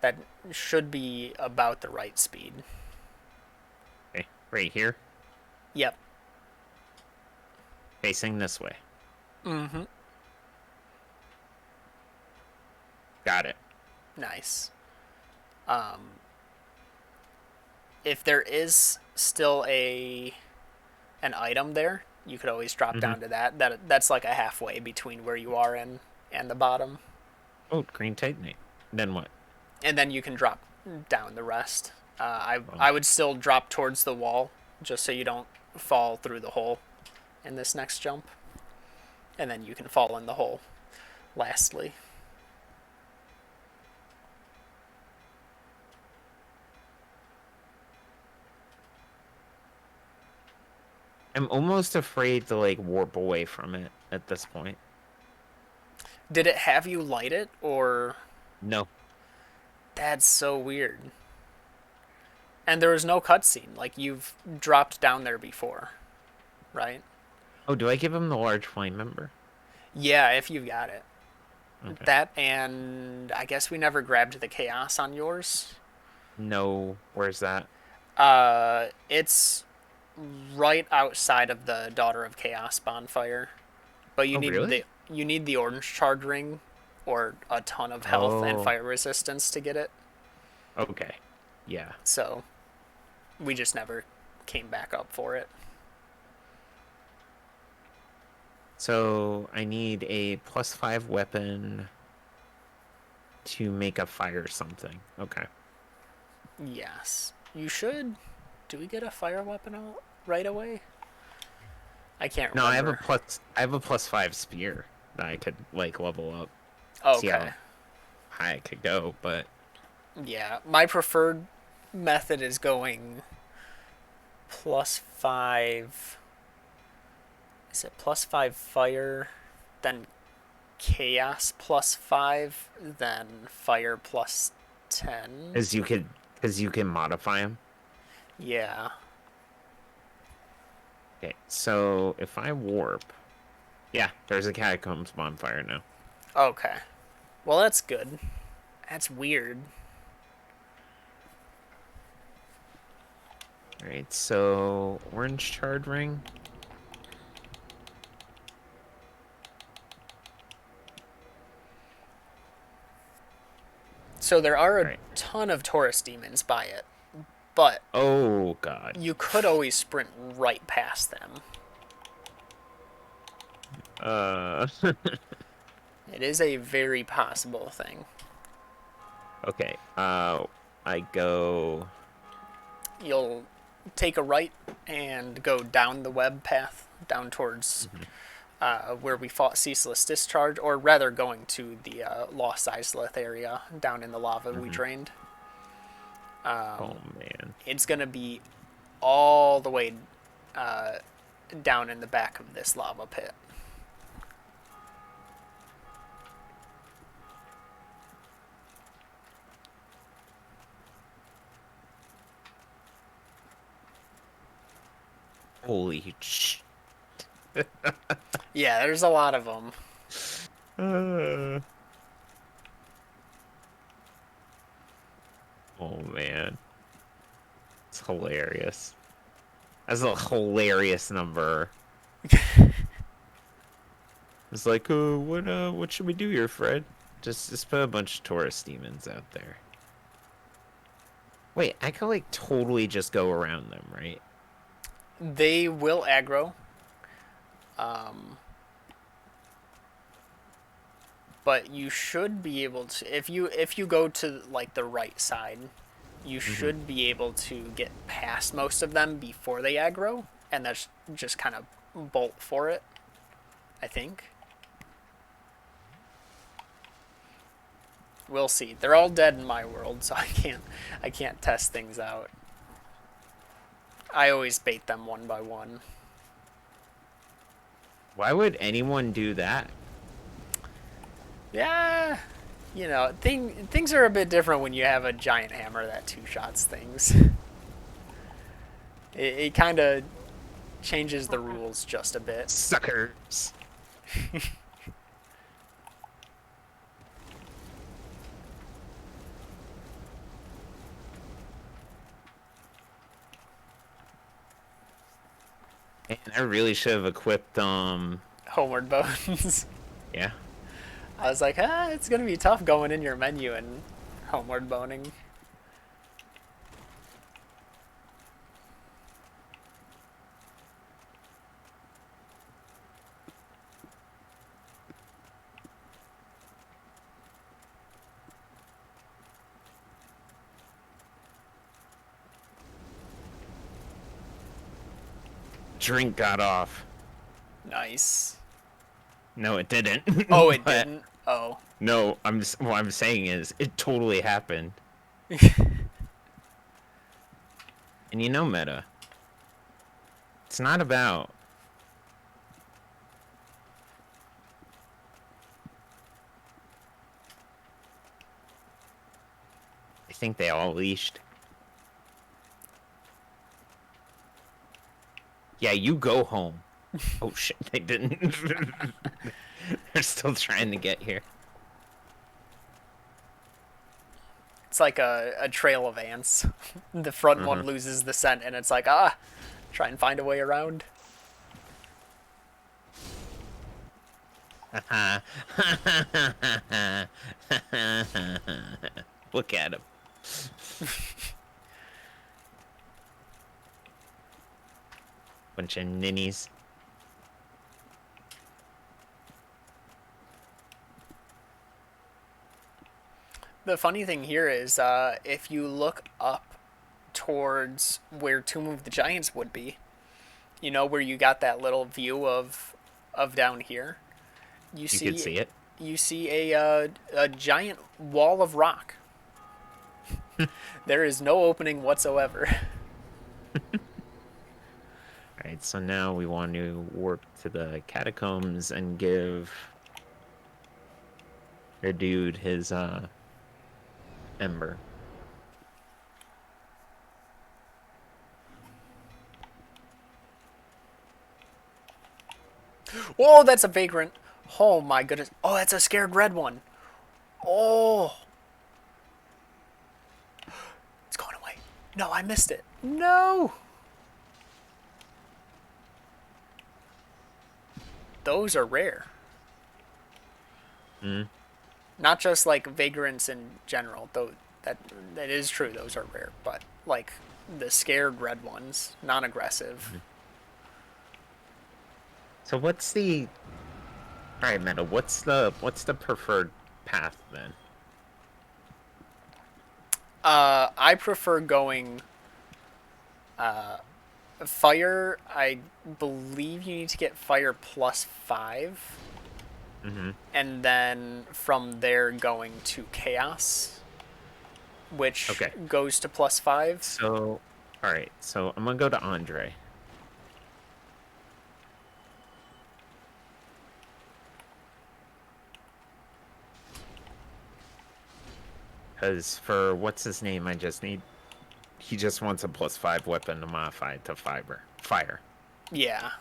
That should be about the right speed. Okay, right here. Yep. Facing this way. Mm-hmm. Got it. Nice. If there is still an item there, you could always drop down to that. That's like a halfway between where you are and the bottom. Oh, green titanite. Then what? And then you can drop down the rest. I would still drop towards the wall, just so you don't fall through the hole in this next jump. And then you can fall in the hole lastly. I'm almost afraid to like warp away from it at this point. Did it have you light it, or... No. That's so weird. And there was no cutscene. Like, you've dropped down there before, right? Oh, do I give him the large flame member? Yeah, if you've got it. Okay. That, and I guess we never grabbed the chaos on yours. No. Where's that? It's right outside of the Daughter of Chaos bonfire. But you Oh, need really? you need the orange charge ring or a ton of health and Oh. fire resistance to get it. Okay. Yeah. So we just never came back up for it. So I need a +5 weapon to make a fire something. Okay. Yes. You should. Do we get a fire weapon out right away? I can't No, remember. I have a +5 spear that I could like level up. See Okay. how high I could go, but Yeah. My preferred method is going +5. Is it +5 fire, then chaos +5, then fire +10? because you can modify them. Yeah. Okay, so if I warp, yeah, there's a catacombs bonfire now. Okay. Well, that's good. That's weird. All right, so orange charred ring. So there are a Right. ton of Taurus demons by it, but Oh god. you could always sprint right past them. It is a very possible thing. Okay. I go. You'll take a right and go down the web path, down towards where we fought Ceaseless Discharge, or rather going to the Lost Islith area down in the lava we drained. Oh man. It's going to be all the way down in the back of this lava pit. Holy sh. Yeah, there's a lot of them. Oh man. It's hilarious. That's a hilarious number. It's like, what should we do here, Fred? Just put a bunch of Taurus demons out there. Wait, I could like totally just go around them, right? They will aggro. Um, but you should be able to if you go to like the right side, you Mm-hmm. should be able to get past most of them before they aggro, and that's just kind of bolt for it, I think. We'll see. They're all dead in my world, so I can't test things out. I always bait them one by one. Why would anyone do that? Yeah, things are a bit different when you have a giant hammer that two shots things. It kind of changes the rules just a bit. Suckers. And I really should have equipped Homeward bones. yeah. I was like, it's gonna be tough going in your menu and homeward boning. Drink got off. Nice. No, it didn't. Oh, it But- didn't. Oh. No, what I'm saying is it totally happened. And you know, Meta, it's not about I think they all leashed. Yeah, you go home. Oh shit, they didn't. They're still trying to get here. It's like a trail of ants. The front one loses the scent, and it's like, try and find a way around. Look at him. Bunch of ninnies. The funny thing here is, if you look up towards where Tomb of the Giants would be, where you got that little view of down here, You could see it. You see a giant wall of rock. There is no opening whatsoever. Alright, so now we want to warp to the catacombs and give your dude his ember. Whoa, that's a vagrant. Oh my goodness. Oh, that's a scared red one. Oh. It's going away. No, I missed it. No. Those are rare. Hmm. Not just like vagrants in general, though that is true, those are rare, but like the scared red ones, non-aggressive. So what's the Alright, Meta, what's the preferred path then? I prefer going fire. I believe you need to get fire +5. Mm-hmm. And then from there going to chaos, which Okay. goes to +5. So, alright, so I'm gonna go to Andre. Because for what's his name, he just wants a +5 weapon to modify to fire. Yeah.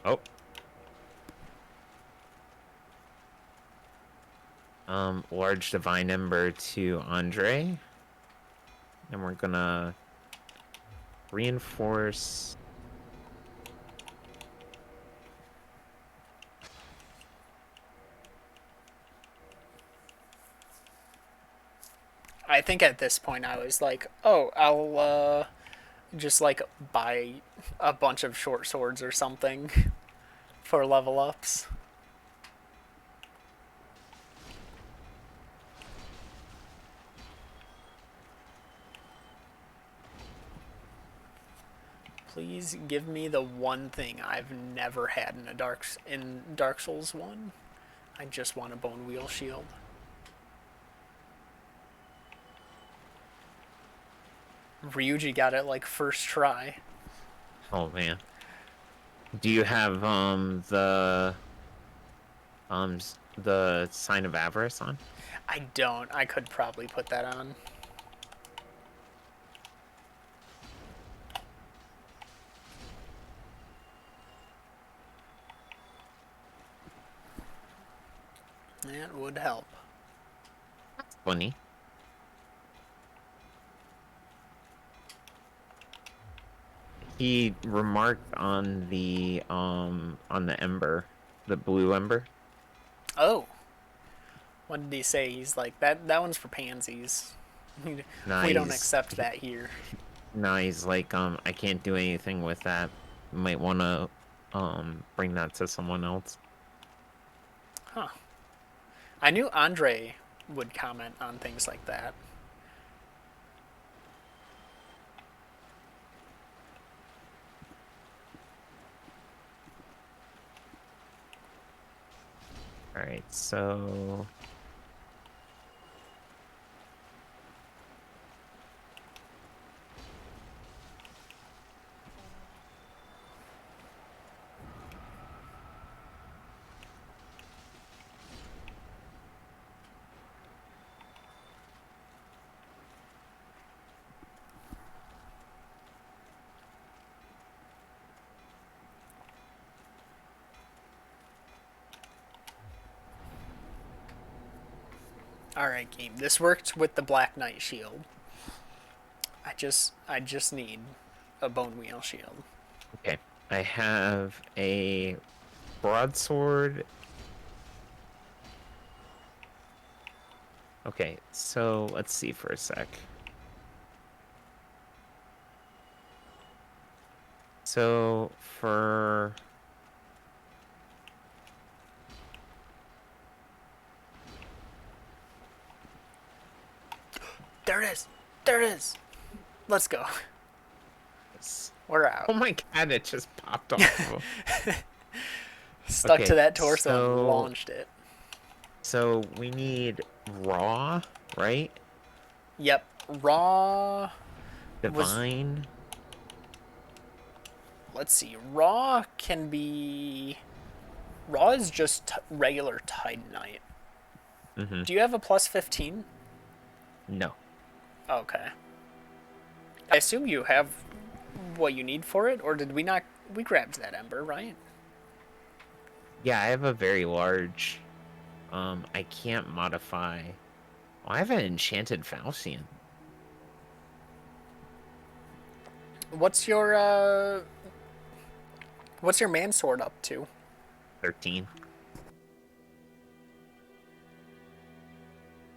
Oh. Large divine ember to Andre. And we're gonna reinforce. I think at this point I was like, oh, I'll just like buy a bunch of short swords or something for level ups. Please give me the one thing I've never had in Dark Souls 1. I just want a bone wheel shield. Ryuji got it like first try. Oh man. Do you have the sign of avarice on? I don't. I could probably put that on. That would help. Funny. He remarked on the ember, the blue ember. Oh. What did he say? He's like, that one's for pansies. Nah, We don't accept that here. Nah, he's like, I can't do anything with that. You might wanna bring that to someone else. Huh. I knew Andre would comment on things like that. Alright, so Alright, game. This worked with the Black Knight shield. I just need a bone wheel shield. okay. I have a broadsword. Okay, so let's see for a sec. So for There it is! There it is! Let's go. We're out. oh my god, it just popped off. Stuck Okay, to that torso so- and launched it. So we need raw, right? Yep. Raw. Divine. Let's see. Raw can be. Raw is just regular Titanite. Mm-hmm. Do you have a plus 15? No. Okay. I assume you have what you need for it, or did we not? We grabbed that ember, right? Yeah, I have a very large. I can't modify. Oh, I have an enchanted Falcion. What's your man sword up to? 13.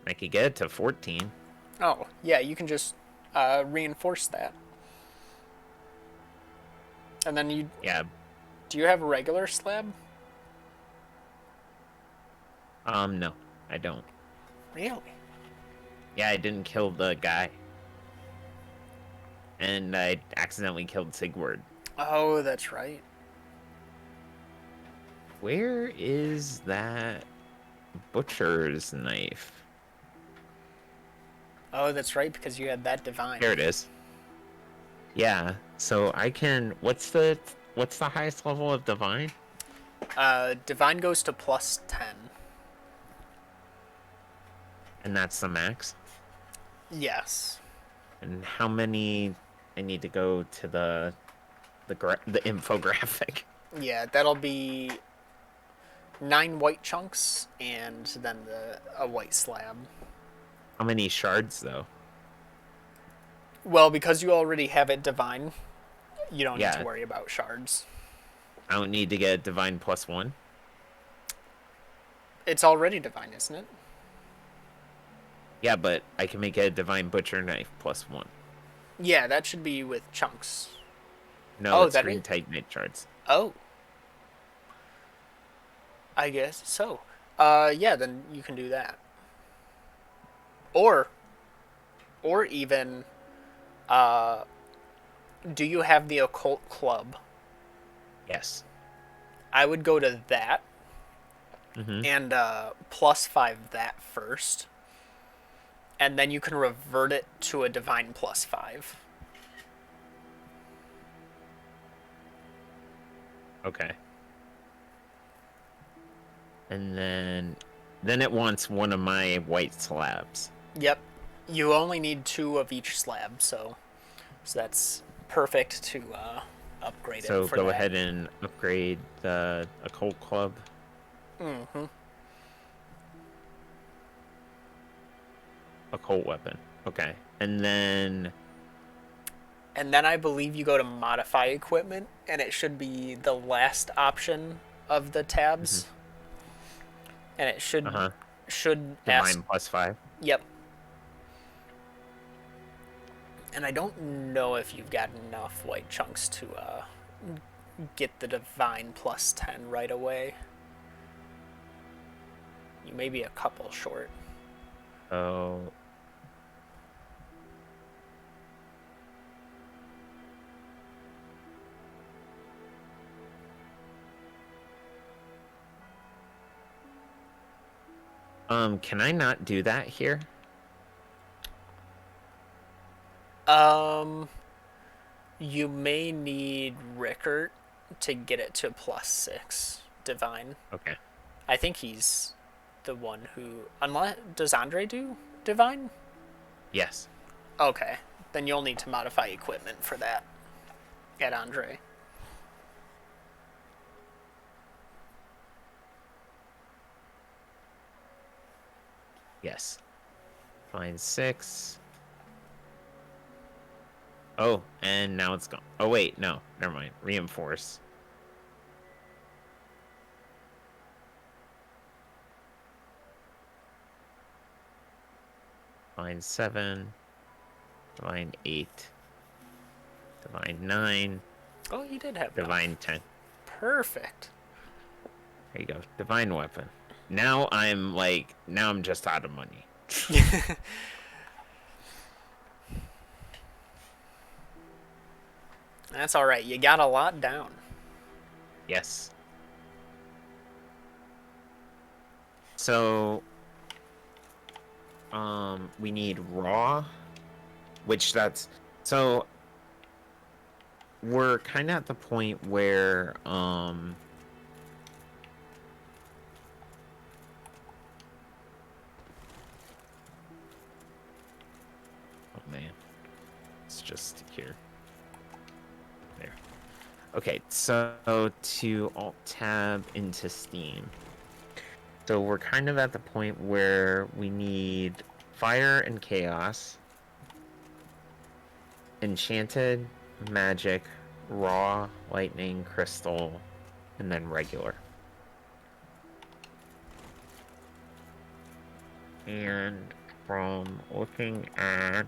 I could get it to 14. Oh, yeah, you can just reinforce that. And then you Yeah. do you have a regular slab? No, I don't. Really? Yeah, I didn't kill the guy. And I accidentally killed Sigurd. Oh, that's right. Where is that butcher's knife? Oh, that's right, because you had that divine. Here it is. Yeah, so I can. What's the highest level of divine? Divine goes to plus 10. And that's the max. Yes. And how many? I need to go to the infographic. Yeah, that'll be 9 white chunks and then a white slab. How many shards though? Well, because you already have it divine, you don't need Yeah. to worry about shards. I don't need to get divine +1. It's already divine, isn't it? Yeah, but I can make a divine butcher knife +1. Yeah, that should be with chunks. No, Oh, it's that green is. titanite shards. Oh, I guess so. Yeah, then you can do that. Or, or even, uh, do you have the occult club? Yes. I would go to that Mm-hmm. and +5 that first, and then you can revert it to a divine +5. Okay. And then it wants one of my white slabs. Yep, you only need 2 of each slab, so that's perfect to upgrade it So for go that. ahead and upgrade the occult club. Mm-hmm. Occult weapon. Okay. And then And then I believe you go to modify equipment, and it should be the last option of the tabs. And it should ask. divine +5. Yep. And I don't know if you've got enough white chunks to get the divine +10 right away. You may be a couple short. Oh. Can I not do that here? You may need Rickert to get it to +6 divine. Okay. I think he's the one who. Unless does Andre do divine? Yes. Okay, then you'll need to modify equipment for that at Andre. Yes. Divine 6. Oh, and now it's gone. Oh, wait. No. Never mind. Reinforce. Divine 7. Divine 8. Divine 9. Oh, you did have Divine enough. 10. Perfect. There you go. Divine weapon. Now I'm just out of money. That's all right. You got a lot down. Yes. So, we need raw, so we're kind of at the point where, oh man, it's just here. There. Okay, so to alt tab into Steam. So we're kind of at the point where we need fire and chaos, enchanted, magic, raw, lightning, crystal, and then regular. And from looking at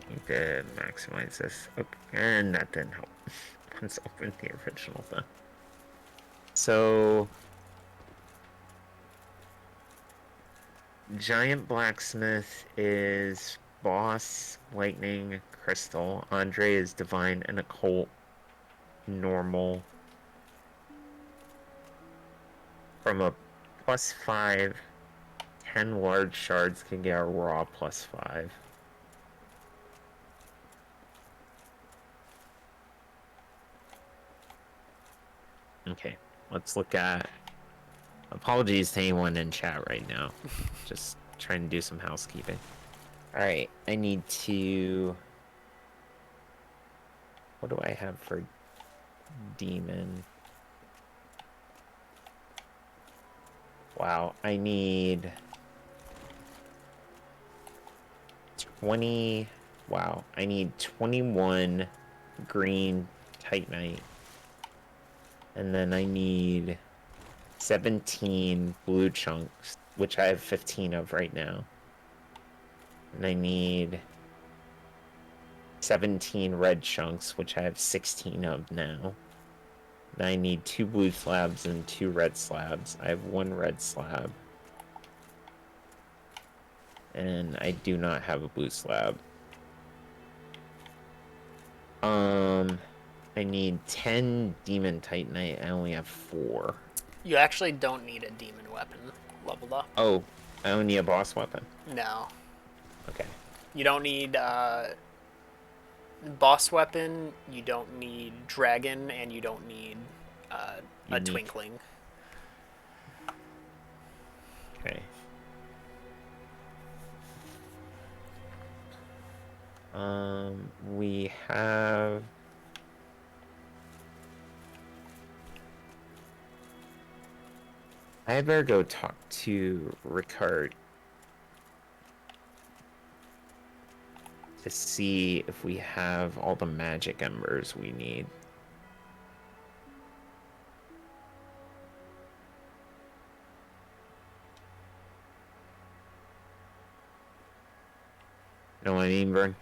need to maximize this. Okay, and that didn't help. Let's open the original then. So, Giant Blacksmith is boss, lightning, crystal. Andre is divine and occult, normal. From a +5, 10 large shards can get a raw +5. Okay, let's look at. Apologies to anyone in chat right now. Just trying to do some housekeeping. Alright, I need to. What do I have for demon? Wow, I need 20. Wow, I need 21 green titanite And then I need 17 blue chunks, which I have 15 of right now. And I need 17 red chunks, which I have 16 of now. And I need 2 blue slabs and 2 red slabs. I have 1 red slab. And I do not have a blue slab. I need 10 demon titanite. I only have 4. You actually don't need a demon weapon leveled up. Oh, I only need a boss weapon. No. Okay. You don't need boss weapon, you don't need dragon, and you don't need a Unique. twinkling. Okay. We have... I better go talk to Ricard to see if we have all the magic embers we need. You know what I mean, Vern?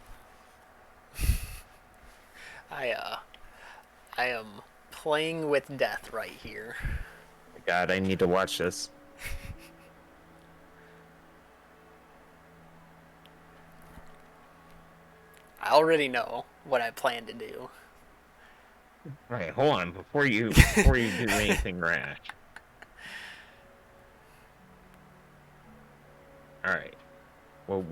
I am playing with death right here. God, I need to watch this. I already know what I plan to do. All right, hold on before you do anything rash. All right. Well,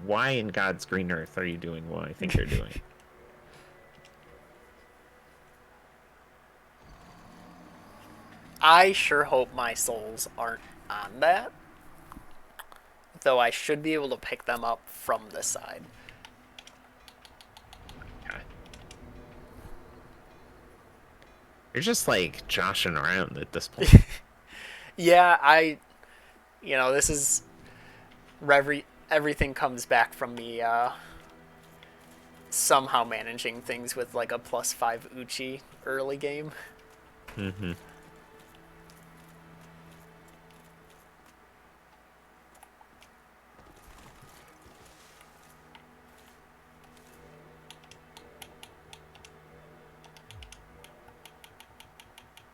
why in God's green earth are you doing what I think you're doing? I sure hope my souls aren't on that. Though I should be able to pick them up from this side. God. You're just like joshing around at this point. Yeah, this is everything comes back from me somehow managing things with like a +5 Uchi early game. Mm-hmm.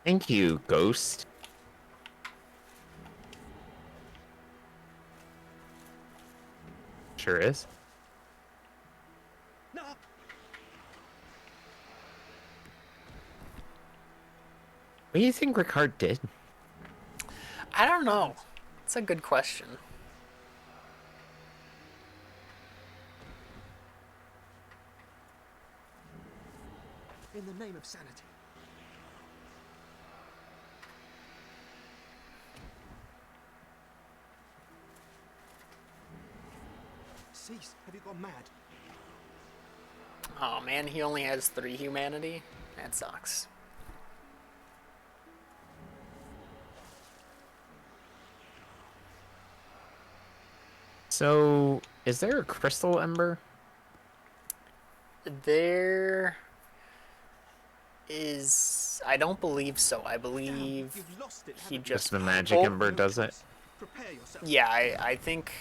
Thank you, Ghost. Sure is. No. What do you think Ricard did? I don't know. It's a good question. In the name of sanity. Cease. Have you gone mad? Oh man, he only has 3 humanity? That sucks. So, is there a crystal ember? There is... I don't believe so. I Damn, believe you've lost it, he haven't just... Just the magic Oh, ember No does it? choice. Prepare yourself. yeah, I think...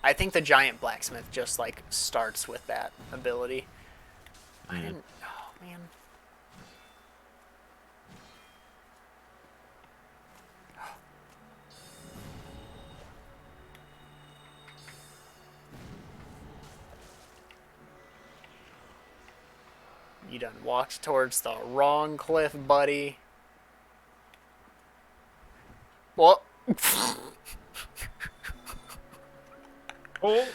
I think the giant blacksmith just, like, starts with that ability. I didn't... Oh, man. You done walked towards the wrong cliff, buddy. What? Oh!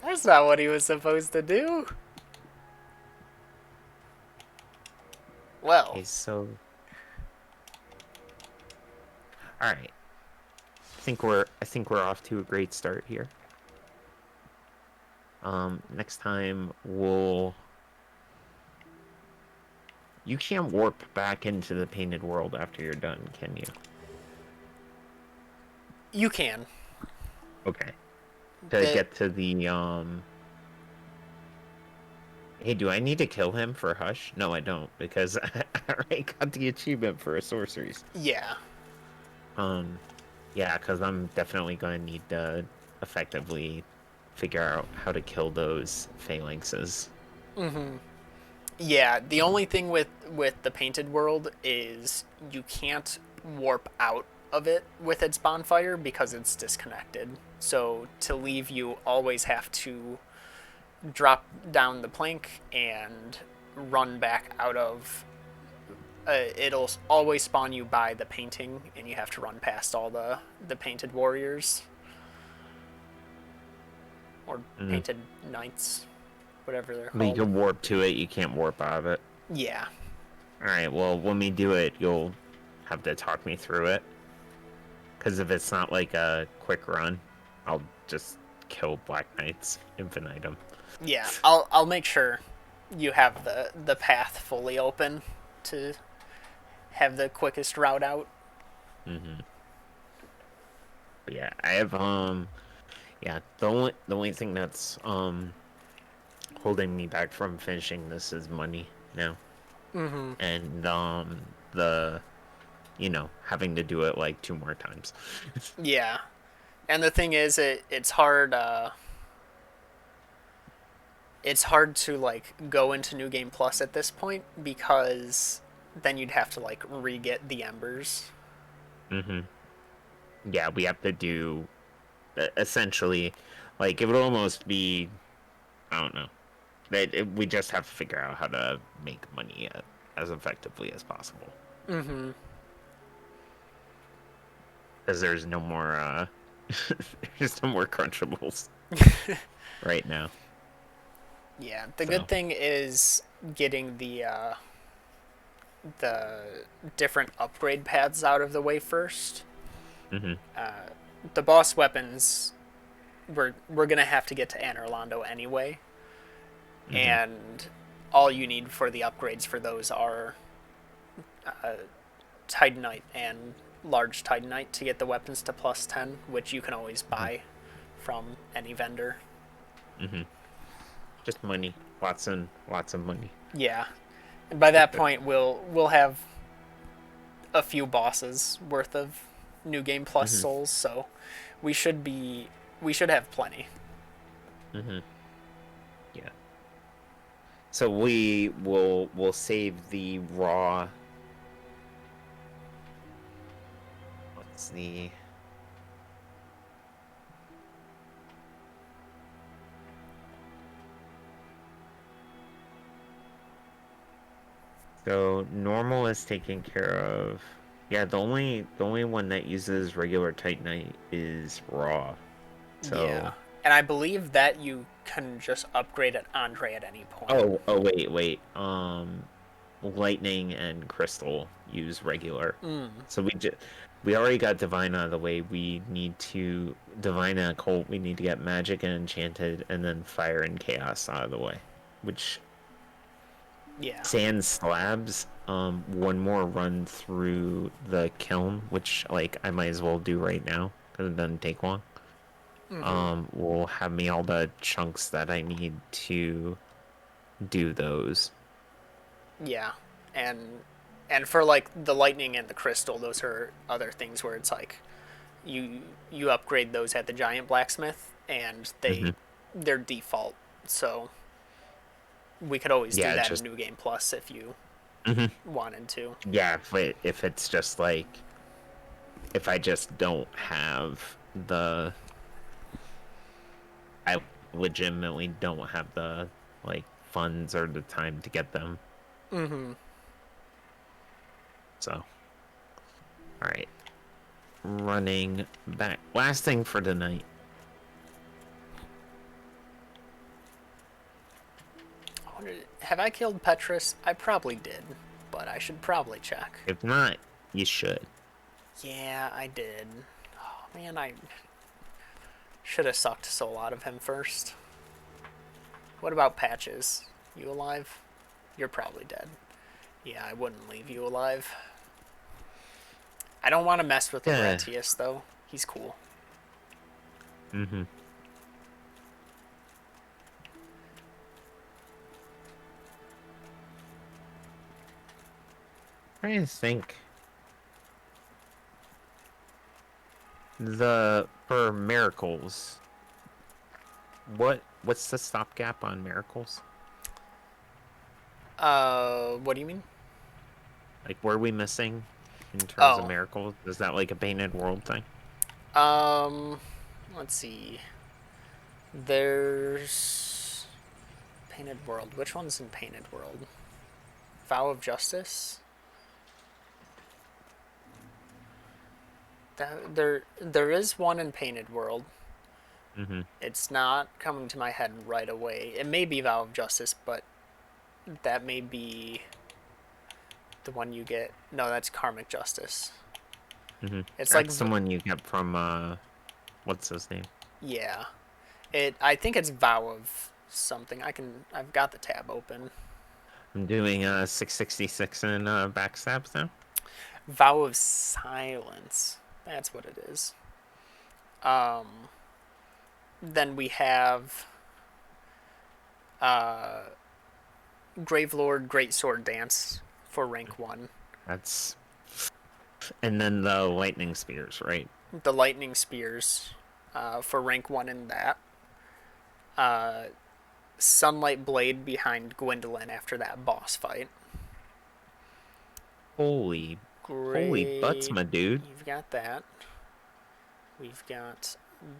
That's not what he was supposed to do. Well, Okay, so... Alright. I think we're off to a great start here. Next time we'll... You can't warp back into the painted world after you're done, can you? you can. Okay. To get to the Hey, do I need to kill him for Hush? No, I don't, because I already got the achievement for sorceries. Yeah. Yeah, because I'm definitely going to need to effectively figure out how to kill those phalanxes. Yeah, the only thing with the painted world is you can't warp out of it with its bonfire because it's disconnected. So to leave, you always have to drop down the plank and run back out of. It'll always spawn you by the painting, and you have to run past all the painted warriors or Mm. painted knights, whatever they're But you called. can warp to it, you can't warp out of it. Yeah, Alright, well, when we do it, you'll have to talk me through it. Because if it's not like a quick run, I'll just kill Black Knights infinitum. yeah. I'll make sure you have the path fully open to have the quickest route out. Mm-hmm. But yeah, I have yeah, the only thing that's holding me back from finishing this is money now. Mm-hmm. And the having to do it like 2 more times. Yeah, and the thing is, it's hard. It's hard to like go into New Game Plus at this point because then you'd have to like re-get the embers. Mm-hmm. Yeah, we have to do essentially like it would almost be I don't know. We just have to figure out how to make money as effectively as possible. Mm-hmm. Because there's no more there's no more crunchables right now. Yeah, the So good thing is getting the different upgrade paths out of the way first. mm-hmm. The boss weapons, we're gonna have to get to Anor Londo anyway, Mm-hmm. and all you need for the upgrades for those are Titanite and large Titanite to get the weapons to +10, which you can always buy from any vendor. Mm-hmm. Just money. Lots of money. Yeah, and by that point we'll have a few bosses worth of New Game Plus Mm-hmm. souls, so we should have plenty. Mm-hmm. Yeah. So we'll save the raw. What's the So normal is taken care of. Yeah, the only one that uses regular Titanite is raw. Yeah, So and I believe that you can just upgrade an Andre at any point. wait. Lightning and crystal use regular. So we already got divine out of the way. We need to divine and occult. We need to get magic and enchanted, and then fire and chaos out of the way. Which Yeah. sand slabs. One more run through the kiln, which like I might as well do right now because it doesn't take long. Will have me all the chunks that I need to do those. Yeah, and for like the lightning and the crystal, those are other things where it's like you upgrade those at the giant blacksmith, and Mm-hmm. they're default. So we could always do Yeah, that in just New Game Plus if you mhm. wanted to. Yeah. If it's just like if I just don't have the, I legitimately don't have the like funds or the time to get them. Mm-hmm. So, all right, running back. Last thing for tonight. Have I killed Petrus? I probably did, but I should probably check. If not, you should. Yeah, I did. Oh man, I should have sucked a soul out of him first. What about Patches? You alive? You're probably dead. Yeah, I wouldn't leave you alive. I don't want to mess with Yeah. Laurentius, though. He's cool. Mm-hmm. trying to think. For miracles, what's the stopgap on miracles? What do you mean? Like, were we missing in terms of Oh, miracles? Is that like a painted world thing? um, let's see. There's Painted World. Which one's in Painted World? Vow of Justice? There is one in Painted World. Mm-hmm. It's not coming to my head right away. It may be Vow of Justice, but that may be the one you get. No, that's Karmic Justice. Mm-hmm. It's like, That's the one you get from what's his name? yeah. I think it's Vow of something. I've got the tab open. I'm doing 666 in backstabs now. Vow of Silence. That's what it is. Um, then we have Gravelord Greatsword Dance for rank 1. That's and then the lightning spears, right? The Lightning Spears for rank 1 in that. Uh, Sunlight Blade behind Gwendolyn after that boss fight. Holy butts, Great. my dude. You've got that. We've got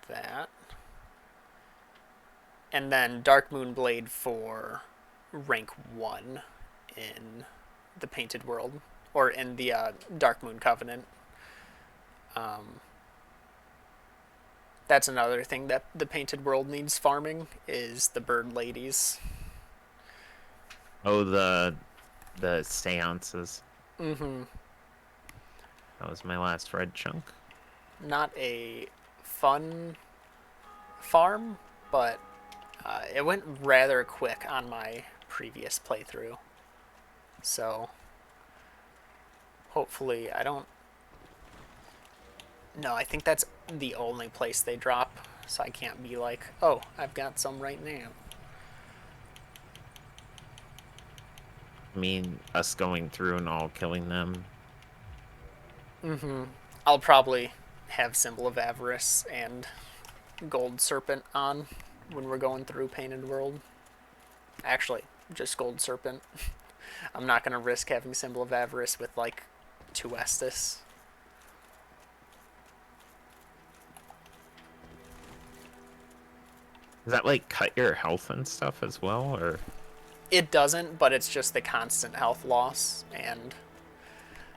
that. And then Dark Moon Blade for rank 1 in the Painted World. Or in the Dark Moon Covenant. That's another thing that the Painted World needs farming, is the Bird Ladies. Oh, the seances. Mm-hmm. That was my last red chunk. Not a fun farm, but it went rather quick on my previous playthrough. So, hopefully I don't... No, I think that's the only place they drop, so I can't be like, oh, I've got some right now. I mean, us going through and all killing them. Mm-hmm. I'll probably have Symbol of Avarice and Gold Serpent on when we're going through Painted World. Actually, just Gold Serpent. I'm not going to risk having Symbol of Avarice with, like, 2 Estus. Does that like cut your health and stuff as well, or? It doesn't, but it's just the constant health loss, and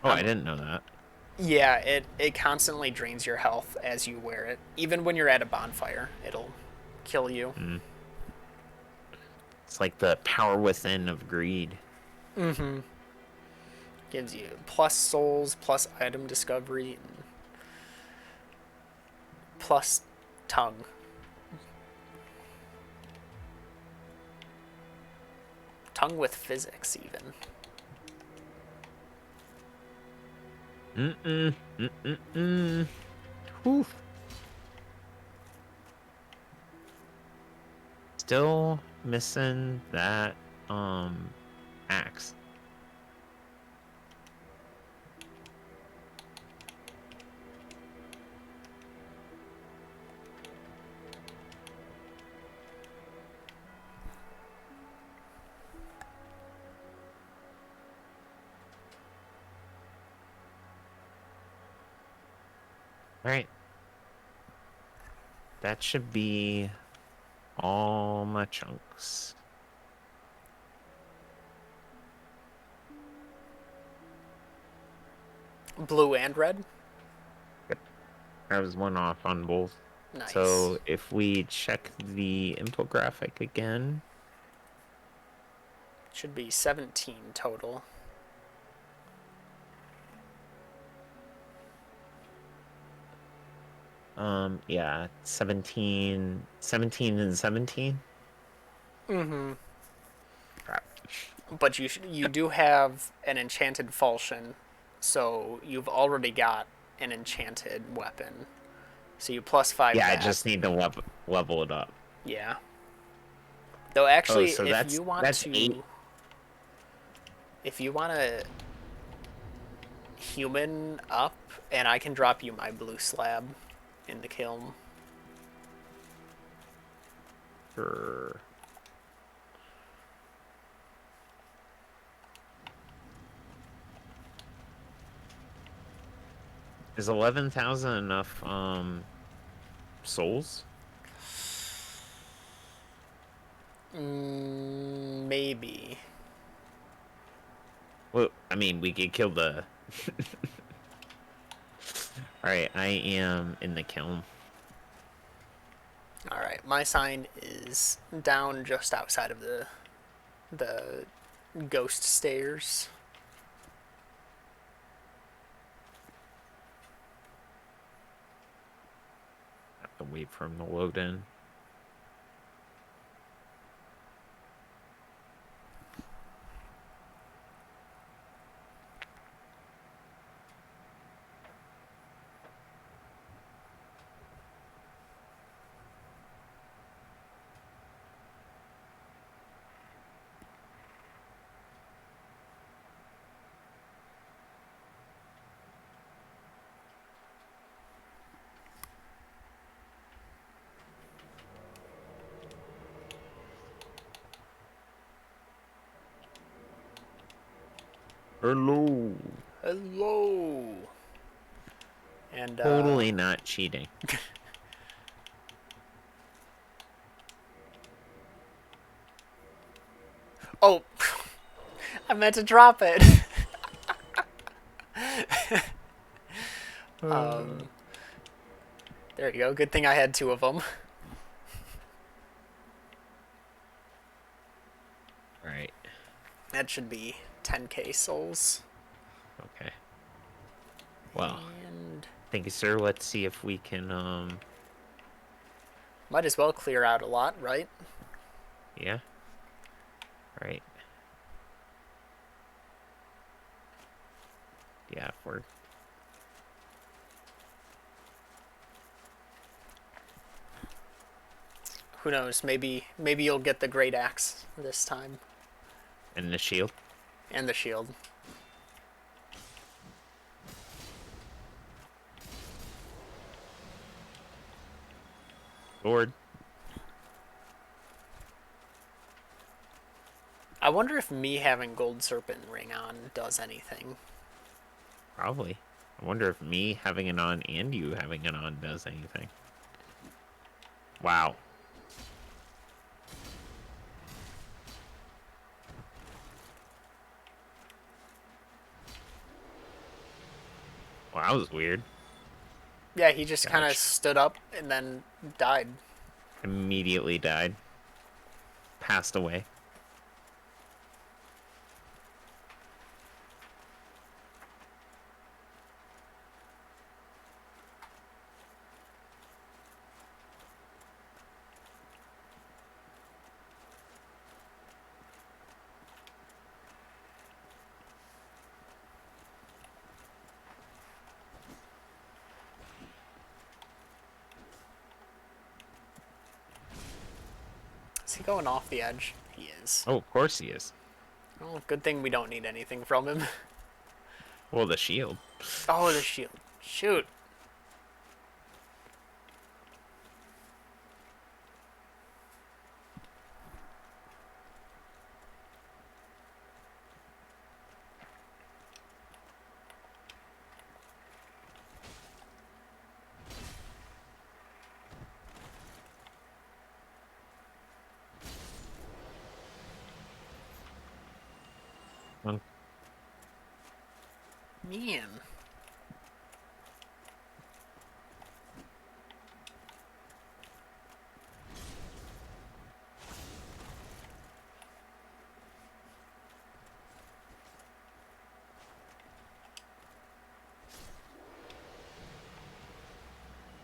Oh, I didn't know that. yeah, it constantly drains your health as you wear it. Even when you're at a bonfire, it'll kill you. It's like the power within of greed. Mm-hmm. Gives you plus souls, plus item discovery, and plus tongue. Tongue with physics, even. Whew. Still missing that axe. All right. That should be all my chunks. Blue and red? I was one off on both. Nice. So if we check the infographic again, should be 17 total. yeah, 17 and 17. Mm-hmm. Crap. But you do have an enchanted falchion, so you've already got an enchanted weapon. So you plus 5 Yeah, that. I just need to level it up. Yeah. Though actually, so if you want that's to... 8. If you want to human up, and I can drop you my blue slab in the kiln. Sure. Is 11,000 enough souls? Maybe. Well, I mean, we could kill the. Alright, I am in the kiln. Alright, my sign is down just outside of the ghost stairs. Have to wait for him to load in. Hello. Hello! And, Totally not cheating. Oh! I meant to drop it! There you go. Good thing I had 2 of them. Right. That should be 10k souls. Okay. Well, And thank you, sir. Let's see if we can, might as well clear out a lot, right? yeah. Right. Yeah, if we're... Who knows? Maybe you'll get the great axe this time. And the shield. And the shield. Lord. I wonder if me having gold serpent ring on does anything. Probably. I wonder if me having it on and you having it on does anything. Wow. Well, that was weird. Yeah, he just kind of Gosh. stood up and then died. Immediately died. Passed away. Is he going off the edge? He is. Oh, of course he is. Oh, good thing we don't need anything from him. Well, the shield. Oh, the shield. Shoot. Um, Man.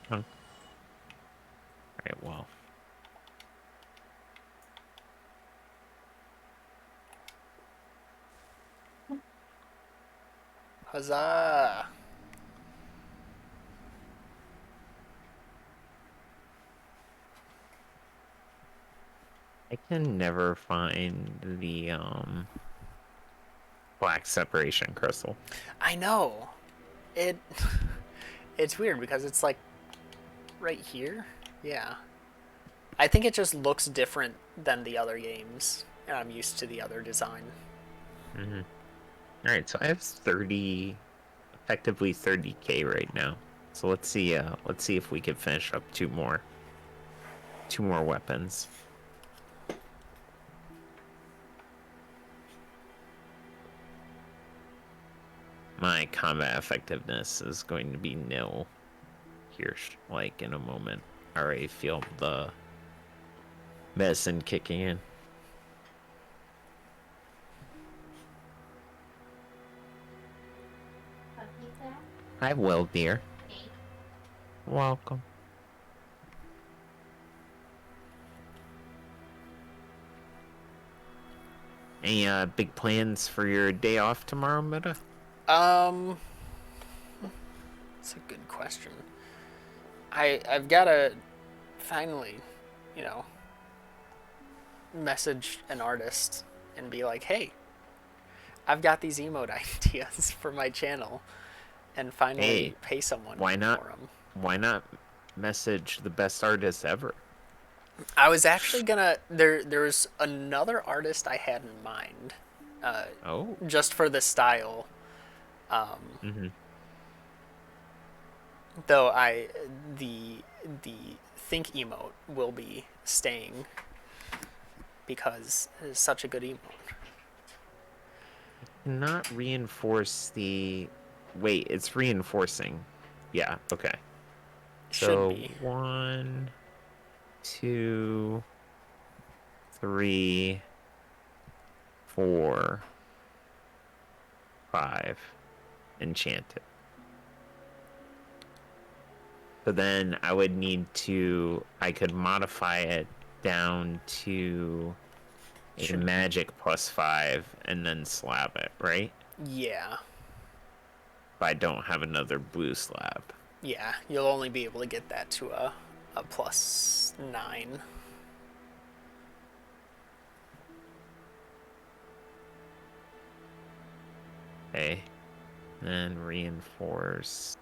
Alright, well. Huzzah. I can never find the, black separation crystal. I know. It it's weird because it's like right here. Yeah. I think it just looks different than the other games, and I'm used to the other design. Mm-hmm. All right, so I have 30, effectively 30k right now. So let's see if we can finish up two more weapons. My combat effectiveness is going to be nil here, like in a moment. I already feel the medicine kicking in. Hi, Will, dear. Welcome. Any big plans for your day off tomorrow, Meta? That's a good question. I've got to finally, you know, message an artist and be like, hey, I've got these emote ideas for my channel, and finally pay someone why not, for them. Why not message the best artist ever? I was actually gonna. There's another artist I had in mind. Just for the style. Though the think emote will be staying because it's such a good emote. Not reinforce the. Wait, it's reinforcing. Yeah. Okay. So Should be 1, 2, 3, 4, 5. Enchant it. So then I would need to. I could modify it down to a magic +5 and then slab it, right? Yeah. But I don't have another blue slab. Yeah, you'll only be able to get that to a +9. Okay. Then reinforce.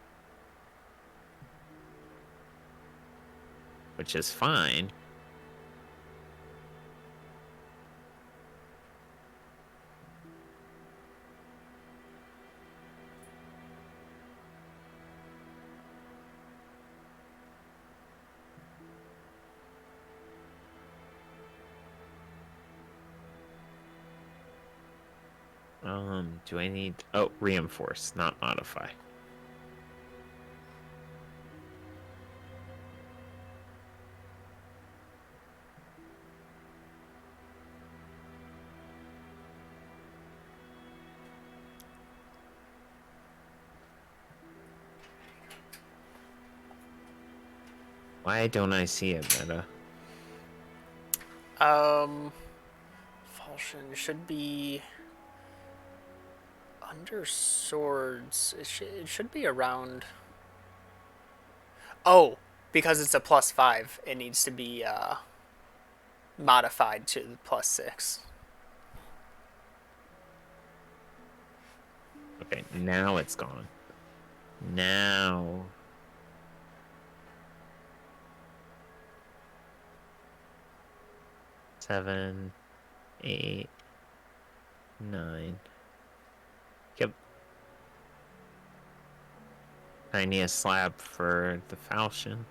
Which is fine. Do I need... Oh, reinforce, not modify. Why don't I see it, Meta? Falchion should be under swords. It should be around. Oh, because it's a +5, it needs to be modified to the +6. Okay, now it's gone. Now... Seven, 8, 9. Yep. I need a slab for the falchion.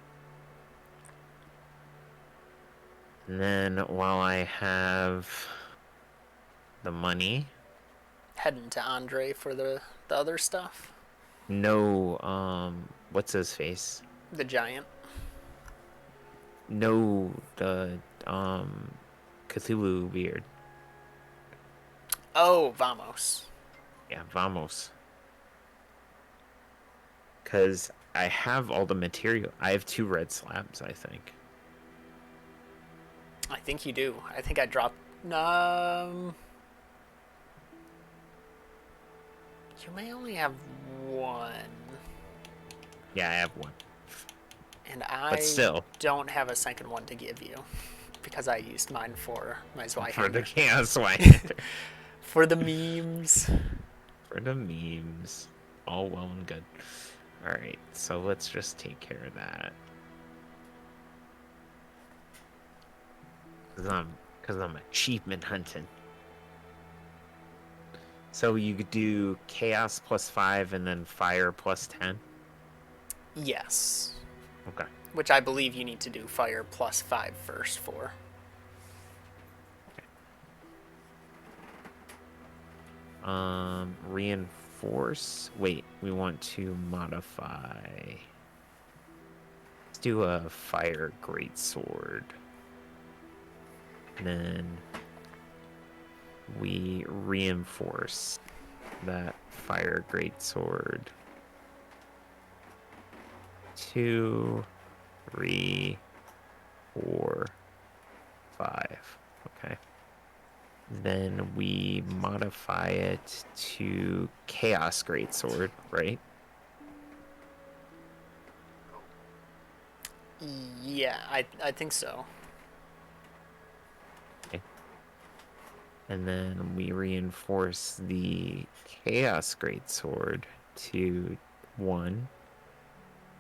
And then while I have the money... Heading to Andre for the other stuff. No, what's his face? The giant. No, the, Cthulhu beard. Oh, Vamos. Yeah, vamos. Because I have all the material. I have 2 red slabs, I think. I think you do. I think I dropped. You may only have 1. Yeah, I have 1. And I But still. don't have a second one to give you. Because I used mine for my For the Zweihander. Chaos White. For the memes. For the memes. All well and good. Alright, so let's just take care of that. Cause I'm achievement hunting. So you could do chaos +5 and then fire +10? Yes. Okay. Which I believe you need to do fire +5 first for. Reinforce. Wait, we want to modify. Let's do a fire greatsword. Then we reinforce that fire greatsword. 2, 3, 4, 5. Okay. Then we modify it to Chaos Greatsword, right? Yeah, I think so. Okay. And then we reinforce the Chaos Greatsword to 1,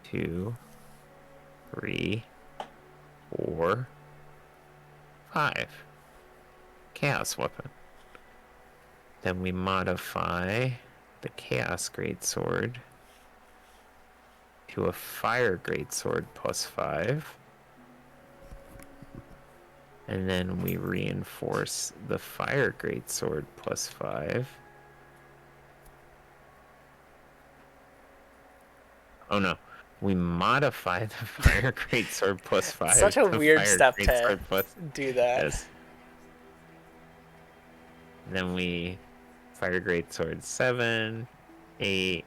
2, 3, 4, 5. Chaos weapon. Then we modify the Chaos Greatsword to a Fire Greatsword +5. And then we reinforce the Fire Greatsword +5. Oh no. We modify the Fire Greatsword +5. Such a to weird Fire step Greatsword to do that. Yes. Then we Fire Greatsword 7, 8,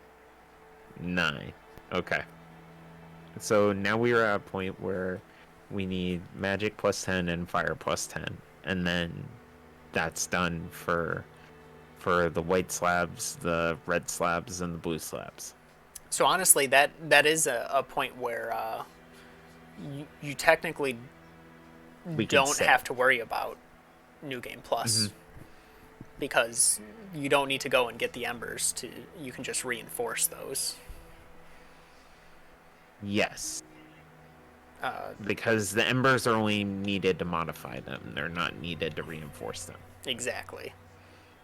9. Okay. So now we are at a point where we need magic +10 and fire +10. And then that's done for the white slabs, the red slabs, and the blue slabs. So honestly, that is a point where you technically We could don't say. have to worry about New Game Plus because you don't need to go and get the embers to. You can just reinforce those. Yes. Because the embers are only needed to modify them. They're not needed to reinforce them. Exactly.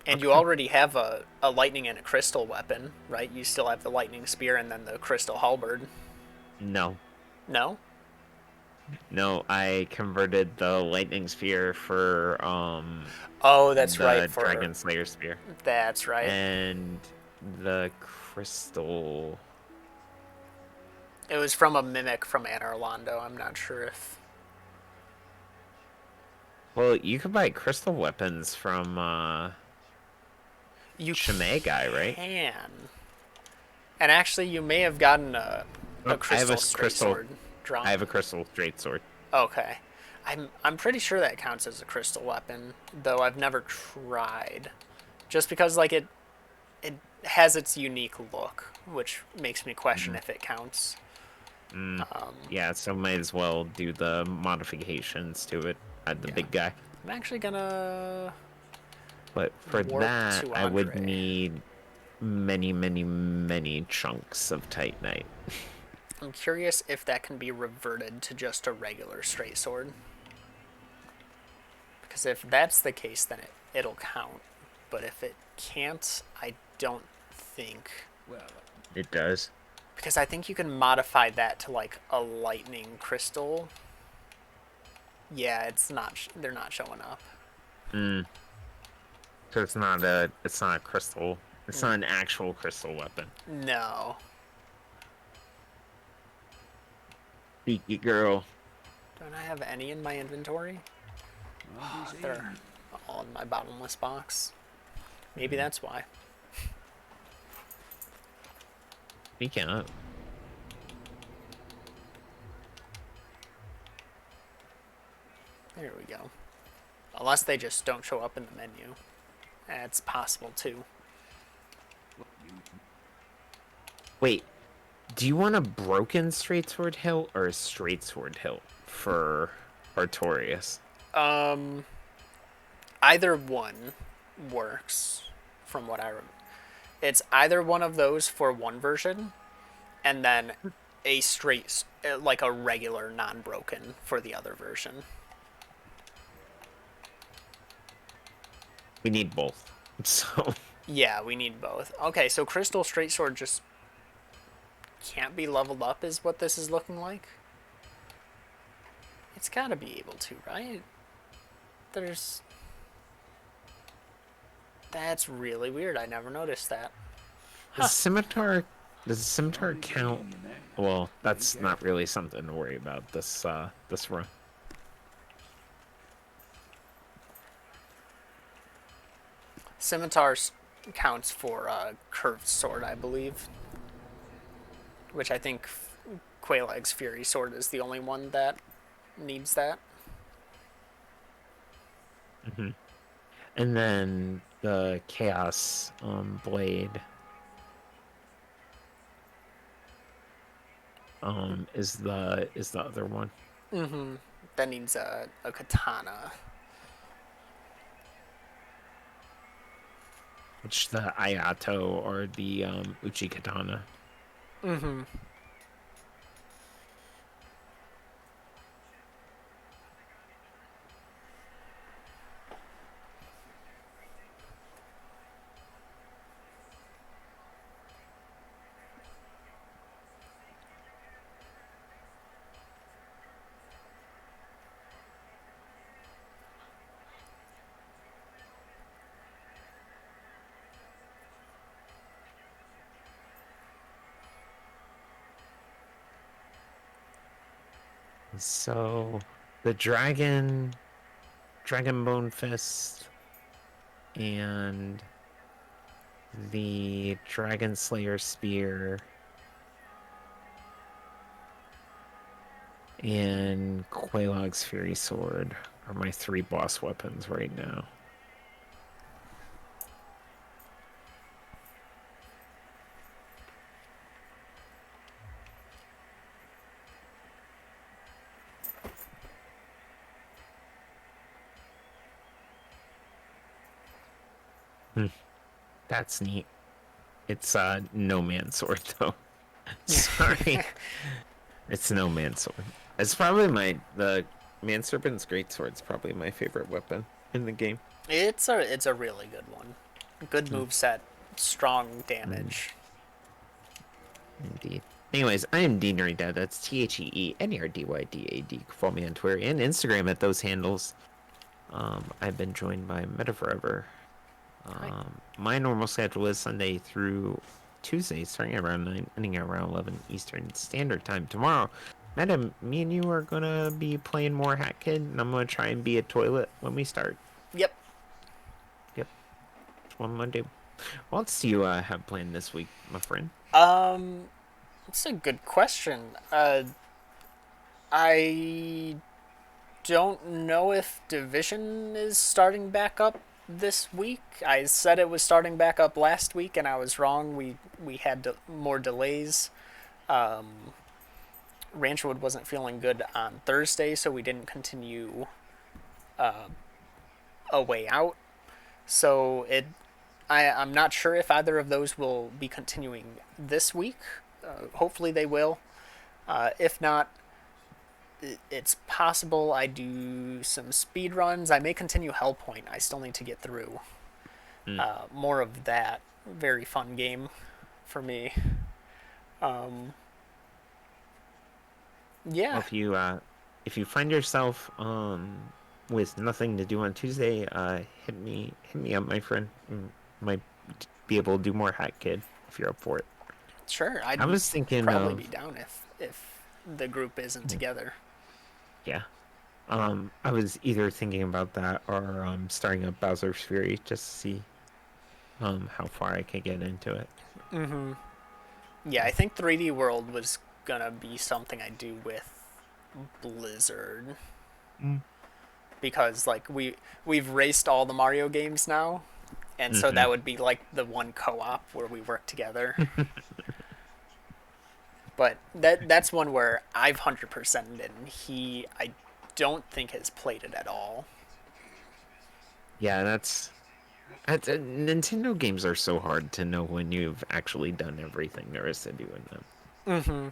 And Okay. you already have a lightning and a crystal weapon, right? You still have the lightning spear and then the crystal halberd. No. No? No, I converted the lightning spear for Oh, that's the right. Dragon Slayer spear. That's right. And the crystal. It was from a mimic from Anor Londo. I'm not sure if. Well, you could buy crystal weapons from You Shimei guy, right? can. And actually, you may have gotten a Oh, crystal straight sword drop. I have a crystal straight sword. Okay. I'm pretty sure that counts as a crystal weapon, though I've never tried. Just because like it has its unique look, which makes me question if it counts. Yeah, so might as well do the modifications to it. Add the Yeah. big guy. I'm actually gonna But for warp that, to I would Andre. need many, many, many chunks of Titanite. I'm curious if that can be reverted to just a regular straight sword. Because if that's the case, then it'll count. But if it can't, I don't think. Well, It does. Because I think you can modify that to like a lightning crystal. Yeah, it's not. They're not showing up. So it's not a crystal. It's not an actual crystal weapon. No. Beaky girl. Don't I have any in my inventory? I'll be seeing They're you. all in my bottomless box. Maybe that's why. Speaking of. There we go. Unless they just don't show up in the menu. That's possible too. Wait, do you want a broken straight sword hilt or a straight sword hilt for Artorias? Either one works, from what I remember. It's either one of those for one version, and then a straight, like a regular non-broken for the other version. We need both. So Yeah, we need both. Okay, so Crystal Straight Sword just can't be leveled up, is what this is looking like. It's gotta be able to, right? There's. That's really weird. I never noticed that. does the scimitar count? Well, that's not really something to worry about this run. Scimitar counts for curved sword, I believe. Which I think Quelaag's Fury Sword is the only one that needs that. And then the Chaos blade is the other one. That needs a katana. Which the Ayato or the Uchi katana. So the dragon bone fist and the dragon slayer spear and Quelaag's fury sword are my 3 boss weapons right now. That's neat. It's no man's sword though. Sorry. It's no man's sword. It's probably the man serpent's great sword's probably my favorite weapon in the game. It's a really good one. Good move set, strong damage. Indeed. Anyways, I am NerdyDad. That's TheeNerdydad. Follow me on Twitter and Instagram at those handles. I've been joined by Meta Forever. My normal schedule is Sunday through Tuesday, starting around 9, ending around 11 Eastern Standard Time. Tomorrow, Madam, me and you are gonna be playing more Hat Kid, and I'm gonna try and be a toilet when we start. Yep. Yep. That's what I'm gonna do. What else do you have planned this week, my friend? That's a good question. I don't know if Division is starting back up this week. I said it was starting back up last week, and I was wrong. We had more delays. Ranchwood wasn't feeling good on Thursday, so we didn't continue A Way Out. So I'm not sure if either of those will be continuing this week. Hopefully they will. If not, it's possible I do some speed runs. I may continue Hellpoint. I still need to get through more of that. Very fun game for me. Yeah. Well, if you find yourself with nothing to do on Tuesday, hit me up, my friend. Might be able to do more Hat Kid if you're up for it. Sure. I was thinking probably be down if the group isn't together. Yeah. I was either thinking about that or starting up Bowser's Fury just to see how far I could get into it. Yeah, I think 3D World was gonna be something I do with Blizzard. Because like we've raced all the Mario games now, and so that would be like the one co-op where we work together. But that's one where I've 100%ed it, and I don't think has played it at all. Yeah, that's Nintendo games are so hard to know when you've actually done everything there is to do in them. Mm-hmm.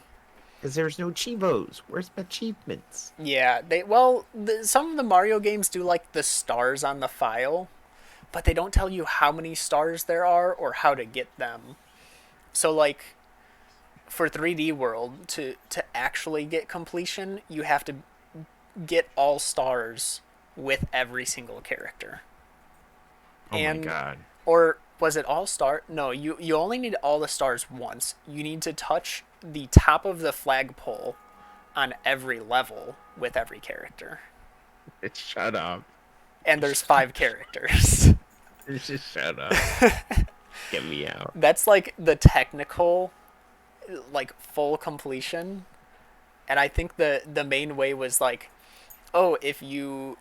Because there's no Chivos. Where's my achievements? Yeah, some of the Mario games do like the stars on the file, but they don't tell you how many stars there are or how to get them. So like for 3D World to actually get completion, you have to get all stars with every single character. Oh my And god. or was it all star? No, you only need all the stars once. You need to touch the top of the flagpole on every level with every character. Shut up. And there's 5 characters. Just shut up. Get me out. That's like the technical like full completion. And I think the main way was like, oh, if you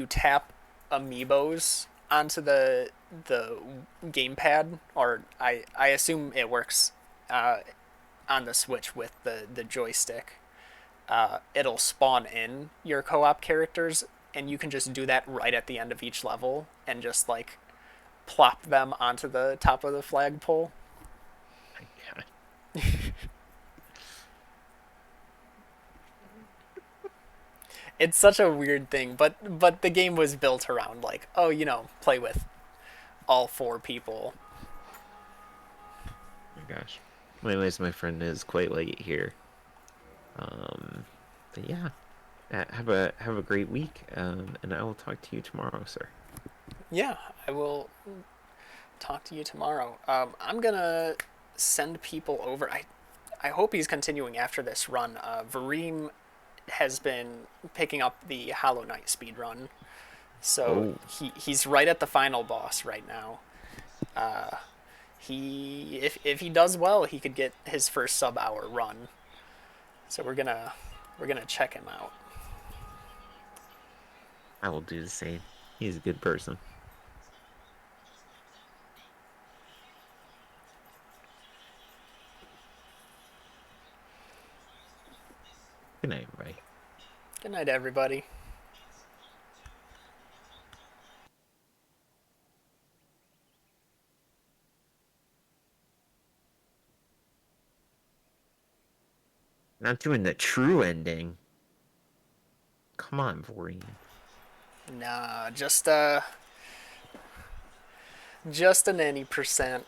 tap amiibos onto the gamepad, or I assume it works on the Switch with the joystick, it'll spawn in your co-op characters, and you can just do that right at the end of each level and just like plop them onto the top of the flagpole. My god. It's such a weird thing, but the game was built around like, oh, play with all 4 people. Oh my gosh. Well, anyways, my friend is quite late here. Um, but yeah. Have a great week. And I will talk to you tomorrow, sir. Yeah, I will talk to you tomorrow. I'm gonna send people over. I hope he's continuing after this run. Vareem has been picking up the Hollow Knight speed run, so Oh, he's right at the final boss right now. If he does well, he could get his first sub-hour run. So we're gonna check him out. I will do the same. He's a good person. Good night, everybody. Good night, everybody. Not doing the true ending. Come on, Voreen. Nah, just an any percent.